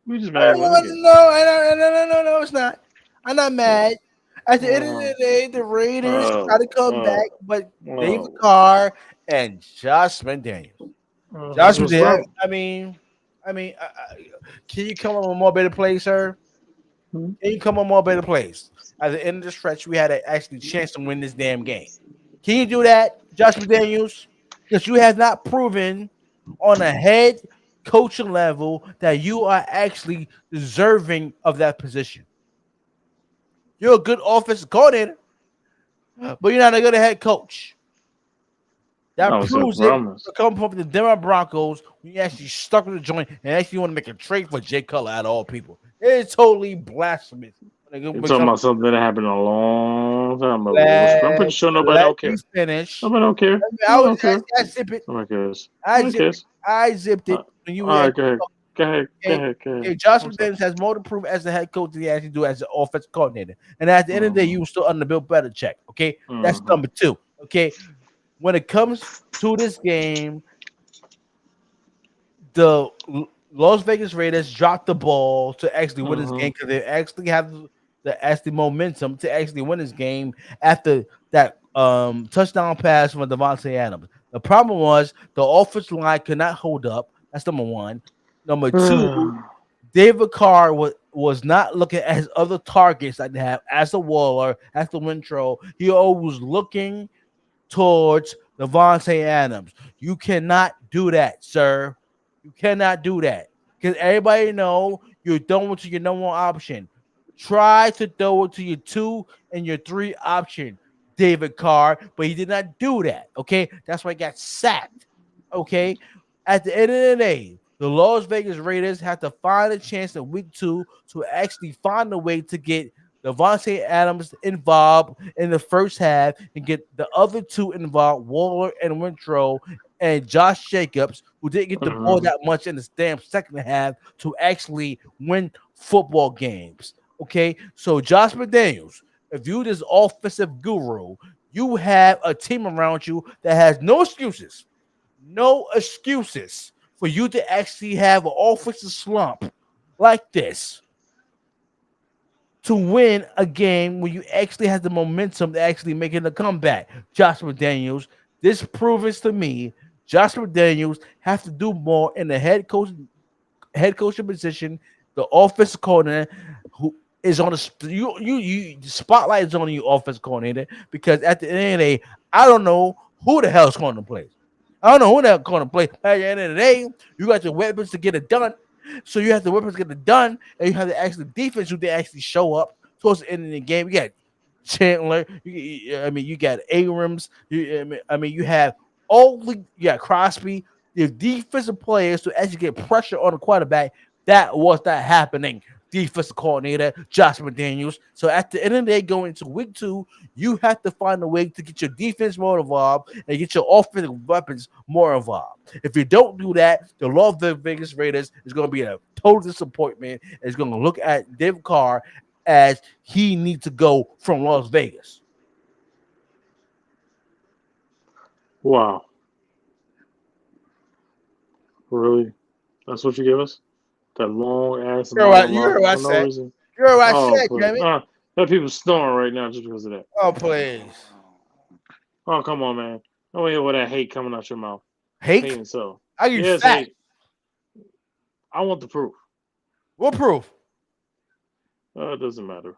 We just mad we won a game. No, it's not. I'm not mad. At the end of the day, the Raiders try to come back, but David Carr and Josh McDaniels. Josh McDaniels. I mean, can you come on a more better play, sir? Can you come on more better plays? At the end of the stretch, we had an actually chance to win this damn game. Can you do that, Josh McDaniels? Because you have not proven on a head coaching level that you are actually deserving of that position. You're a good offensive coordinator, but you're not a good head coach. That proves it. To come from the Denver Broncos, when you actually stuck with the joint and actually want to make a trade for Jay Cutler out of all people. It's totally blasphemous. You're talking about something that happened a long time ago. I'm pretty sure nobody don't care. Finish. Nobody don't care. I zip it. Nobody cares. I zipped it. When you all right, go ahead. Okay, Josh McDaniels has more to prove as a head coach than he actually do as an offensive coordinator. And at the end of the day, you were still under Bill Belichick. Okay, that's number 2. Okay, when it comes to this game, the Las Vegas Raiders dropped the ball to actually win this game because they actually have the momentum to actually win this game after that touchdown pass from Devontae Adams. The problem was the offensive line could not hold up. That's number 1. Number 2, David Carr was not looking at his other targets that they have as a Waller, as the Winthrop. He always looking towards Devontae Adams. You cannot do that, sir. You cannot do that. Because everybody know you're throwing to your number 1 option. Try to throw it to your 2 and your 3 option, David Carr, but he did not do that. Okay, that's why he got sacked. Okay, at the end of the day, the Las Vegas Raiders have to find a chance in week 2 to actually find a way to get Devontae Adams involved in the first half and get the other 2 involved, Waller and Winthrop and Josh Jacobs, who didn't get the ball that much in the damn second half, to actually win football games. Okay, so Josh McDaniels, if you this offensive guru, you have a team around you that has no excuses for you to actually have an offensive slump like this to win a game when you actually have the momentum to actually making a comeback. Josh McDaniels, this proves to me Josh McDaniels has to do more in the head coaching position, the offensive coordinator, is on the spotlight is on you, offensive coordinator, because at the end of the day, I don't know who the hell's calling the plays. I don't know who the hell calling the play. At the end of the day, you got the weapons to get it done. So you have the weapons to get it done, and you have the actual defense who they actually show up towards the end of the game. You got Chandler. You got Abrams. You have you got Crosby. The defensive players to actually get pressure on the quarterback. That was not happening. Defensive coordinator Josh McDaniels. So at the end of the day, going into week 2, you have to find a way to get your defense more involved and get your offensive weapons more involved. If you don't do that, the Las Vegas Raiders is going to be a total disappointment. It's going to look at David Carr as he needs to go from Las Vegas. Wow. Really? That's what you give us? That long ass You heard what I said. reason? You heard what I Oh, said, please. Kevin. There are people snoring right now just because of that. Oh, please. Oh, come on, man. Don't hear all that hate coming out your mouth. Hate? Hating so. I give you Yes, fact. hate. I want the proof. What proof? It doesn't matter.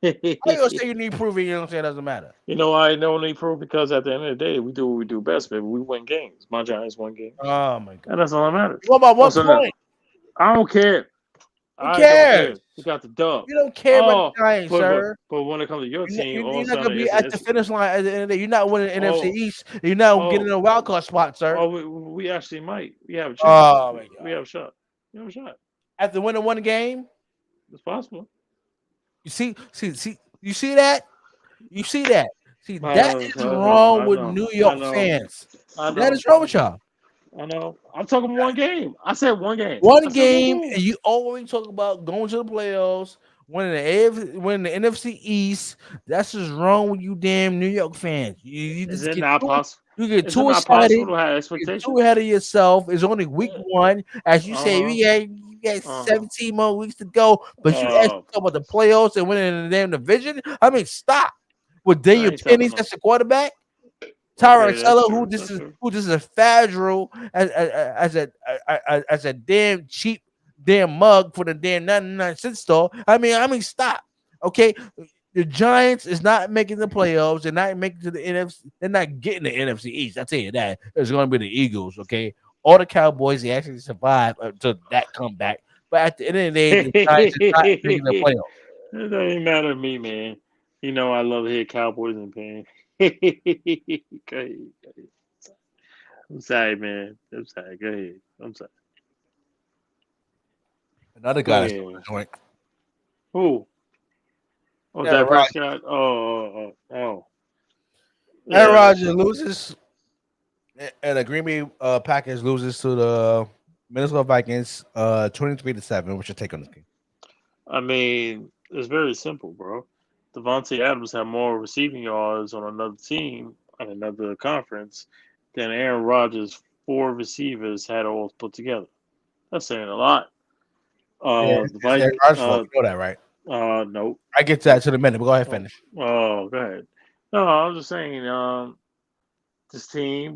How you gonna say you need proof and you don't say it doesn't matter? You know why I don't need proof? Because at the end of the day, we do what we do best, baby. We win games. My Giants won games. Oh my god. And that's all that matters. What about one So point? I don't care. Who I cares? don't care. You got the dub. You don't care about the Giants, sir. But when it comes to your team, all You're of a not gonna sudden, be at the finish line at the end of the day. You're not winning the NFC Oh. East. You're not getting a wild card spot, sir. Oh, we actually might. We have a chance. Oh my god. We have a shot. We have a shot. After winning one game, It's possible. you see that? You see that? See, I that know, is I know, wrong I with know, New I York know. fans. I know. That is wrong with y'all. I know. I'm talking one game. I said one game. One I said game, game. and you always talk about going to the playoffs, winning the NFC East. That's just wrong with you, damn New York fans. You Is just it get not possible? you get Is it too not excited. possible to have You get expectations? too ahead of yourself. It's only week 1, as you say. You got 17 more weeks to go, but you actually talk about the playoffs and winning the damn division. I mean, stop. With Daniel Penny as the quarterback, Tyron Teller, who this is a fragile as a damn cheap damn mug for the damn 99-cent store. I mean, stop. Okay, the Giants is not making the playoffs. They're not making to the NFC. They're not getting the NFC East. I tell you that it's going to be the Eagles. Okay, or the Cowboys. They actually survive until that comeback. But at the end of the day, the Giants is not making the playoffs. It doesn't matter to me, man. You know I love to hear Cowboys in pain. Okay. I'm sorry, man. I'm sorry. Go ahead. I'm sorry. Another guy that's doing the joint. Who? Oh, Yeah, Dak Prescott. Oh. Aaron Yeah, Rodgers loses, and the Green Bay Packers loses to the Minnesota Vikings 23-7. What's your take on this game? I mean, it's very simple, bro. Devontae Adams had more receiving yards on another team on another conference than Aaron Rodgers' 4 receivers had all put together. That's saying a lot. Aaron Rodgers, you know that, right? Nope. I get to that in a minute, but go ahead, finish. Oh, go ahead. No, I was just saying, this team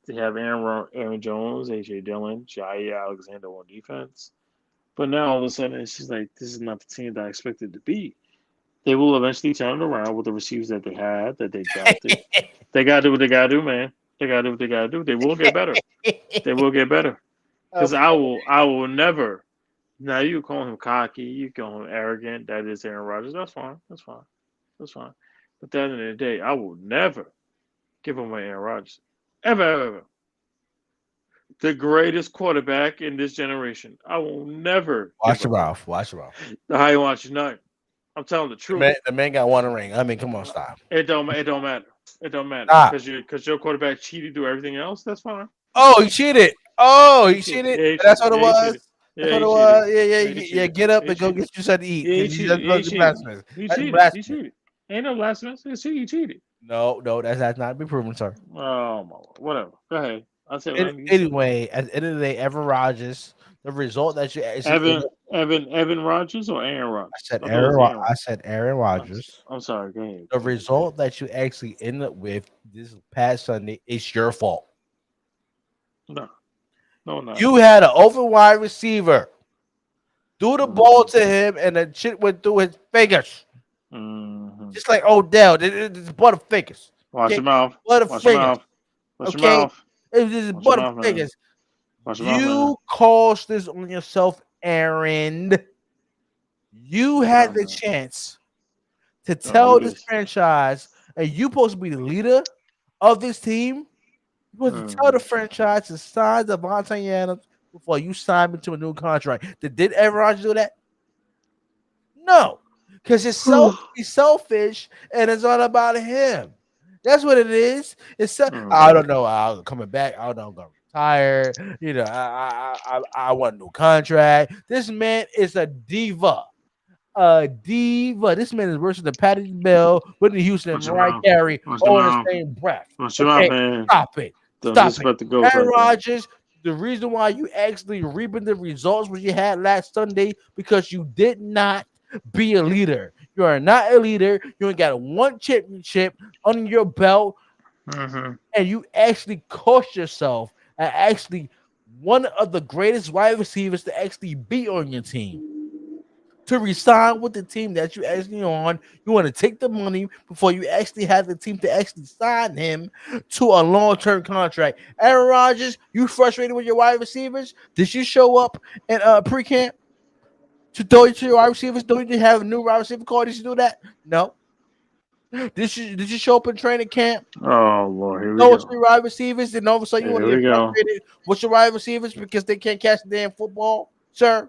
they have Aaron Jones, AJ Dillon, Jair Alexander on defense. But now all of a sudden it's just like this is not the team that I expected to be. They will eventually turn it around with the receivers that they had, that they drafted. They gotta do what they gotta do, man. They gotta do what they gotta do. They will get better. They will get better. Because I will never. Now you call him cocky, you call him arrogant. That is Aaron Rodgers. That's fine. That's fine. That's fine. But at the end of the day, I will never give him my Aaron Rodgers. Ever. The greatest quarterback in this generation. I will never. Watch your mouth. Watch your mouth. How you watch nothing. I'm telling the truth. The man got one ring. I mean, come on, stop. It don't matter. It don't matter. Because your quarterback cheated, do everything else. That's fine. Oh, he cheated. He cheated. Yeah, That's what it was. Yeah, That's what it was. Yeah. Get up and go get you something to eat. He cheated. Ain't no blasphemous. He cheated. No, that has not been proven, sir. Oh, my Lord. Whatever. Go ahead. I'll say anyway, at the end of the day, Evan Rodgers, the result that you Evan Rodgers or Aaron Rodgers? I said Aaron Rodgers. I'm sorry. Go ahead. The result that you actually end up with this past Sunday is your fault. No, not. You had an open wide receiver threw the ball to him, and the shit went through his fingers. Just like Odell. It's Butterfingers. Watch your mouth. Watch your Butterfingers. mouth. Watch your Okay? mouth. It was Watch your mouth, man. Butterfingers. Watch your mouth, man. You caused this on yourself, Aaron. You had the chance to tell this franchise, and you supposed to be the leader of this team. You supposed to tell the franchise to sign Devontae Adams before you sign him to a new contract. Did Aaron Rodgers do that? No, because it's selfish, and it's all about him. That's what it is. It's I don't know. I'm coming back. I don't know. I'm gonna retire. You know, I want a new contract. This man is a diva. A diva. This man is worse than Patty Bell, Whitney Houston, and Mariah Carey all in the same breath. Man. Stop it. Stop it. Aaron Rodgers, the reason why you actually reaping the results what you had last Sunday because you did not be a leader. You are not a leader. You ain't got one championship under your belt, and you actually cost yourself and actually one of the greatest wide receivers to actually be on your team. To resign with the team that you actually on, you want to take the money before you actually have the team to actually sign him to a long-term contract. Aaron Rodgers, you frustrated with your wide receivers? Did you show up in pre-camp to throw to your wide receivers? Don't you have a new wide receiver call? Did you do that? No. Did you show up in training camp? Oh Lord, here we go. go. Your wide receivers, and all of a sudden you want to get frustrated with your wide receivers because they can't catch the damn football, sir.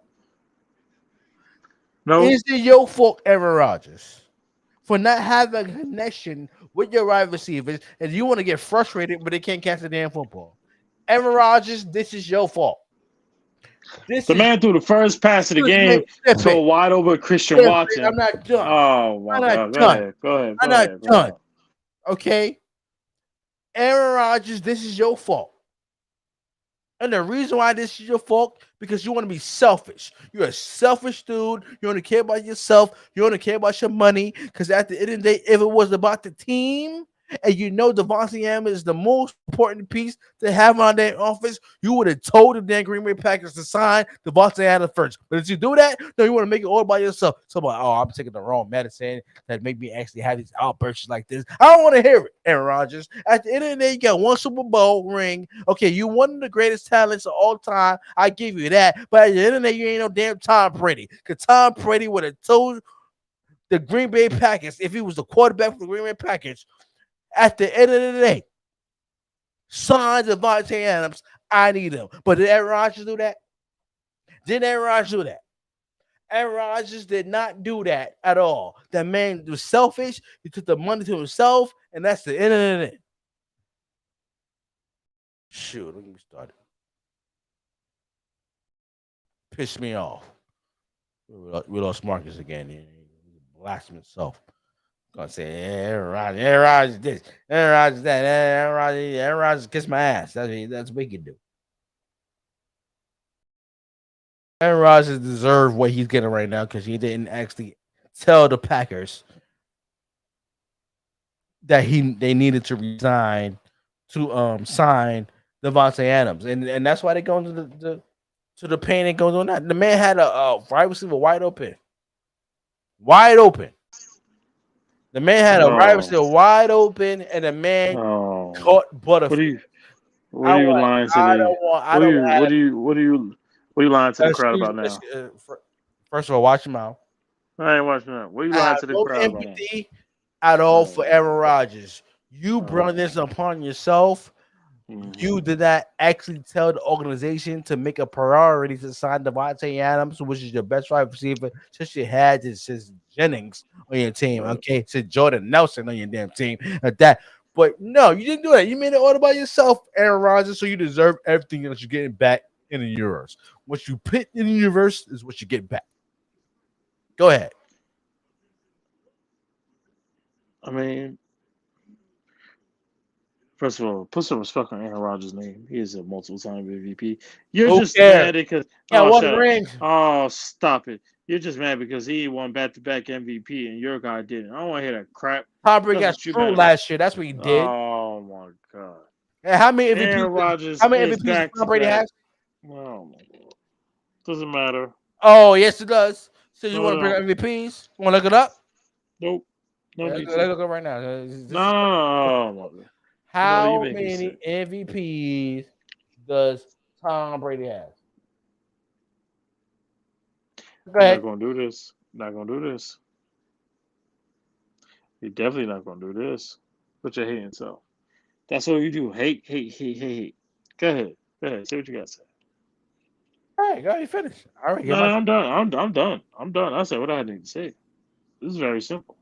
No. Is it your fault, Aaron Rodgers, for not having a connection with your wide receivers, and you want to get frustrated but they can't catch the damn football? Aaron Rodgers, this is your fault. The man threw the first pass of the game to a wide open Christian Watson. I'm not done. Oh my God! Go ahead. I'm not done. Okay, Aaron Rodgers, this is your fault. And the reason why this is your fault, because you want to be selfish. You're a selfish dude. You only care about yourself. You only care about your money. Because at the end of the day, if it was about the team, and you know Devontae Adams is the most important piece to have on their office, you would have told the damn Green Bay Packers to sign Devontae Adams first. But if you do that, no, you want to make it all by yourself. So like, oh, I'm taking the wrong medicine that make me actually have these outbursts like this. I don't want to hear it, Aaron Rodgers. At the end of the day, you got one Super Bowl ring. Okay, you one of the greatest talents of all time. I give you that. But at the end of the day, you ain't no damn Tom Brady. Because Tom Brady would have told the Green Bay Packers, if he was the quarterback for the Green Bay Packers, at the end of the day, sign Devontae Adams. I need him. But did Aaron Rodgers do that? Did Aaron Rodgers do that? Aaron Rodgers did not do that at all. That man was selfish. He took the money to himself, and that's the end of the day. Shoot, let me start it. Pissed me off. We lost Marcus again. He blasted himself. Gonna say Aaron Rodgers this, Aaron Rodgers that, Aaron Rodgers kiss my ass. That's what he can do. Aaron Rodgers deserves what he's getting right now because he didn't actually tell the Packers that they needed to resign to sign Devontae Adams, and that's why they go into the pain and goes on that. The man had a wide receiver wide open. The man had a wide receiver wide open, and the man caught Butterfield. What are you lying to What are you lying to the crowd about now? First of all, watch your mouth. I ain't watching that. What are you lying to the crowd about now? At all for Aaron Rodgers. You brought this upon yourself. You did not actually tell the organization to make a priority to sign Devontae Adams, which is your best wide receiver, since you had since Jennings on your team. Okay, since Jordan Nelson on your damn team at that. But no, you didn't do that. You made it all by yourself, Aaron Rodgers, so you deserve everything that you're getting back in the universe. What you put in the universe is what you get back. Go ahead. I mean, first of all, put some respect on Aaron Rodgers' name. He is a multiple-time MVP. You're just mad because stop it. You're just mad because he won back-to-back MVP and your guy didn't. I don't want to hear that crap. Tom Brady got screwed last year. That's what he did. Oh my God! And how many MVPs? How many MVPs Tom Brady has? Oh my God! Doesn't matter. Oh, yes, it does. So you No, want to bring no, up MVPs? You want to look it up? nope. No need Let's to. look it up right now. No, no, no, no. You How make me many sick. MVPs does Tom Brady have? Go You're not ahead. gonna do this. Not gonna do this. You're definitely not gonna do this. Put your hating self. That's all you do. Hate, hate, hate, hate, hate. Go ahead. Go ahead. Say what you got to say. All right, go ahead, finish. All right, get No, my. no, I'm done. I'm done. I'm done. I said what I need to say. This is very simple.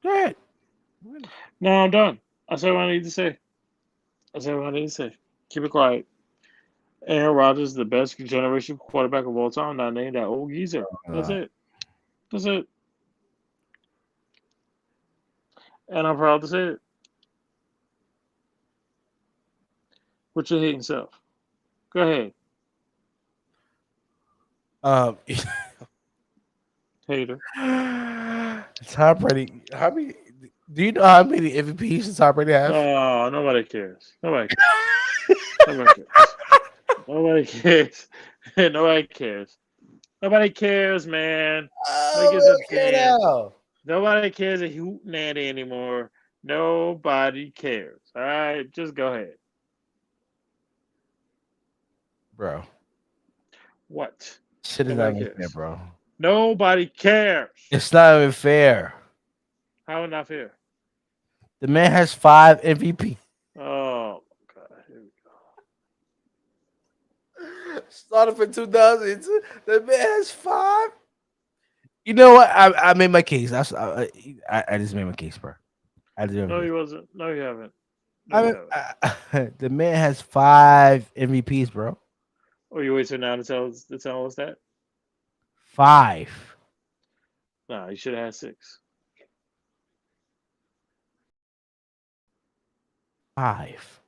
Go ahead. No, I'm done. I said what I need to say. I said what I need to say. Keep it quiet. Aaron Rodgers is the best generation quarterback of all time. Not named that old geezer. That's Uh, it. That's it. And I'm proud to say it. Put your hating self. Go ahead, um, hater. Tom Brady. How many? Do you know how many MVPs does Tom Brady have? Oh, nobody cares. Nobody cares. Nobody cares. Nobody cares. Nobody cares. Nobody cares, man. Nobody Oh, gives a okay damn. now, Nobody cares a hoot nanny anymore. Nobody cares. All right, just go ahead. bro. What? Shit is not Nobody even fair, cares. bro. Nobody cares. It's not even fair. How not fair? The man has 5 MVP. Oh my God. Here we Started for 2000. The man has 5. You know what? I made my case. I just made my case, bro. I just made my No, case. he wasn't. No, you haven't. No, I you mean, haven't. the man has 5 MVPs, bro. Oh, you wait till now to tell us that? 5, Nah, you should have had six. 5.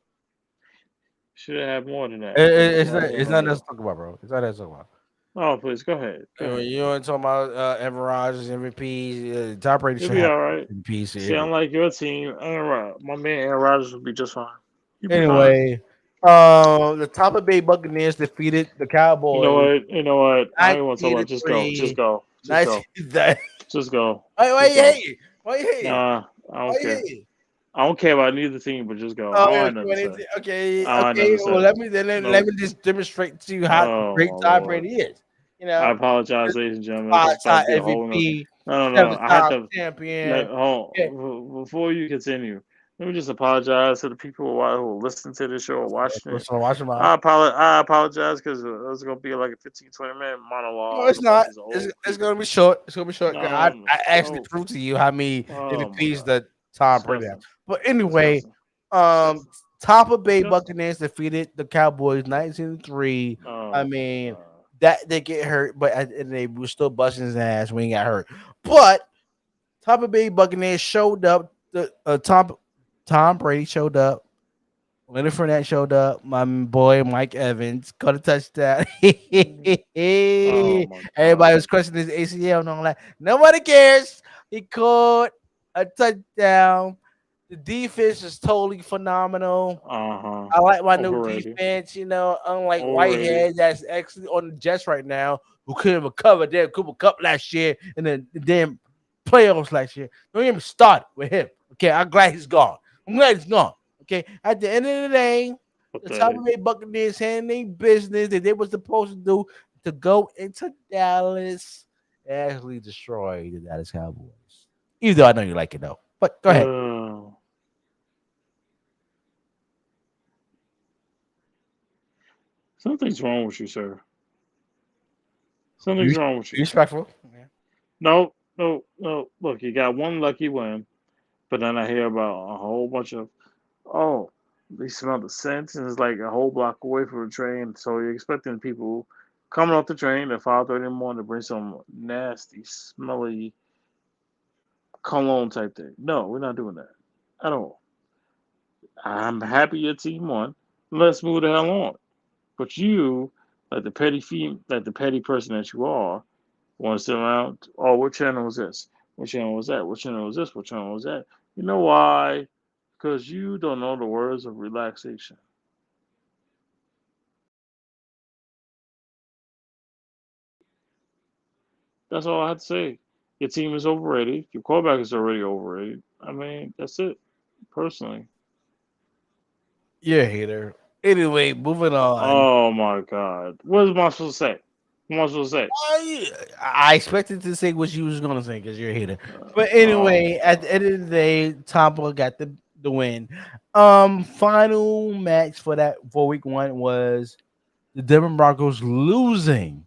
Should have had more than It, that. But it- no, it's not. no, It's no, not that no. to talk about, bro. It's not that to talk about. Oh, please go ahead. Go ahead. You want to talk about Aaron Rodgers MVPs? Tom Brady You'll should be have all right. MVPs. See, unlike your team, my man Aaron Rodgers will be just fine. You'll be fine. Anyway, the Tampa Bay Buccaneers defeated the You know Cowboys what? You know what? I don't even want to talk 19 about to it. Just go. Just 3. go. Just 19 go. to Just go. why Just you go. hating? Why you hating? Nah, I Why don't you care. hating? I don't care about neither team, but just go. Oh, I don't yeah, have nothing to say. okay, I don't have nothing okay. to Well, say. let me Nope. just demonstrate to you how Oh great my Tom lord. Brady is. You I know, apologize, ladies and gentlemen. This is about five-time to be a whole nother. MVP, No, no, no. I had seven-time to champion. Yeah, before you continue. Let me just apologize to the people who are listening to this show or watching it. personal watch him out. I apologize because it's gonna be like a 15-20 minute No, monologue it's of like not. these It's, old it's gonna people. be short. It's gonna be short. No, I actually no. proved to you how many Oh my MVPs god, that Tom Brady has. disgusting, But anyway, disgusting, um, disgusting, Tampa Bay disgusting. Buccaneers defeated the Cowboys 19-3. I Oh my mean, god. that they get hurt, but and they were still busting his ass when he got hurt. But Tampa Bay Buccaneers showed up. Tom Brady showed up. Leonard Fournette showed up. My boy Mike Evans caught a touchdown. Oh my Everybody god. was questioning his ACL and all that. Nobody cares. He caught a touchdown. The defense is totally phenomenal. Uh-huh. I like my new Overrated. defense, unlike Overrated. Whitehead that's actually on the Jets right now, who couldn't recover their Cooper Cup last year and then the damn playoffs last year. Don't even start with him. Okay, I'm glad he's gone. I'm glad he's gone. Okay, at the end of the day, the Tampa Pathetic. Bay Buccaneers handling business that they were supposed to do to go into Dallas and actually destroy the Dallas Cowboys. Even though I know you like it though, but go ahead. Something's wrong with you, sir. Be, Something's wrong with be you. respectful. Yeah. No, no, no. Look, you got one lucky win, but then I hear about a whole bunch of, oh, they smell the scent and it's like a whole block away from the train. So you're expecting people coming off the train at 5:30 in the morning to bring some nasty, smelly cologne type thing. No, we're not doing that at all. I'm happy your team won. Let's move the hell on. But you, like the petty person that you are, want to sit around. Oh, what channel was this? What channel was that? What channel was this? What channel was that? You know why? Because you don't know the words of relaxation. That's all I have to say. Your team is overrated. Your quarterback is already overrated. I mean, that's it. Personally. You're a hater. Anyway, moving on. Oh my God. What am I supposed to say? What am I supposed to say? I expected to say what you was gonna say because you're a hater. But Oh anyway, at God. the end of the day, Tampa got the win. Final match for week one was the Denver Broncos losing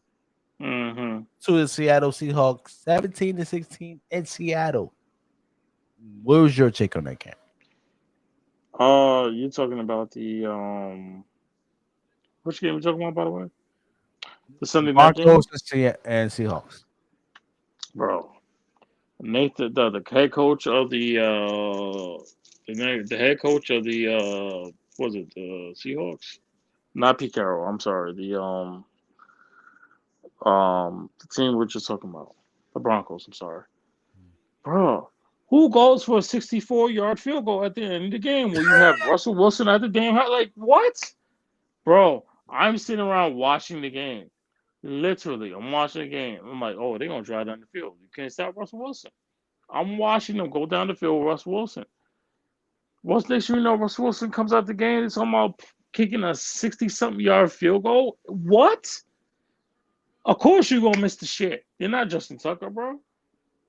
Mm-hmm. to the Seattle Seahawks 17-16 in Seattle. What was your take on that game? You're talking about the which game we talking about, by the way? The Sunday night Broncos game, and Seahawks. bro. Nathan, the head coach of the head coach of the was it the Seahawks? Not Pete Carroll. I'm sorry. The team we're just talking about, the Broncos. I'm sorry, bro. Who goes for a 64-yard field goal at the end of the game where you have Russell Wilson at the damn house? Like what, bro? I'm sitting around watching the game. Literally, I'm watching the game. I'm like, oh, they're gonna drive down the field. You can't stop Russell Wilson. I'm watching them go down the field with Russell Wilson. What's next thing you know, Russell Wilson comes out the game and somehow kicking a 60-something yard field goal. What? Of course you're gonna miss the shit. You're not Justin Tucker, bro.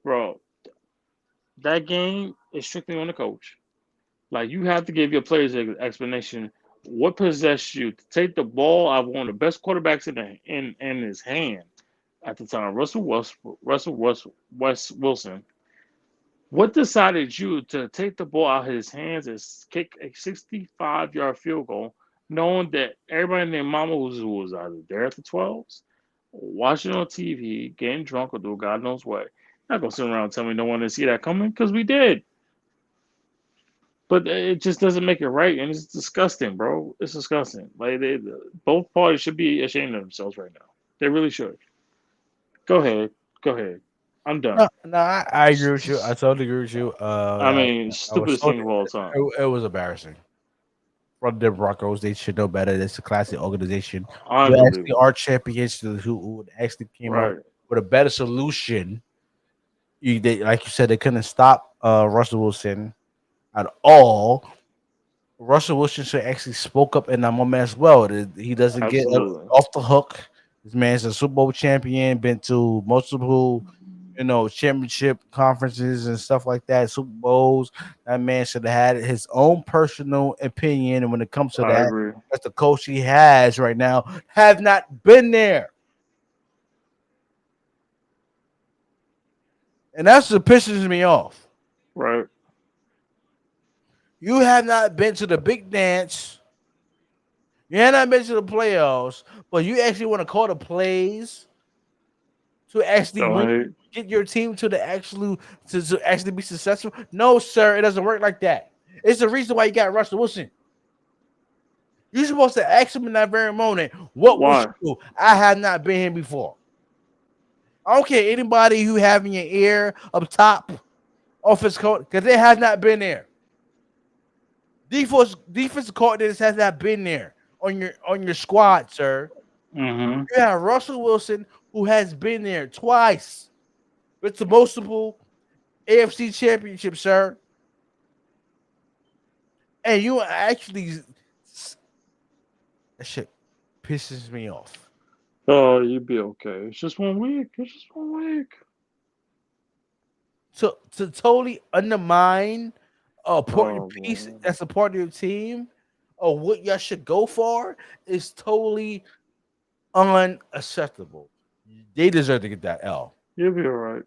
Bro, that game is strictly on the coach. Like you have to give your players an explanation. What possessed you to take the ball out of one of the best quarterbacks in his hand at the time, Russell Wilson. What decided you to take the ball out of his hands and kick a 65-yard field goal, knowing that everybody in their mama was either there at the 12s, watching on TV, getting drunk, or do God knows what? Not gonna sit around and tell me no one didn't see that coming because we did. But it just doesn't make it right, and it's disgusting, bro. It's disgusting. Like both parties should be ashamed of themselves right now. They really should. Go ahead, go ahead. I'm done. No, no, I agree with you. I totally agree with you. I mean, I was stupidest so thing of all time. it was embarrassing. From the Broncos, they should know better. It's a classic organization who actually Unbelievable. are champions, who actually came up Right. with a better solution. Like you said, they couldn't stop Russell Wilson at all. Russell Wilson should actually spoke up in that moment as well. He doesn't get Absolutely. off the hook. This man's a Super Bowl champion, been to multiple, championship conferences and stuff like that, Super Bowls. That man should have had his own personal opinion. And when it comes to I that, agree. that's the coach he has right now, have not been there. And that's what pisses me off. Right. You have not been to the big dance. You have not been to the playoffs, but you actually want to call the plays to actually Go win, ahead. get your team to the actual to actually be successful. No, sir, it doesn't work like that. It's the reason why you got Russell Wilson. You're supposed to ask him in that very moment, what would Why? you do? I have not been here before. I don't care anybody who have in your ear up top, offense coach, because they have not been there. Defensive coordinators has not been there on your squad, sir. Mm-hmm. You have Russell Wilson who has been there twice with the multiple AFC championship, sir. And you actually that shit pisses me off. Oh, you'd be okay. It's just 1 week. It's just 1 week. To totally undermine a important Oh piece man. that's a part of your team or what y'all should go for is totally unacceptable. They deserve to get that L. You'll be all right.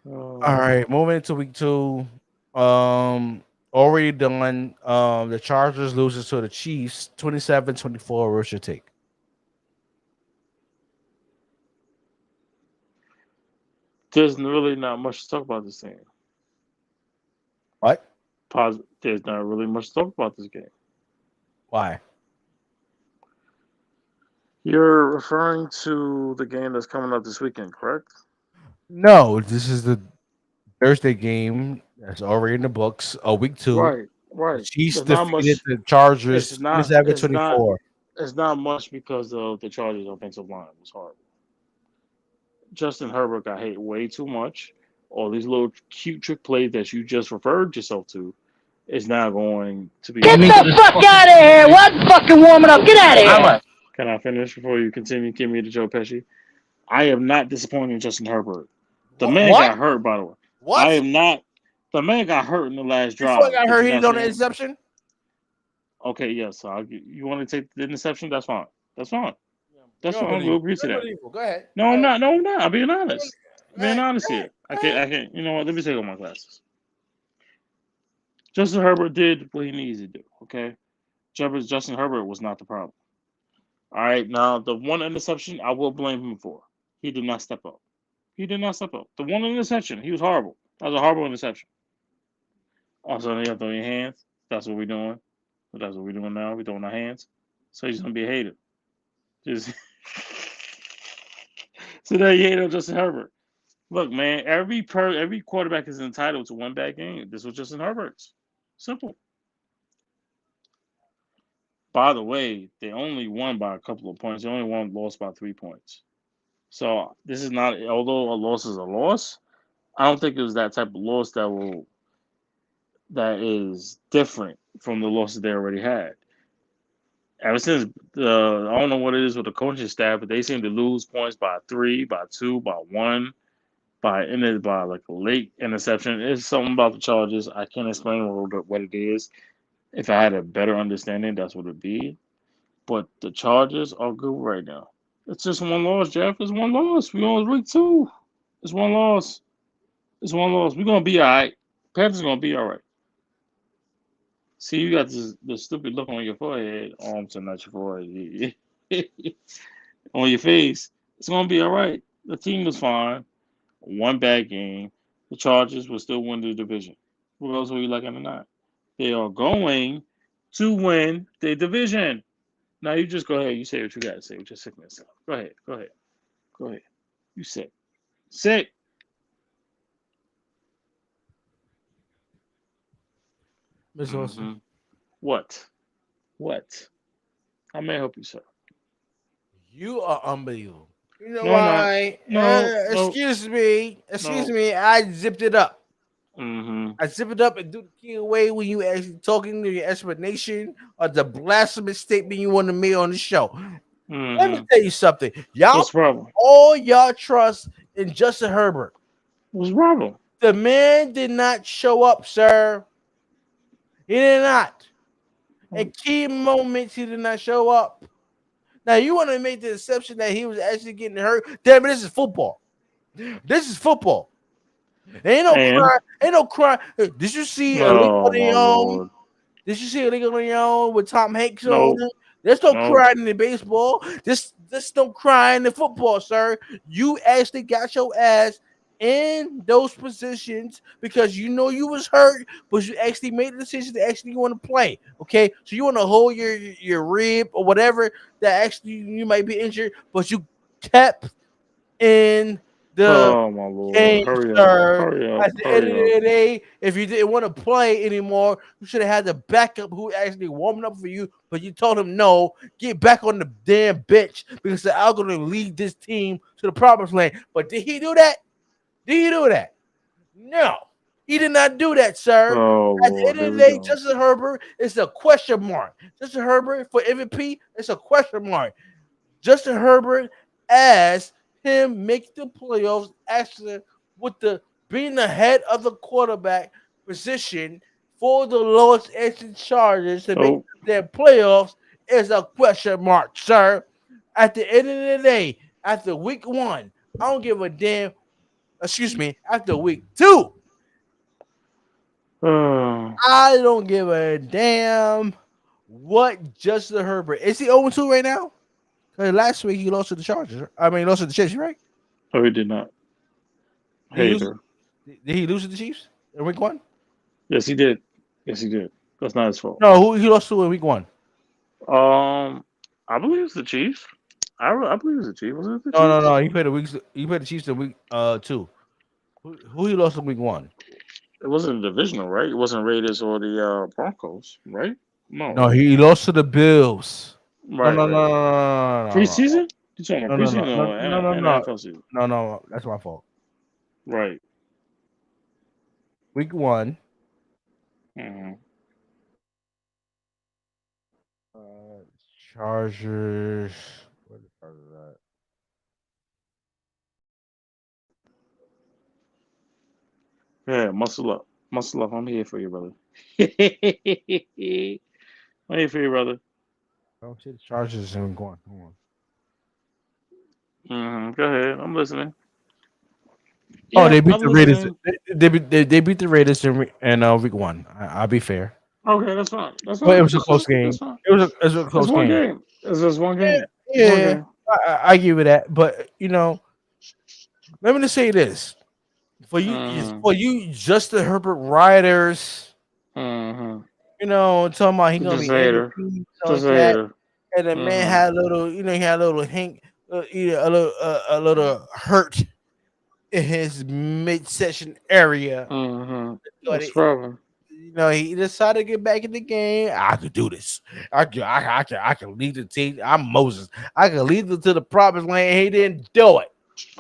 All Um, right, moving into week two. Um, already done. The Chargers loses to the Chiefs 27-24. What's your take? there's really not much to talk about this game. What? There's not really much to talk about this game. Why? You're referring to the game that's coming up this weekend, correct? No, this is the Thursday game. That's already in the books. Week 2, Right, the right. Chiefs There's not defeated much. the Chargers It's not. 27-24. It's not much because of the Chargers' offensive line was horrible. Justin Herbert got hit way too much. All these little cute trick plays that you just referred yourself to is now going to be Get gone. the fuck out of here! What fucking warming up? Get out of here! Can I finish before you continue? Give me to Joe Pesci. I am not disappointed in Justin Herbert. The man What? got hurt, by the way. I What? am not. The man got hurt in the last Before I drive. got Did hurt, you he not didn't know see the him? interception. Okay, yes. So you want to take the interception? That's fine. That's fine. That's You're fine. We'll unbelievable. agree to You're that. unbelievable. Go ahead. No, Go I'm ahead. not. No, I'm not. I'm being Go honest. I'm being ahead. honest Go here. ahead. I Go can't. ahead. I can't. You know what? Let me take off my glasses. Justin Herbert did what he needs to do. Okay. Justin Herbert was not the problem. All right. Now the one interception, I will blame him for. He did not step up. He did not step up. The one interception, he was horrible. That was a horrible interception. Also, you have to throw your hands. That's what we're doing. That's what we're doing now. We're throwing our hands. So he's gonna be a hater. Just so there you hate on Justin Herbert. Look, man, every quarterback is entitled to one bad game. This was Justin Herbert's. Simple. By the way, they only won by a couple of points. They only lost by 3 points. So this is not. Although a loss is a loss, I don't think it was that type of loss that is different from the losses they already had. Ever since I don't know what it is with the coaching staff, but they seem to lose points by 3, by 2, by 1, ended by like a late interception. It's something about the Chargers. I can't explain what it is. If I had a better understanding, that's what it'd be. But the Chargers are good right now. It's just one loss, Jeff. It's one loss. We on week 2. It's one loss. It's one loss. We're gonna be all right. Panthers gonna be all right. See, you got the stupid look on your forehead. Oh, I'm sorry, not your forehead. On your face. It's gonna be all right. The team was fine. One bad game. The Chargers will still win the division. Regardless of who you like it or not. They are going to win the division. Now you just go ahead. You say what you got to say with your sickness. Go ahead. Go ahead. Go ahead. You sick. Sick. Miss Wilson. Mm-hmm. What? What? How may I help you, sir? You are unbelievable. You know No, I'm not. why? No, no, Excuse me. Excuse no. me. I zipped it up. Mm-hmm. I zip it up and do the key away when you actually talking to your explanation or the blasphemous statement you want to make on the show. Let me Mm-hmm. tell you something. Y'all What's the problem? all y'all trust in Justin Herbert. What's the problem? The man did not show up, sir. He did not. In key moments, he did not show up. Now you want to make the exception that he was actually getting hurt. Damn it, this is football. This is football. Ain't no And cry. Ain't no cry. Did you see a league oh on my their own? lord, Did you see a league on their own with Tom Hanks on no, it? There's no no. crying in the baseball. This don't cry in the football, sir. You actually got your ass in those positions because you know you was hurt, but you actually made the decision to actually want to play. Okay, so you want to hold your rib or whatever that actually you might be injured, but you kept in the Oh my lord, game, hurry up, sir. hurry up, At the end of hurry up. the day, if you didn't want to play anymore, you should have had the backup who actually warming up for you. But you told him no, get back on the damn bench because I'm going to lead this team to the promised land. But did he do that? Did he do that? No, he did not do that, sir. Oh At the lord, end here of the we day, go. Justin Herbert is a question mark. Justin Herbert for MVP, it's a question mark. Justin Herbert as him make the playoffs actually with the being the head of the quarterback position for the Los Angeles Chargers to make Oh, their playoffs is a question mark, sir. At the end of the day, after week 1, I don't give a damn. Excuse me, after week 2, oh. I don't give a damn what Justin Herbert is. He 0-2 right now? Because last week he lost to the Chargers. I mean, he lost to the Chiefs, right? Oh, he did not. Did he lose? Hater. Did he lose to the Chiefs in week 1? Yes, he did. Yes, he did. That's not his fault. No, who he lost to in week 1? I believe it's the Chiefs. I believe it's the Chiefs. Was it the No, no, Chiefs? no. He played the Chiefs in week 2. Who he lost in week 1? It wasn't divisional, right? It wasn't Raiders or the Broncos, right? No. No, he lost to the Bills. No, Right, no, right, no, right. no, no, no, Preseason? You talking no, about no, no, preseason no, or no, no, no, NFL season? no, no. That's my fault. Right. Week 1. Mm-hmm. Uh, Chargers. Where the Chargers at? Yeah, muscle up. Muscle up. I'm here for you, brother. I'm here for you, brother. I don't see the Chargers even going. Hold on. Go ahead. I'm listening. Oh, Yeah, they beat I'm the Raiders. listening. They beat the Raiders in week 1. I'll be fair, Okay, that's fine. That's but it fine. was a That's close fine. That's game. fine. It was a It's close one game. game. It's just one Yeah, game. It's one yeah. game. I give you that, but let me just say this Mm-hmm. for you, Justin Herbert riders. Mm-hmm. Talking about he gonna Just a be MVP, hater. something Just like a that. hater. And the man Mm-hmm. had a little, he had a little hink, a little hurt in his midsection area. Mm-hmm. But What's the problem? he decided to get back in the game. I could do this. I can lead the team. I'm Moses. I can lead them to the promised land. He didn't do it.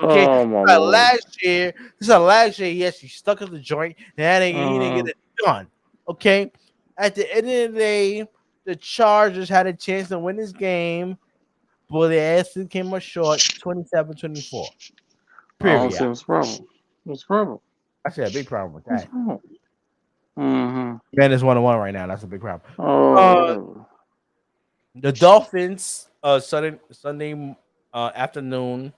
Okay, Oh my like lord. last year he actually stuck in the joint. And he didn't get Mm-hmm. it done. Okay, at the end of the day, the Chargers had a chance to win this game, but they actually came up short, 27-24. I don't Period. see what's the problem. What's the problem? I said a big problem with What's that. the problem? Mm-hmm. Man is 1-1 right now. That's a big problem. Oh, Uh, whatever. the Dolphins, Sunday afternoon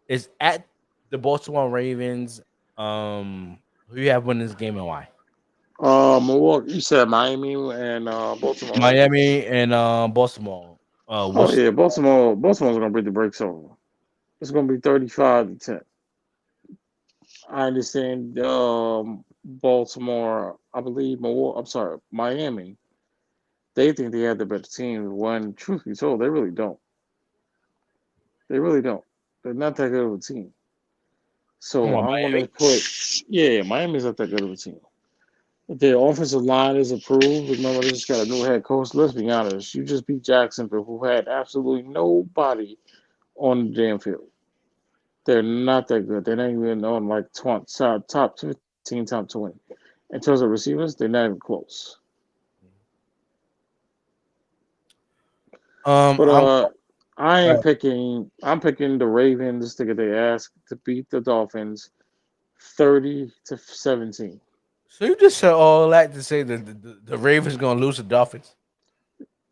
is at the Baltimore Ravens. Who you have winning this game and why? Milwaukee. You said Miami and Baltimore, right? Miami and Baltimore. Oh What's yeah, Baltimore. Baltimore's gonna break the brakes over. It's gonna be 35-10. I understand. Baltimore. I believe Milwaukee. I'm sorry, Miami. They think they have the better team. When truth be told, they really don't. They really don't. They're not that good of a team. come So on, I'm gonna Miami? put. Yeah, Miami's not that good of a team. Their offensive line is improved. Remember, they just got a new head coach. Let's be honest. You just beat Jacksonville, who had absolutely nobody on the damn field. They're not that good. They're not even on like top 15, top 20. In terms of receivers, they're not even close. But I'm I'm picking the Ravens to get their ass to beat the Dolphins 30-17. so you just said all that to say that the Ravens gonna lose the Dolphins.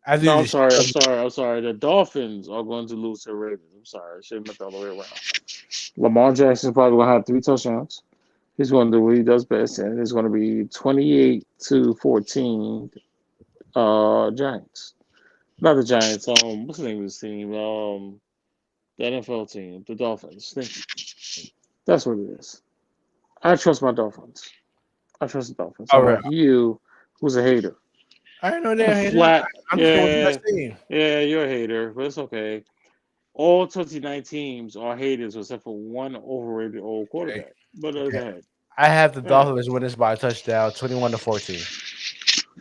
I No, think I'm this. sorry. I'm sorry. I'm sorry. The Dolphins are going to lose to the Ravens. I'm sorry. I should have meant the other way around. Lamar Jackson's probably going to have 3 touchdowns. He's going to do what he does best, and it's going to be 28-14 Giants. Not the Giants. What's the name of this team? The NFL team, the Dolphins. Thank you. That's what it is. I trust my Dolphins. I trust the Dolphins. All right. Unlike you, who's a hater. I ain't know A they're hater. flat. I'm just going with the Yeah, best team. yeah, you're a hater, but it's okay. All 29 teams are haters except for one overrated old Okay. quarterback. But go Okay. ahead. I have the Go ahead. Dolphins win this by a touchdown, 21-14.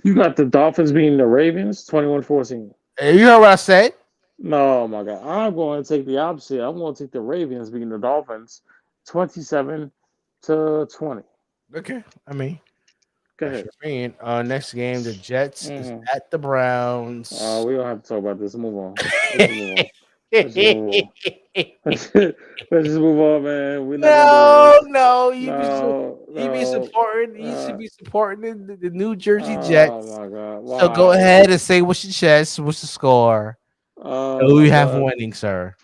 You got the Dolphins beating the Ravens 21-14. Hey, you heard what I said? No, my God. I'm going to take the opposite. I'm going to take the Ravens beating the Dolphins 27-20. Okay. I mean, Go that's ahead. your opinion. Next game, the Jets is hmm at the Browns. We don't have to talk about this. Move on. Let's just move on. Let's just move on. Let's just move on, man. We're not going to do No, this. no, No, you be no. supporting. You should be supporting the New Jersey Oh, Jets. my God. So go Why? ahead and say what's your chest, what's the score, Oh, who my you have God. winning, sir.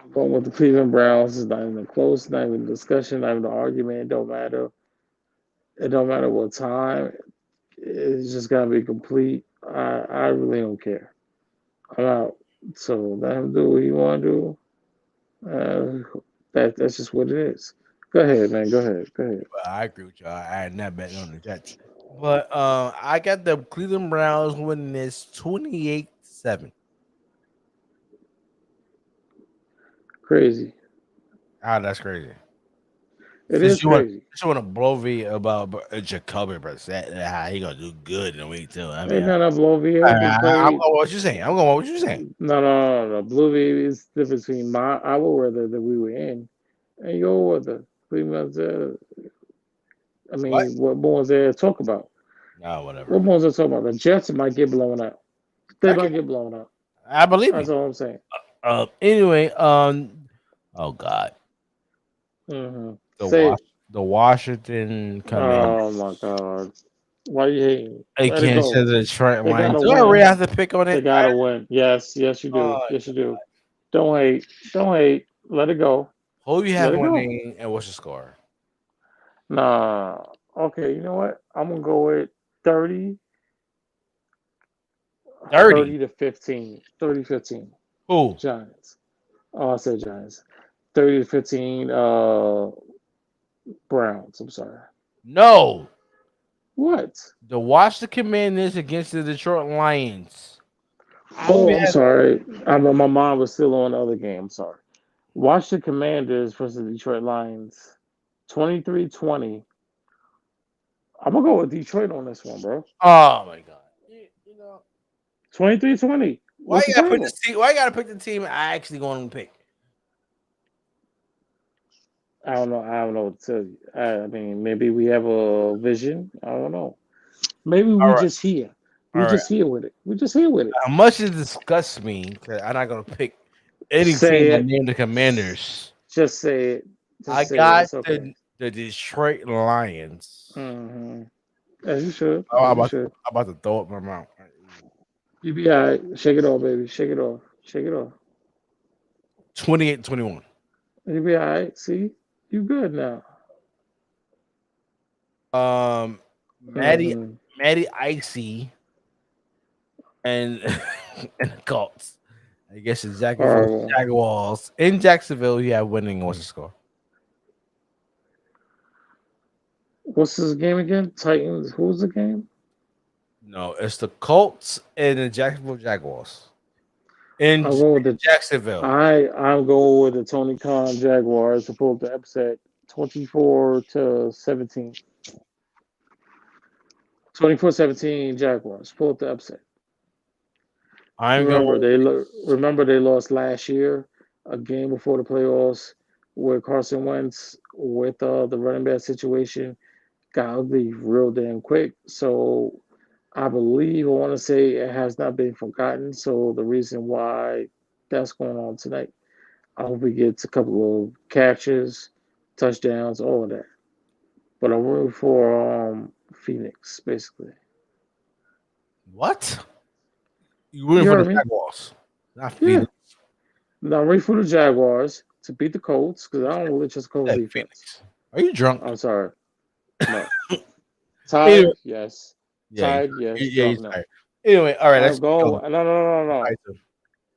I'm going with the Cleveland Browns. It's not even close, not even a discussion, not even an argument. It don't matter. It don't matter what time. It's just gotta be complete. I really don't care. I'm out. So let him do what he want to do. That's just what it is. Go ahead, man. Go ahead. Go ahead. Well, I agree with y'all. I had not betting on the Jets, but I got the Cleveland Browns winning this 28-7. Crazy. Ah, that's crazy. It Since is you want, crazy. just want to blow me about Jacoby Brissett and how he gonna do good in the week too. I mean, Ain't nothing blow me. Everything I'm played. going what you saying. I'm going what you saying. No. Blue V is the difference between our weather that we were in and your weather. Cleveland's, I What? mean, what more is there to talk about? No, whatever. What more is there to talk about? The Jets might get blown out. They Okay, might get blown out. I believe That's you. all I'm saying. Anyway, oh God, Hmm. the Say Wash, it. the Washington Commanders. Oh my God. Why you hating? Let it Against the go. Detroit They Lions. gotta Do I really win. have to pick on They it? gotta win. Yes, you do. Oh, Yes, you do. Don't hate. Don't hate. Let it go. who you Let have it go. winning and what's the score? Nah. Okay, you know what? I'm gonna go with 30, 30. 30 to 15. 30-15. Who? Giants. Oh, I said Giants. 30 to 15 Browns. I'm sorry. No. What? The Washington Commanders against the Detroit Lions. Who Oh, you I'm have? sorry. My mind was still on the other game. I'm sorry. Washington Commanders versus the Detroit Lions. 23-20. I'm gonna go with Detroit on this one, bro. Oh my God. You know 23-20. why What's you the gotta put the problem? team? Why you gotta pick the team I actually going to pick? I don't know what to tell you. I mean, maybe we have a vision. I don't know. Maybe All we right, just here. We all right. just here with it. We just here with it. How much it disgusts me that I'm not gonna pick any Say team that it. named the Commanders. Just say it. I Just say it. got It's okay. the Detroit Lions. Hmm. As you should. Oh, As you should. I'm about to throw up my mouth. You be all right. Shake it off, baby. Shake it off. Shake it off. 28-21. You be all right. See, you good now. Um, Maddie, Hmm. Maddie Icy and and the Colts. I guess the Jacksonville Horrible. Jaguars in Jacksonville. You have winning. What's the score? What's this game again? Titans. Who's the game? No, it's the Colts and the Jacksonville Jaguars in, I'm going with the. Jacksonville. I'm going with the Tony Khan Jaguars to pull up the upset, 24-17. 24-17 Jaguars. Pull up the upset. I'm going. Remember they lost last year, a game before the playoffs, where Carson Wentz with the running back situation got ugly real damn quick. So I believe I want to say it has not been forgotten. So the reason why that's going on tonight, I hope he gets a couple of catches, touchdowns, all of that. But I'm rooting for Phoenix, basically. What? You rooting You for the heard me? Jaguars? Not Yeah. Phoenix. Now I'm rooting for the Jaguars to beat the Colts because I don't really trust the Colts Hey, defense. Phoenix. Are you drunk? I'm sorry. No. Anyway, Tied? Yes. yeah, Tied? Yes. yeah, Drunk? he's No. tired. Anyway, all right, let's I'm keep going. going. No. Right, so-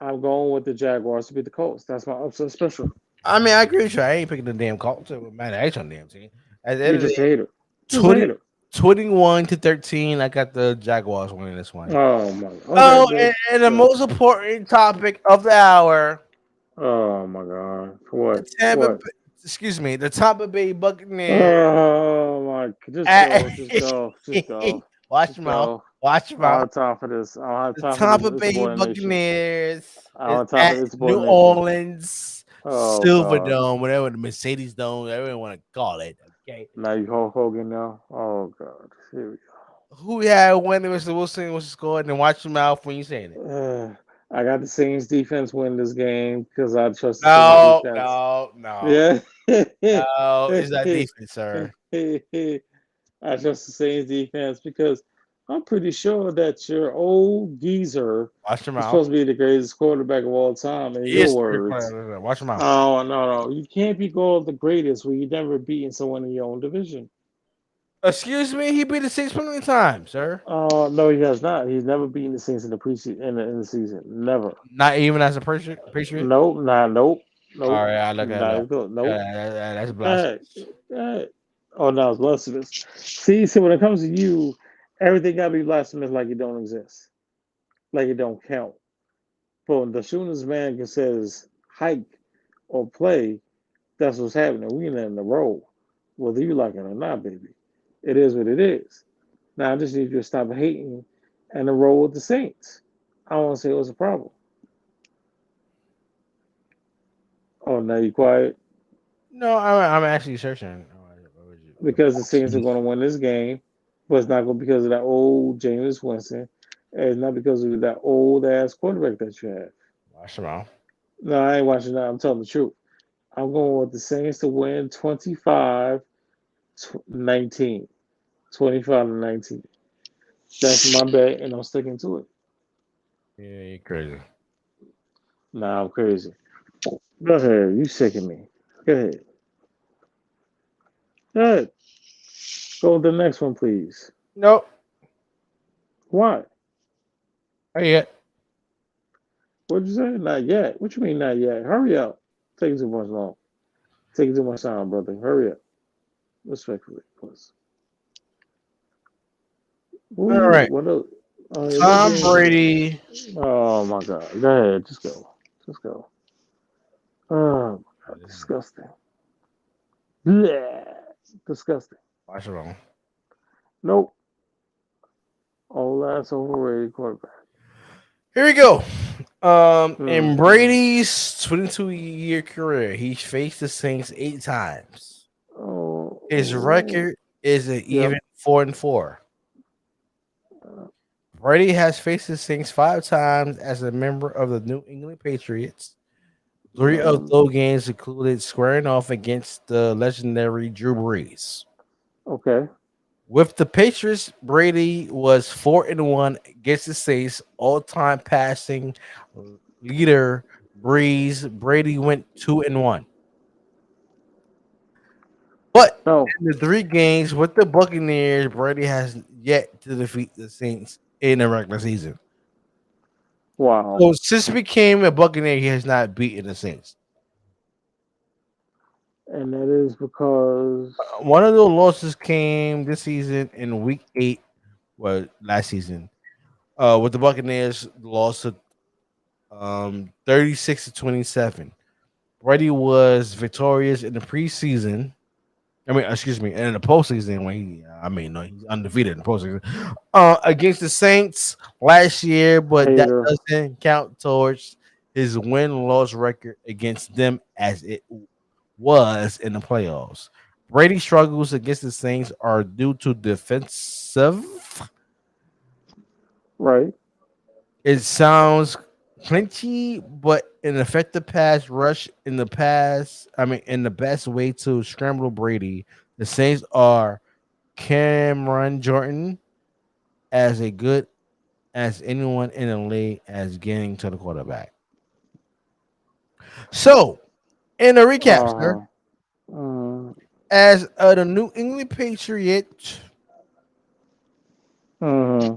I'm going with the Jaguars to beat the Colts. That's my upset special. I mean, I agree with you. I ain't picking the damn Colts. It would matter. I ain't on the damn team. At the end You're of the just a day, hater. Just a 20, hater. 21-13. I got the Jaguars winning this one. Oh my. Okay, Oh, good. and the Good. most important topic of the hour: Oh my God. the What? Tampa, What? excuse me, the Tampa Bay Buccaneers. Oh my. Just At- go. Just go. Just go. watch Just your mouth. go. Watch your I don't mouth. have time for this. I don't have The time for this Tampa Bay insubordination. Buccaneers I don't is have time at for New insubordination. Orleans Oh God. Silverdome, whatever the Mercedes Dome, whatever you want to call it. Okay, Now you Hulk Hogan now. Oh God. Here we who had winning Mr. Wilson was scored, and watch your mouth when you saying it. go. I got the Saints defense win this game because I trust the Saints No, defense. no, no, Yeah. no. It's not defense, sir. I trust the Saints defense because I'm pretty sure that your old geezer Watch your is mouth. supposed to be the greatest quarterback of all time. In your Yes, words. watch your mouth. Oh no. You can't be called the greatest when you never beaten someone in your own division. Excuse me, he beat the Saints plenty of times, sir. Oh no, he has not. He's never beaten the Saints in the preseason in the season. Never. Not even as a Patriot. Nope. Nah. Nope. All Nope. right, I look at Not that. even close. Nope. That's Hey, blasphemous. hey. Oh, no, it's blasphemous. See, when it comes to you, everything gotta be blasphemous like it don't exist, like it don't count. But when the soonest man can says hike or play, that's what's happening. We in the row. whether you like it or not, baby. It is what it is. Now I just need you to stop hating and to roll with the Saints. I don't want to say it was a problem. Oh, now you quiet No, I'm actually searching. because the Saints are going to win this game, but it's not going to be because of that old Jameis Winston. And it's not because of that old ass quarterback that you have. Watch them out. No, I ain't watching that. I'm telling the truth. I'm going with the Saints to win 25-19. 25-19. That's my bet, and I'm sticking to it. Yeah, you're crazy. Nah, I'm crazy. Go ahead. You sick of me. Go ahead. Go ahead. Go with the next one, please. Nope. Why? Oh yeah. What'd you say? Not yet. What you mean not yet? Hurry up. Taking too much long. Taking too much time, brother. Hurry up. Respectfully, please. All right. What else? Oh, yeah, what Tom game? Brady. Oh my God. Go ahead. Just go. Just go. Oh my God. Disgusting. Bleh. Disgusting. Watch them out. Nope. Old ass overrated quarterback. Here we go. In Hmm. Brady's 22-year career, he faced the Saints 8 times. Oh. His record is an even Yep. 4-4. Brady has faced the Saints 5 times as a member of the New England Patriots. 3 of those games included squaring off against the legendary Drew Brees. Okay. With the Patriots, Brady was 4-1 against the Saints, all-time passing leader Brees. Brady went 2-1. But No. in the 3 games with the Buccaneers, Brady has yet to defeat the Saints in the regular season. Wow. So since he became a Buccaneer, he has not beaten the Saints. And that is because. One of the losses came this season in week 8, well, last season, with the Buccaneers lost to 36-27. Brady was victorious in the preseason. I mean, excuse me, in the postseason when no, he's undefeated in the postseason against the Saints last year, but that Hater. doesn't count towards his win-loss record against them as it was in the playoffs. Brady struggles against the Saints are due to defensive. Right. It sounds plenty, but an effective pass rush in the in the best way to scramble Brady. The Saints are Cameron Jordan as a good as anyone in the league as getting to the quarterback. So, in a recap, sir, Uh-huh. Mm, as the New England Patriot, mm-hmm.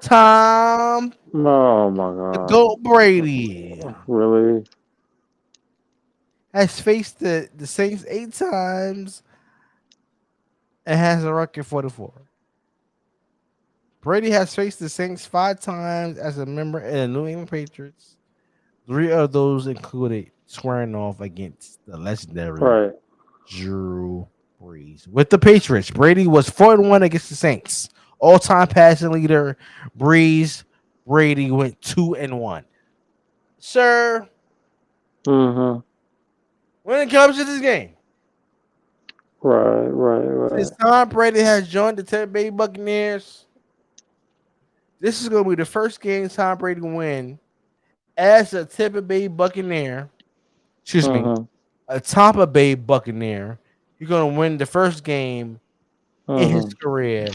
Tom Oh my the God. Goat Brady Really? has faced the Saints 8 times and has a record 44. Brady has faced the Saints 5 times as a member of the New England Patriots. 3 of those included squaring off against the legendary Right. Drew Brees. With the Patriots, Brady was 4-1 against the Saints. All-time passing leader, Brady went 2-1. Sir, Mm-hmm. when it comes to this game, Right. since Tom Brady has joined the Tampa Bay Buccaneers, this is going to be the first game Tom Brady win as a Tampa Bay Buccaneer. Excuse me, Mm-hmm. a Tampa Bay Buccaneer. You're going to win the first game in his Mm-hmm. career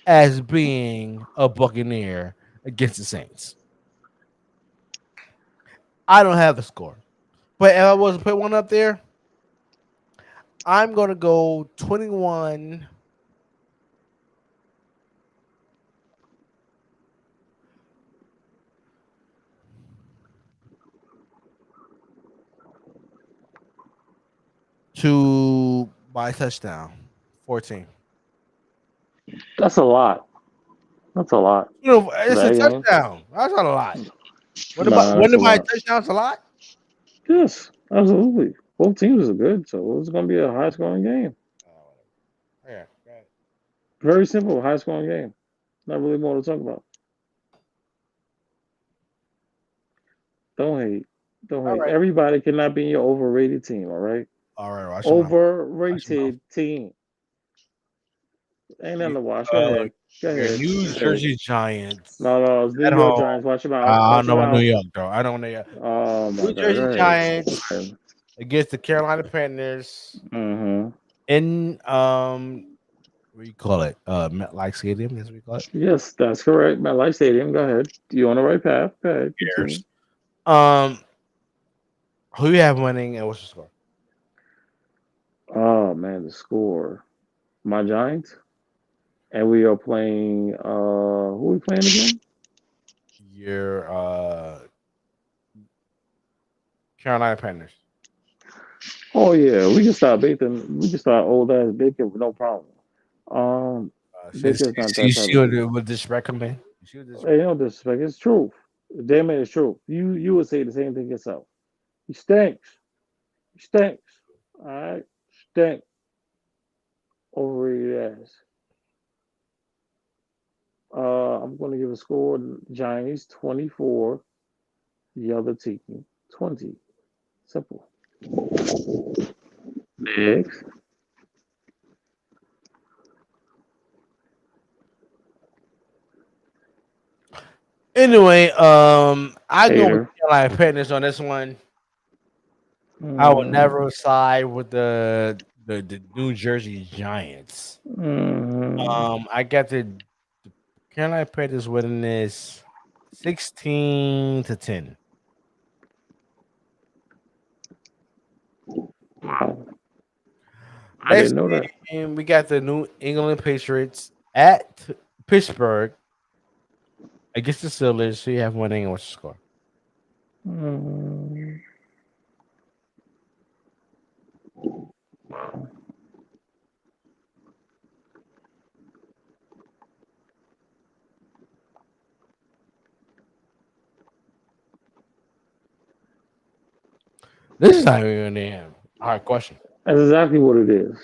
as being a Buccaneer against the Saints. I don't have the score, but if I was to put one up there, I'm going to go 21 to by touchdown, 14. That's a lot. That's a lot. You know, it's a That game? touchdown. That's not a lot. Nah, When that's a by lot. touchdowns a lot? Yes, absolutely. Both teams are good, so it's going to be a high scoring game. Very simple, high scoring game. Not really more to talk about. Don't hate. Don't All hate. right. Everybody cannot be in your overrated team, all right? All right. Watch your mouth. Overrated team. Ain't nothing You, to watch. Go ahead. Go your ahead. New Go ahead. Jersey Giants No, it's New at York home. Giants. Watch your mouth. I Watch don't know your about New mouth. York though. I don't know. Oh my New God. Jersey Go Giants ahead. against the Carolina Panthers Mm-hmm. in what do you call it? MetLife Stadium, as we call it. Yes, that's correct. MetLife Stadium. Go ahead. You on the right path? Go ahead. Continue. Bears. Um, who you have winning and what's the score? Oh man, the score. My Giants. And we are playing who are we playing again? Your Carolina Panthers. Oh yeah, we can start Bacon. We can start old ass Bacon with no problem. Um Baker's not You that type see of dude. what this recommend? You see what this Hey, no disrespect. It's truth. Damn it, it's true. You would say the same thing yourself. He stinks. He stinks. All right, stink. Overrated ass. I'm going to give a score. Giants 24. The other team 20. Simple. Next. Anyway, I go with Hater. Carolina Panthers on this one. I will Mm, never side with the New Jersey Giants. mm, I got the Carolina Panthers winning this 16-10. wow. I Next didn't know that. game, we got the New England Patriots at Pittsburgh against the Steelers. So you have winning and what's the score? Mm, wow. This is not even a damn hard question. That's exactly what it is.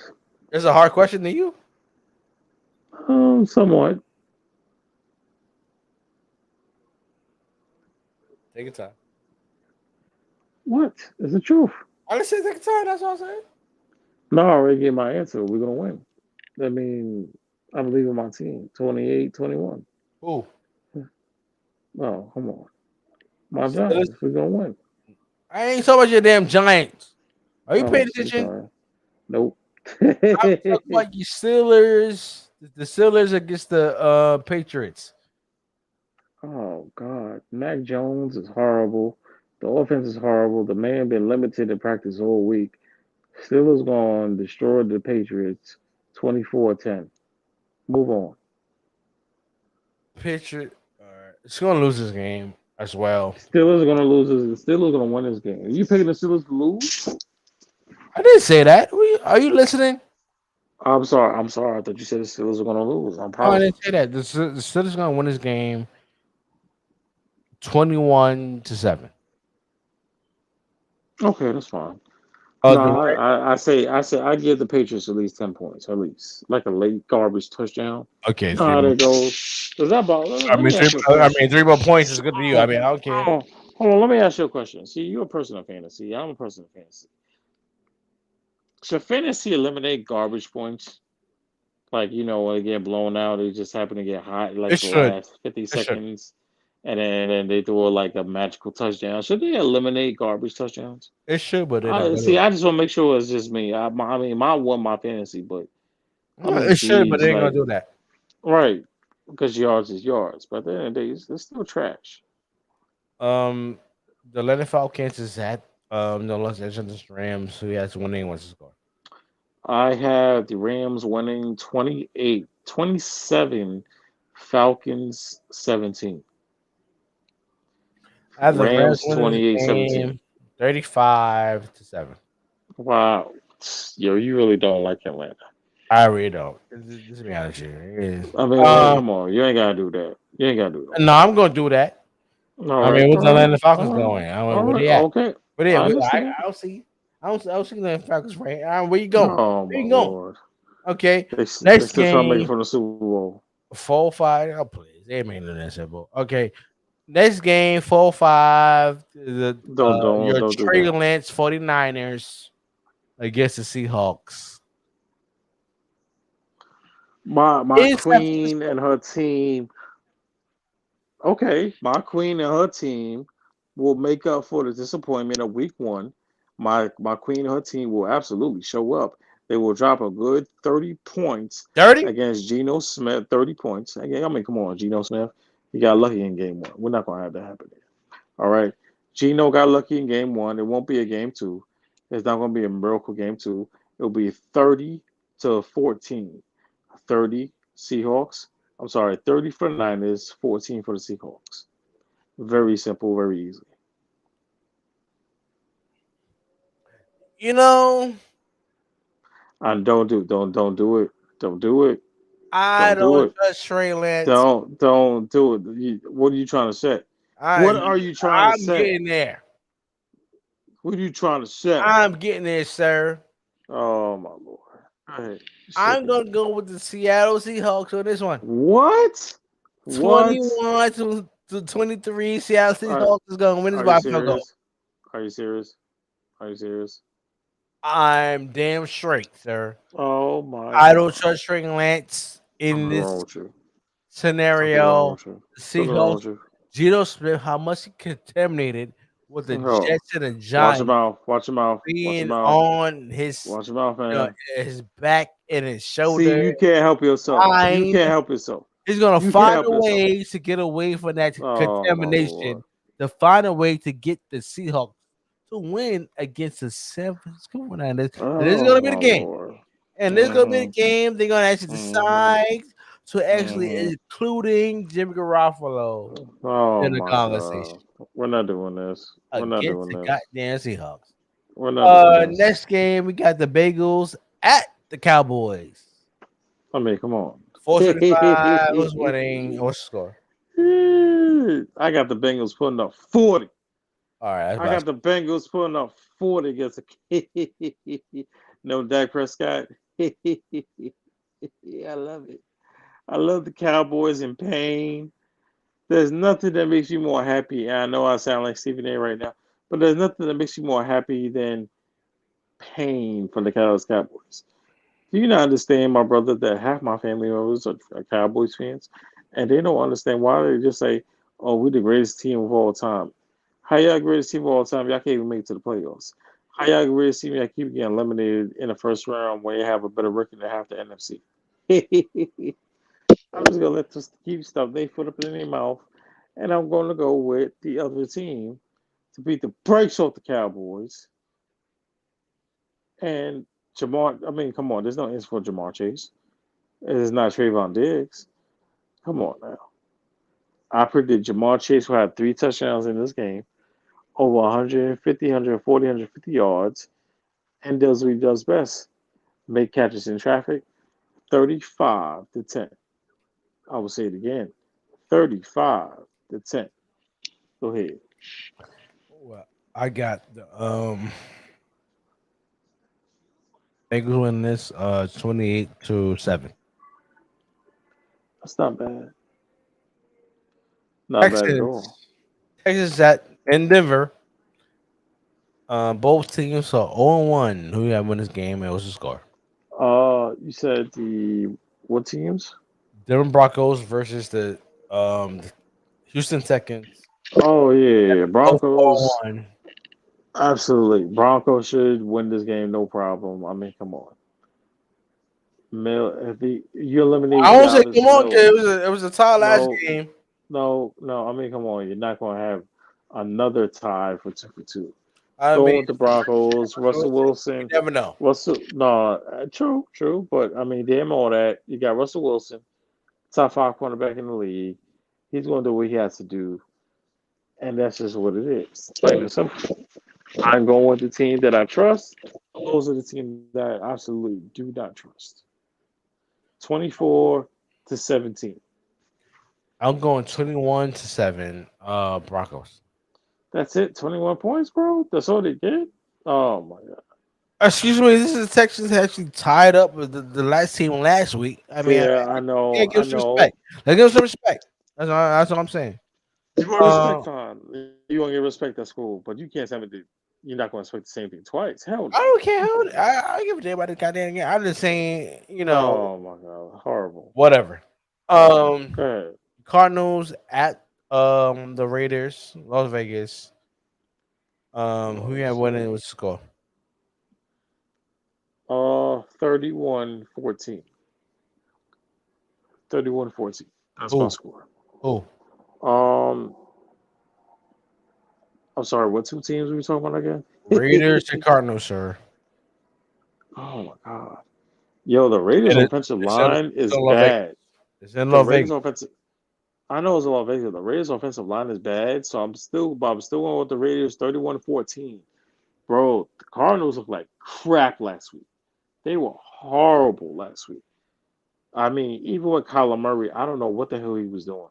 It's a hard question to you. Somewhat. Take your time. What? It's the truth. I didn't say take your time. That's all I'm saying. No, I already gave my answer. We're gonna win. I mean, I believe in my team. 28-21. Ooh. Oh, come on. My Steelers. Giants. We're gonna win. I ain't talking about your damn Giants. Are you Oh, paying so attention? sorry. Nope. I'm talking about your Steelers. The Steelers against the Patriots. Oh God. Mac Jones is horrible. The offense is horrible. The man been limited in practice all week. Steelers gone, destroyed the Patriots 24-10. Move on. Patriot. It's gonna lose this game as well. Steelers are gonna lose this. The Steelers are gonna win this game. Are you picking the Steelers to lose? I didn't say that. Are you listening? I'm sorry. I'm sorry. I thought you said the Steelers are gonna lose. I No, I apologize. didn't say that. The Steelers gonna win this game 21-7. Okay, that's fine. Uh, No, the I say I give the Patriots at least 10 points, at least like a late garbage touchdown. okay, You know three how more. that goes. Does that ball? I Let mean, me ask you a I question. mean, 3 more points is good to you. I Hold mean, I don't care. on, hold on. Let me ask you a question. See, you're a person of fantasy. I'm a person of fantasy. Should fantasy eliminate garbage points? Like, when they get blown out, they just happen to get hot It like the should. last 50 It should. seconds, and then they throw like a magical touchdown. Should they eliminate garbage touchdowns? It should, but they're not I gonna do see. it. I just want to make sure it's just me. I mean, mine won my fantasy, but I No, mean, it should, but geez, they ain't gonna like do that. right, because yards is yards, but at the end of the day, it's still trash. Um, the Atlanta Falcons is at the Los Angeles Rams, who has winning what's the score? I have the Rams winning 28-27, Falcons 17. I have the Rams Rams winning this 28-17. game 35-7. Wow. Yo, you really don't like Atlanta. I really don't. Just be honest with you. It is. I mean, come on. You ain't got to do that. You ain't got to do that. No, I'm gonna do that. All I mean, right. what's All the right. Atlanta Falcons All right. going? I All mean, where right. they at? Okay. Where they I at? understand. I don't see. I don't see the Atlanta Falcons right. Where you going? Oh, Where my you going? Lord. Okay, They next still trying to make it game from the Super Bowl. 4-5. Oh please, they ain't making that simple. Okay, next game 4-5. The your Don't do Trey that. Lance 49ers against the Seahawks My in San queen Francisco. and her team. Okay, my queen and her team will make up for the disappointment of week one. My queen and her team will absolutely show up. They will drop a good 30 points 30. against Geno Smith. 30 points. Again, I mean, come on, Geno Smith. He got lucky in game one. We're not gonna have that happen. All right. Geno got lucky in game one. It won't be a game two. It's not gonna be a miracle game two. It'll be 30-14. 30 Seahawks. I'm sorry, 30 for the Niners, 14 for the Seahawks. Very simple, very easy. You know, And don't do it. Don't do it. I Don't do don't it. trust Trey Lance. Don't do it. What are you trying to say? I What are you trying to I'm say? getting there. What are you trying to say? I'm getting there, sir. Oh my lord. All right. Shake I'm it. gonna go with the Seattle Seahawks on this one. What? What? 21 to 23. Seattle Are, Seahawks is gonna win this are you by field goal. serious? Are you serious? Are you serious? I'm damn straight, sir. Oh my I don't god. trust Trey Lance in Something wrong this with you. Something wrong scenario. with you. The Something wrong Seahawks, with you. Geno Smith, how much he contaminated with the Oh, Jets and the watch your Giants mouth. Watch your mouth. Watch your being mouth. on his, Watch your mouth, you know, man. his back and his See, shoulder you can't help yourself. You line. can't help yourself. He's gonna You can't find help a yourself. way to get away from that Oh my lord. contamination, to find a way to get the Seahawks to win against the San Francisco 49ers. And this is Oh gonna be the my game. lord. And this is gonna be the Mhm. game they're gonna actually Mhm. decide to actually Mhm. including Jimmy Garoppolo Oh in the my conversation god. We're not doing this. We're not against doing the this. goddamn Seahawks. We're not doing this. Next game we got the Bengals at the Cowboys. I mean, come on. 425. Who's winning? What's the score? I got the Bengals putting up 40. All right, that's I about got the Bengals putting up 40 against the no Dak Prescott. I love it. I love the Cowboys in pain. There's nothing that makes you more happy. And I know I sound like Stephen A right now, but there's nothing that makes you more happy than pain for the Dallas Cowboys. Do you not understand, my brother, that half my family members are Cowboys fans, and they don't understand why they just say, "Oh, we're the greatest team of all time." How y'all greatest team of all time? Y'all can't even make it to the playoffs. How y'all greatest team? Y'all keep getting eliminated in the first round when you have a better record than half the NFC. I'm just gonna let this keep stuff they put up in their mouth, and I'm gonna go with the other team to beat the brakes off the Cowboys. And Jamar, I mean, come on, there's no answer for Jamar Chase. It is not Trayvon Diggs. Come on now. I predict Jamar Chase will have three touchdowns in this game, over 150, 140, 150 yards, and does what he does best: make catches in traffic. 35-10. I will say it again: 35-10. Go ahead. well, I got the Bengals win this 28-7. That's not bad. Not bad at all. Texans. Texas at in Denver. Both teams are 0-1. Who you have win this game and what's the score? You said the what teams? Denver Broncos versus the Houston Texans. Oh yeah, Both Broncos. 0-1. Absolutely, Broncos should win this game, no problem. I mean, come on, Mill. If you eliminate I won't say Dallas come on, kid. Mills, It was a tie last no, game. no. I mean, come on, you're not going to have another tie for 2-2. I mean, Going with the Broncos, Russell you Wilson. never know. Russell, no, true, but I mean, damn all that. You got Russell Wilson, top five cornerback in the league. He's going to do what he has to do, and that's just what it is. Plain and simple. I'm going with the team that I trust. Those are the teams that I absolutely do not trust. 24-17. I'm going 21-7. Broncos. That's it. 21 points, bro. That's all they get. Oh my god. Excuse me, this is Texas actually tied up with the last team last week. I mean, Yeah, I yeah, know, give I us some respect. know. Let's give us some respect. That's all I'm saying. You want Uh, respect, fine. You want to get respect, that's cool. But you can't tell me that you're not going to expect the same thing twice. Hell I no. don't care how I give a damn about the goddamn game. I'm just saying, Oh my God, horrible, whatever. horrible. Um, Go ahead. Cardinals at the Raiders, Las Vegas. Who you Let's have winning? see. What's the score? 31-14. 31-14. That's my Who? score. Who? Um, I'm sorry. What two teams were we talking about again? Raiders and Cardinals, sir. Oh my God. Yo, the Raiders' And offensive line it's is in Las Vegas. bad. It's in The Las Raiders' Vegas. offensive. I know it's a lot of Vegas. The Raiders' offensive line is bad, so I'm still going with the Raiders 31-14. Bro, the Cardinals looked like crap last week. They were horrible last week. I mean, even with Kyler Murray, I don't know what the hell he was doing.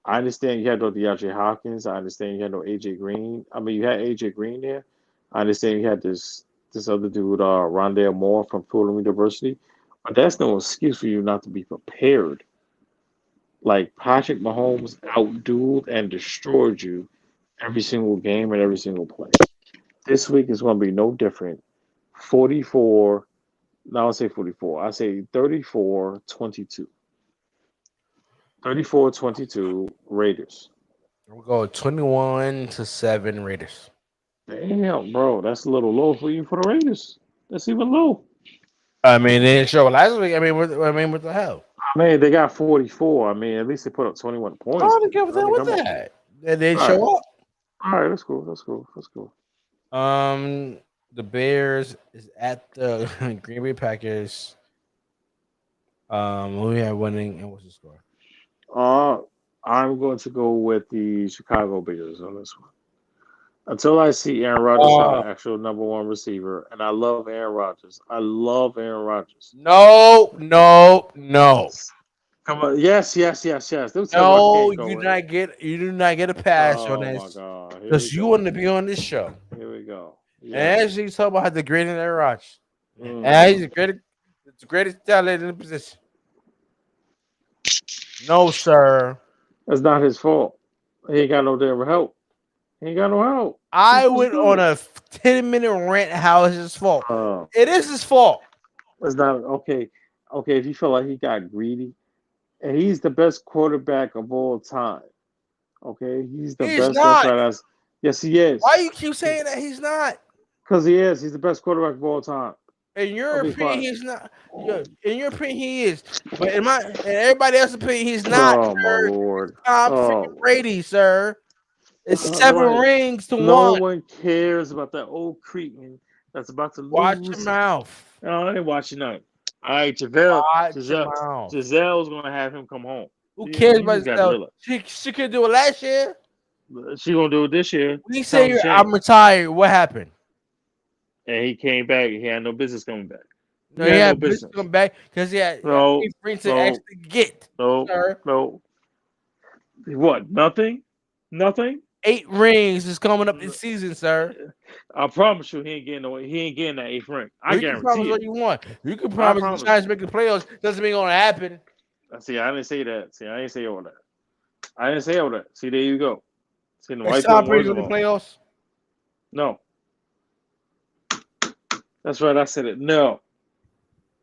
I understand you had no DeAndre Hopkins. I understand you had no AJ Green. I mean, you had AJ Green there. I understand you had this other dude, Rondale Moore from Fulham University. But that's no excuse for you not to be prepared. Like Patrick Mahomes outdueled and destroyed you every single game and every single play. This week is going to be no different. 44, no, I'll say 44. I say 34-22. 34-22 Raiders. We'll go 21-7 Raiders. Damn, bro, that's a little low for you for the Raiders. That's even low. I mean, they didn't show last week. What the hell? I mean, they got 44. I mean, at least they put up 21 I points. don't care I mean, with come on. that. They didn't All right. show up. All right, that's cool. That's cool. That's cool. The Bears is at the Green Bay Packers. Who we have winning and what's the score? Uh, I'm going to go with the Chicago Bears on this one. Until I see Aaron Rodgers have Uh, an actual number one receiver, and I love Aaron Rodgers. I love Aaron Rodgers. no, no, no, Come on, yes, yes, yes, yes. Don't tell me I no. can't go with it. You do not get a pass on Oh my this God, here we because you want go. to be on this show. Here we go. And Yes. actually, talk about how the greatest Aaron Rodgers. And he's Mm. the greatest talent in the position. No, sir. That's not his fault. He ain't got no damn help. He ain't got no help. He's I just went on good. a 10-minute rant how it's his fault. Uh, It is his fault. it's not okay. Okay, if you feel like he got greedy, and he's the best quarterback of all time. Okay, he's the He's best. That's not. right. Yes, he is. Why you keep saying that he's not? Because he is. He's the best quarterback of all time. In your Okay, opinion, fine. he's not. In your opinion, he is. But in everybody else's opinion, he's not, Oh my sir. lord. Tom freaking Oh, Brady, sir. It's seven nobody. rings to No one. one cares about that old cretin that's about to Watch your lose. mouth. No, I ain't watching nothing. All right, Giselle. Watch your Giselle. mouth. Giselle's gonna have him come home. Who cares You about just got to himself? realize She could do it last year. she gonna do it this year. When you Times say I'm change. retired, what happened? And he came back. He had no business coming back. No, He he had no had business business. come back because he had No, 8 rings to no, actually get, no, sir. no. What? Nothing? Nothing? 8 rings is coming up this season, sir. I promise you, he ain't getting that eighth ring. I Well, you can promise guarantee what it. you want. You can I promise the promise Giants you. make the playoffs. Doesn't mean it's gonna happen. See, I didn't say that. See, I didn't say all that. I didn't say all that. See, there you go. See, the Is white Tom putting Brady words in the on. playoffs? No, that's right. I said it. No,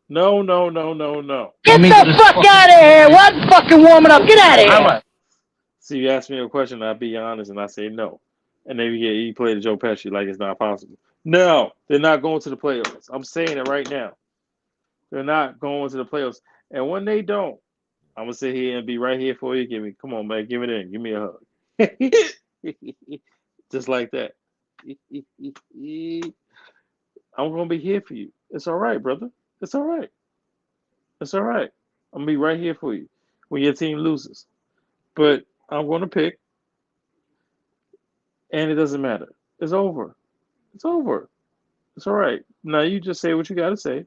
no, no, no, no, no. Get the fuck out of here! What fucking warming up? Get out of here! See, you ask me a question, I'll be honest, and I say no. And then you play the Joe Pesci like it's not possible. No, they're not going to the playoffs. I'm saying it right now. They're not going to the playoffs. And when they don't, I'm gonna sit here and be right here for you. Come on, man, give it in. Give me a hug. Just like that. I'm gonna be here for you. It's all right, brother. It's all right. It's all right. I'm gonna be right here for you when your team loses. But I'm gonna pick, and it doesn't matter. It's over. It's over. It's all right. Now you just say what you gotta say,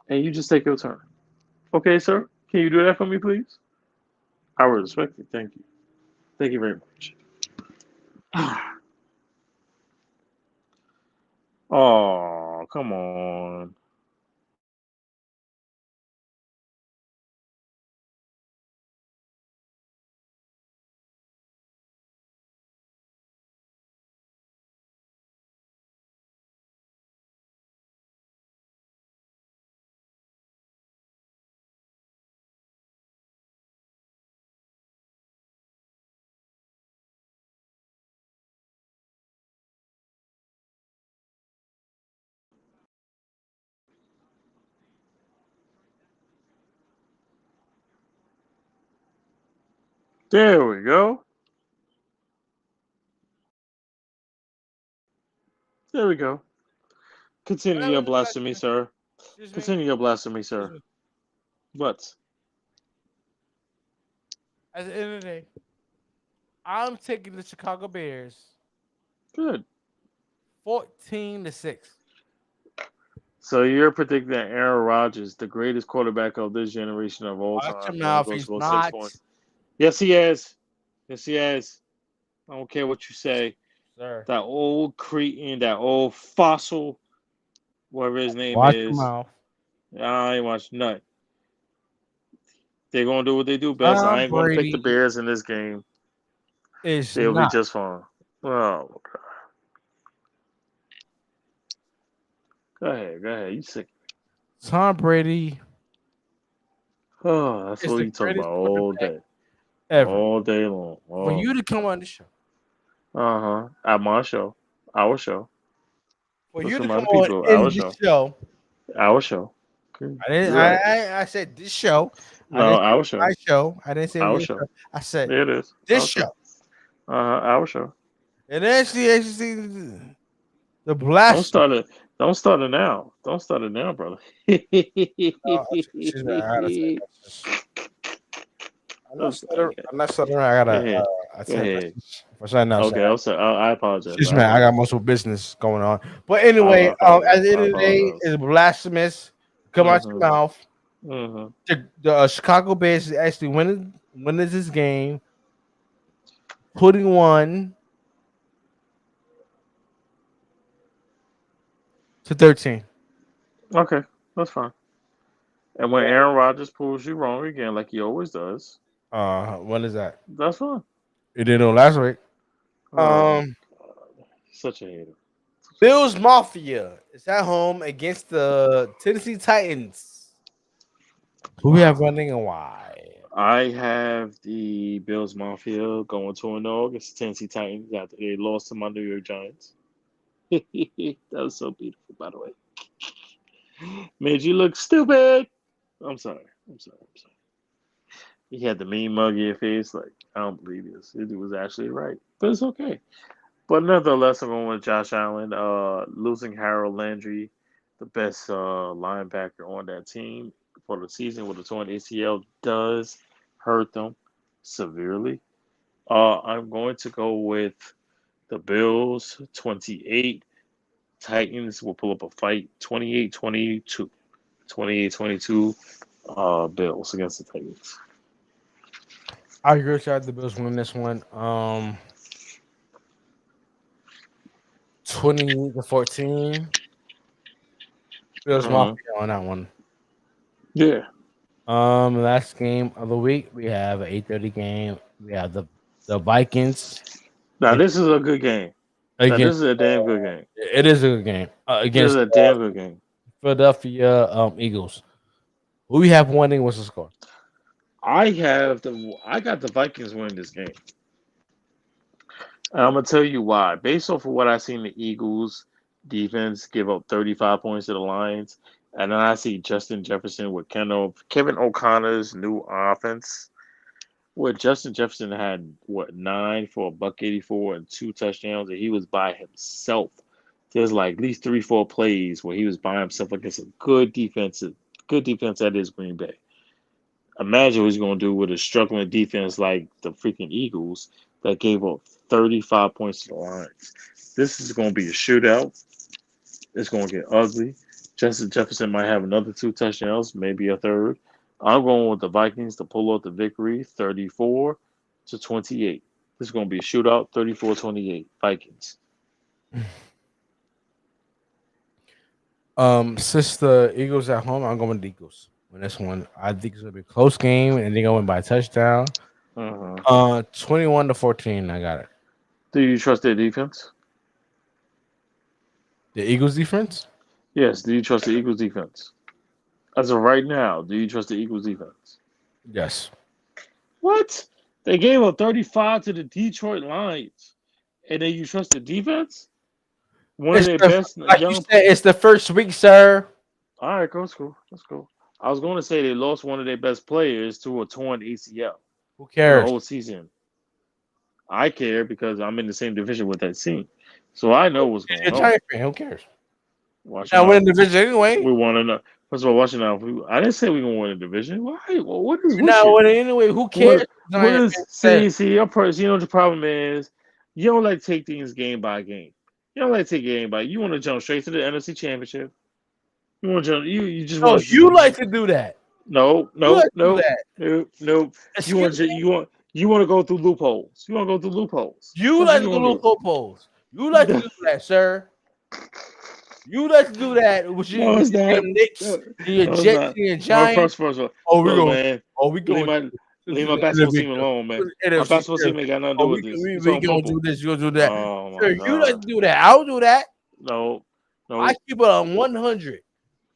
and you just take your turn. Okay, sir? Can you do that for me, please? I would respect it. Thank you. Thank you very much. Oh, come on. There we go. There we go. Continue Whatever your the fuck. blasphemy, sir. Excuse me. Continue your blasphemy, Excuse sir. me. What? At the end of the day, I'm taking the Chicago Bears Good. 14-6. So you're predicting that Aaron Rodgers, the greatest quarterback of this generation of all Watch your time, gonna mouth. go He's score six not, points? Yes, he is. Yes, he is. I don't care what you say. sir. That old cretin, that old fossil, whatever his name Watch your is. mouth. I ain't watching nothing. They're gonna do what they do best. I Tom ain't gonna pick the Brady Bears in this game. is They'll be not. just fine. Oh, go ahead, go ahead. You sick? Tom Brady Oh, that's is what the you talk about greatest quarterback ever. all day long. For Oh, you to come on the show, at my show, our show. for you Let's to come remind the on people, in this show, our show. Okay. I didn't. You're right. I said this show. I No, didn't say our my show, show. I didn't say our your show. show. I said There it is, this our show. show. Our show. And then she see the Don't blast. start it. Don't start it now. Don't start it now, brother. Excuse me. I gotta take messages. I'm not stuttering. Okay. I'm not stuttering. I Go gotta ahead. Go attend ahead. message for something else. Okay, I'm sorry. I apologize. Excuse I me. I got apologize. multiple business going on. But anyway, I at apologize. the end I of the day, apologize. it's blasphemous. Come out your Mm-hmm. mouth. Mm-hmm. The Chicago Bears is actually winning this game, putting one to 13. Okay, that's fine. And when Aaron Rodgers proves you wrong again, like he always does, When is that? that's fine. You didn't know last week. Oh, Um, God. Such a hater. Bills Mafia is at home against the Tennessee Titans. Who we have Wow. running and why? I have the Bills Mafia going 2-0 against the Tennessee Titans after they lost to my New York Giants. That was so beautiful, by the way. Made you look stupid. I'm sorry. I'm sorry. I'm sorry. He had the mean mug in your face. Like, I don't believe this. It was actually right. But it's okay. But nonetheless, I'm going with Josh Allen. Losing Harold Landry, the best linebacker on that team for the season with a torn ACL, does hurt them severely. I'm going to go with the Bills 28. Titans will pull up a fight 28-22. 28-22 Bills against the Titans. I agree with you. The Bills win this one. 20-14. Bills Mafia Uh-huh. on that one. Yeah. Last game of the week, we have an 8:30 game. We have the Vikings Now, ag- this is a good game. Now, this against. is a damn good game. It is a good game This is against a damn good game. Philadelphia Eagles. Who we have winning? What's the score? I got the Vikings winning this game. And I'm gonna tell you why. Based off of what I seen the Eagles defense give up 35 points to the Lions, and then I see Justin Jefferson with Kevin O'Connor's new offense, where Justin Jefferson had what 9 for a buck 84 and 2 touchdowns, and he was by himself. There's like at least 3, 4 plays where he was by himself against a good defense that is Green Bay. Imagine what he's going to do with a struggling defense like the freaking Eagles that gave up 35 points to the Lions. This is going to be a shootout. It's going to get ugly. Justin Jefferson might have another 2 touchdowns, maybe a third. I'm going with the Vikings to pull out the victory 34-28. This is going to be a shootout 34-28. Vikings. Since the Eagles at home, I'm going with the Eagles. When this one, I think it's gonna be a close game, and they're gonna win by a touchdown. Uh-huh. 21-14. I got it. Do you trust their defense? The Eagles defense. Yes. Do you trust the Eagles defense? As of right now, do you trust the Eagles defense? Yes. What? They gave up 35 to the Detroit Lions, and then you trust the defense? One of It's their the, best like you young. said, it's the first week, sir. All right, cool. That's cool. That's cool. I was going to say they lost one of their best players to a torn ACL Who for the cares? whole season. I care because I'm in the same division with that team, so I know what's You're going a on. Giant fan. Who cares? Watch You're not out. winning the division anyway. We want to know. First of all, watching out. I didn't say we're gonna win a division. Why? Well, what is You're with not you? winning anyway. Who cares? What? What Giant is? fan says. See, your person. You know what the problem is. You don't like to take things game by game. You don't like to take game by. You want to jump straight to the NFC Championship. You want to jump. You just No, want you to. like to do that. No, You like no, to do no, that. no, no. You want Excuse to. me. You want to go through loopholes. You want to go through loopholes. You That's what like you to go want to to little polls. You like to do. do that, sir. You like to do that with No, with it's your not. damn Knicks, No, and your no, it's Jets, not. and your No, Giants. first of all, Oh, we're look, going. man. Oh, we Leave going my to leave the my basketball team individual, alone, man. to the My NFC. basketball team ain't got nothing to Oh, do with this. we We we talking gonna do football. this. You gonna do that, Oh sir? my You like god. to do that. I'll do that. No, I no. keep it on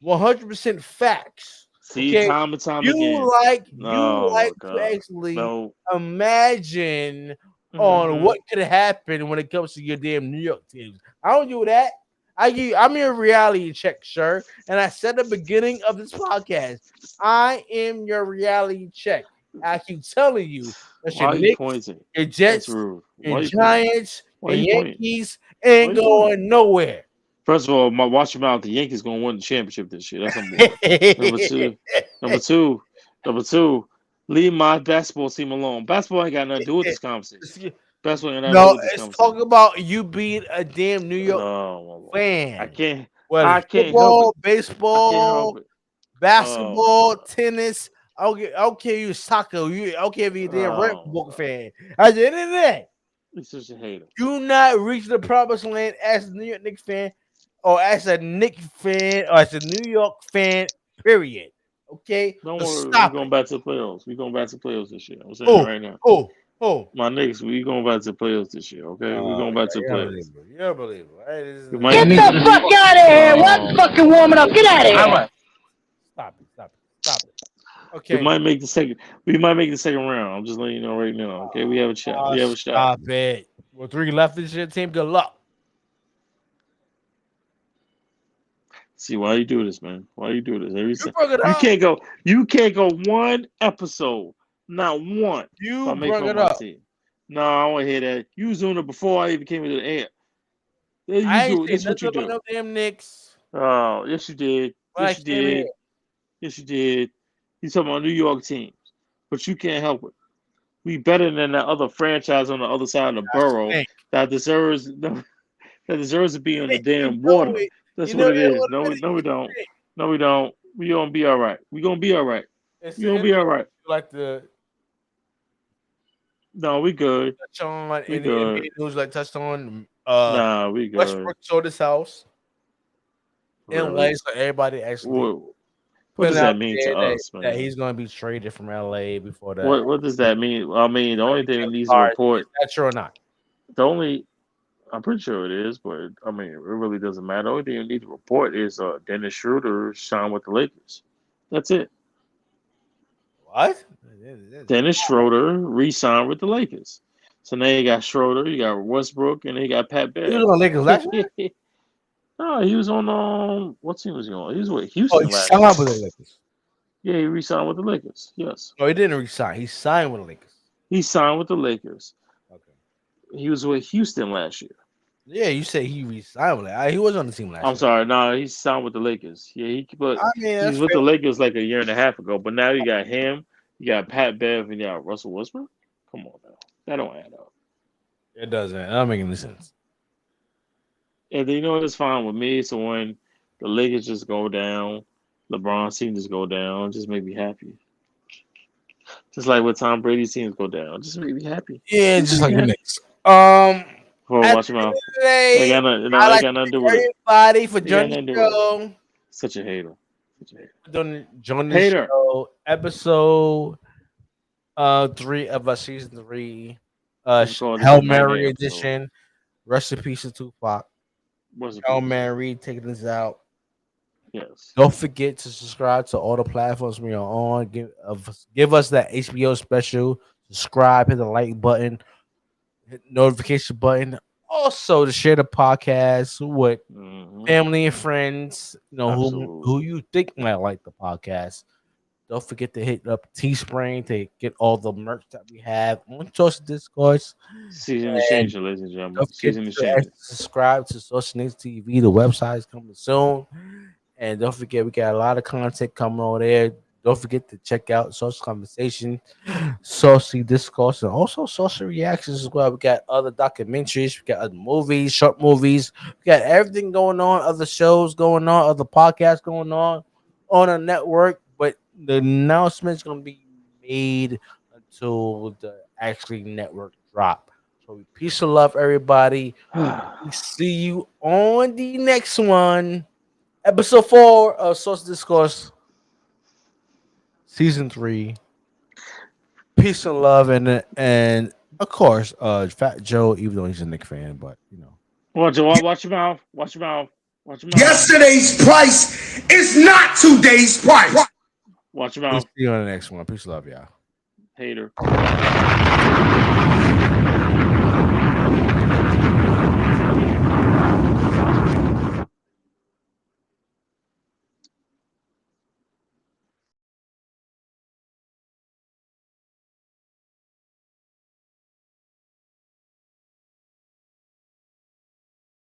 100% facts. See, Okay, time and time you again. like Oh to god. actually No. imagine on Hmm. what could happen when it comes to your damn New York teams. I don't do that. I'm your reality check, sir. And I said at the beginning of this podcast, I am your reality check. I keep telling you that Why your are you Knicks, pointing? your That's Jets, rude. your Why are you pointing? Giants, Why are and you pointing? Yankees Why are ain't you pointing? going nowhere. First of all, watch your mouth. The Yankees gonna win the championship this year. That's number one. Number two, number two, number two. Leave my basketball team alone. Basketball ain't got nothing to do with this conversation. Basketball ain't got nothing to do No, with this it's talking conversation. about you being a damn New York No, I fan. can't. Whether I it's can't help it. football, I can't help baseball, it. Oh my basketball, god. tennis. I don't care you soccer. I don't care if you're a damn Red Oh my Bull god. fan. At the end of the day, You're such a hater. you not reach the promised land as a New York Knicks fan or as a Knicks fan or as a New York fan, period. Okay? Don't So worry. We stop it. going back to the playoffs. We going back to the playoffs this year. I'm saying it Oh, right now. oh, oh. My Knicks, we going back to the playoffs this year. Okay, we going back to the You're playoffs. unbelievable. You're unbelievable. Hey, We Get might. the fuck out of here! Oh What's my fucking warming up? god. Get out of here! Stop it. Stop it. Stop it. We Okay. might make the second. We might make the second round. I'm just letting you know right now. Okay, we have a shot. We have a shot. Stop it. With 3 left this year, team, good luck. See why you do this, man? Why you do this? You brought it You up. can't go. You can't go one episode, not one, if You I make brought fun of it my up. team. No, I don't want to hear that. You was doing it before I even came into the air. Yeah, you I ain't do it. say This is what nothing you about do. no damn Knicks. Oh, yes, you did. When I Yes, you came here, did. Yes, you did. You talking about New York teams, but you can't help it. We better than that other franchise on the other side of the I borough stink. that deserves that deserves to be on the You damn know water. it. That's You what know it it. is. No, no, we don't. No, we don't. We gonna be all right. We gonna be all right. It's We gonna be all right. like to No, we good. touch on We any NBA good. news like touched on Nah, we good. Westbrook sold his house in LA, Really. so everybody actually What putting does that out mean to there us, that man? he's going to be traded from LA before that. What does that mean? I mean, the only thing that needs to Is report, that true or not? the only, I'm pretty sure it is, but I mean, it really doesn't matter. The only thing you need to report is Dennis Schroeder signed with the Lakers. That's it. What? Dennis Schroeder re-signed with the Lakers. So now you got Schroeder, you got Westbrook, and then you got Pat He was Bev. on Lakers last year. No, he was on what team was he on? He was with Oh, he Houston last signed with year. the Lakers. Yeah, he re-signed with the Lakers. Yes, No, he didn't resign. He signed with the Lakers. he signed with the Lakers. Okay. He was with Houston last year. Yeah, you say he resigned with it. He was on the team last I'm year. sorry, no, he signed with the Lakers. Yeah, but I mean, he that's was with fair. the Lakers like a year and a half ago. But now you got him, you got Pat Bev, and you got Russell Westbrook. Come on now, that don't add up. It doesn't. That don't make any sense. And then, you know it's fine with me. So when the Lakers just go down, LeBron's team just go down, just make me happy. Just like when Tom Brady's teams go down, just make me happy. Yeah, just like the happy. Knicks. Oh, At watch the your end mouth. of the day, They got nothing, no, I they like got to nothing to thank do with it. everybody for They got joining nothing to the do with it. show. Such a hater. Join the Hater. show. Episode 3 of season 3. This is called Hail the Mary nightmare episode. edition. Rest in peace to Tupac. What's the Hail piece? Mary taking us out. Yes. Don't forget to subscribe to all the platforms we are on. Give us that HBO special. Subscribe, hit the like button, hit the notification button. Also, to share the podcast with family and friends. You know who you think might like the podcast. Don't forget to hit up Teespring to get all the merch that we have on Saucy Discourse. Season is changing, ladies and gentlemen. Don't forget Season is to changing. subscribe to Saucy TV. The website is coming soon. And don't forget, we got a lot of content coming on there. Don't forget to check out Saucy Conversation, Saucy Discourse, and also Saucy Reactions as well. We got other documentaries, we got other movies, short movies, we got everything going on, other shows going on, other podcasts going on a network. But the announcement is going to be made until the actually network drop. So peace and love, everybody. We see you on the next one. Episode 4 of Saucy Discourse, season 3. Peace and love, and of course, Fat Joe, even though he's a Knick fan, but you know. Watch your mouth. Watch your mouth. Watch your mouth. Yesterday's price is not today's price. Watch your We'll mouth. see you on the next one. Peace and love, y'all. Hater.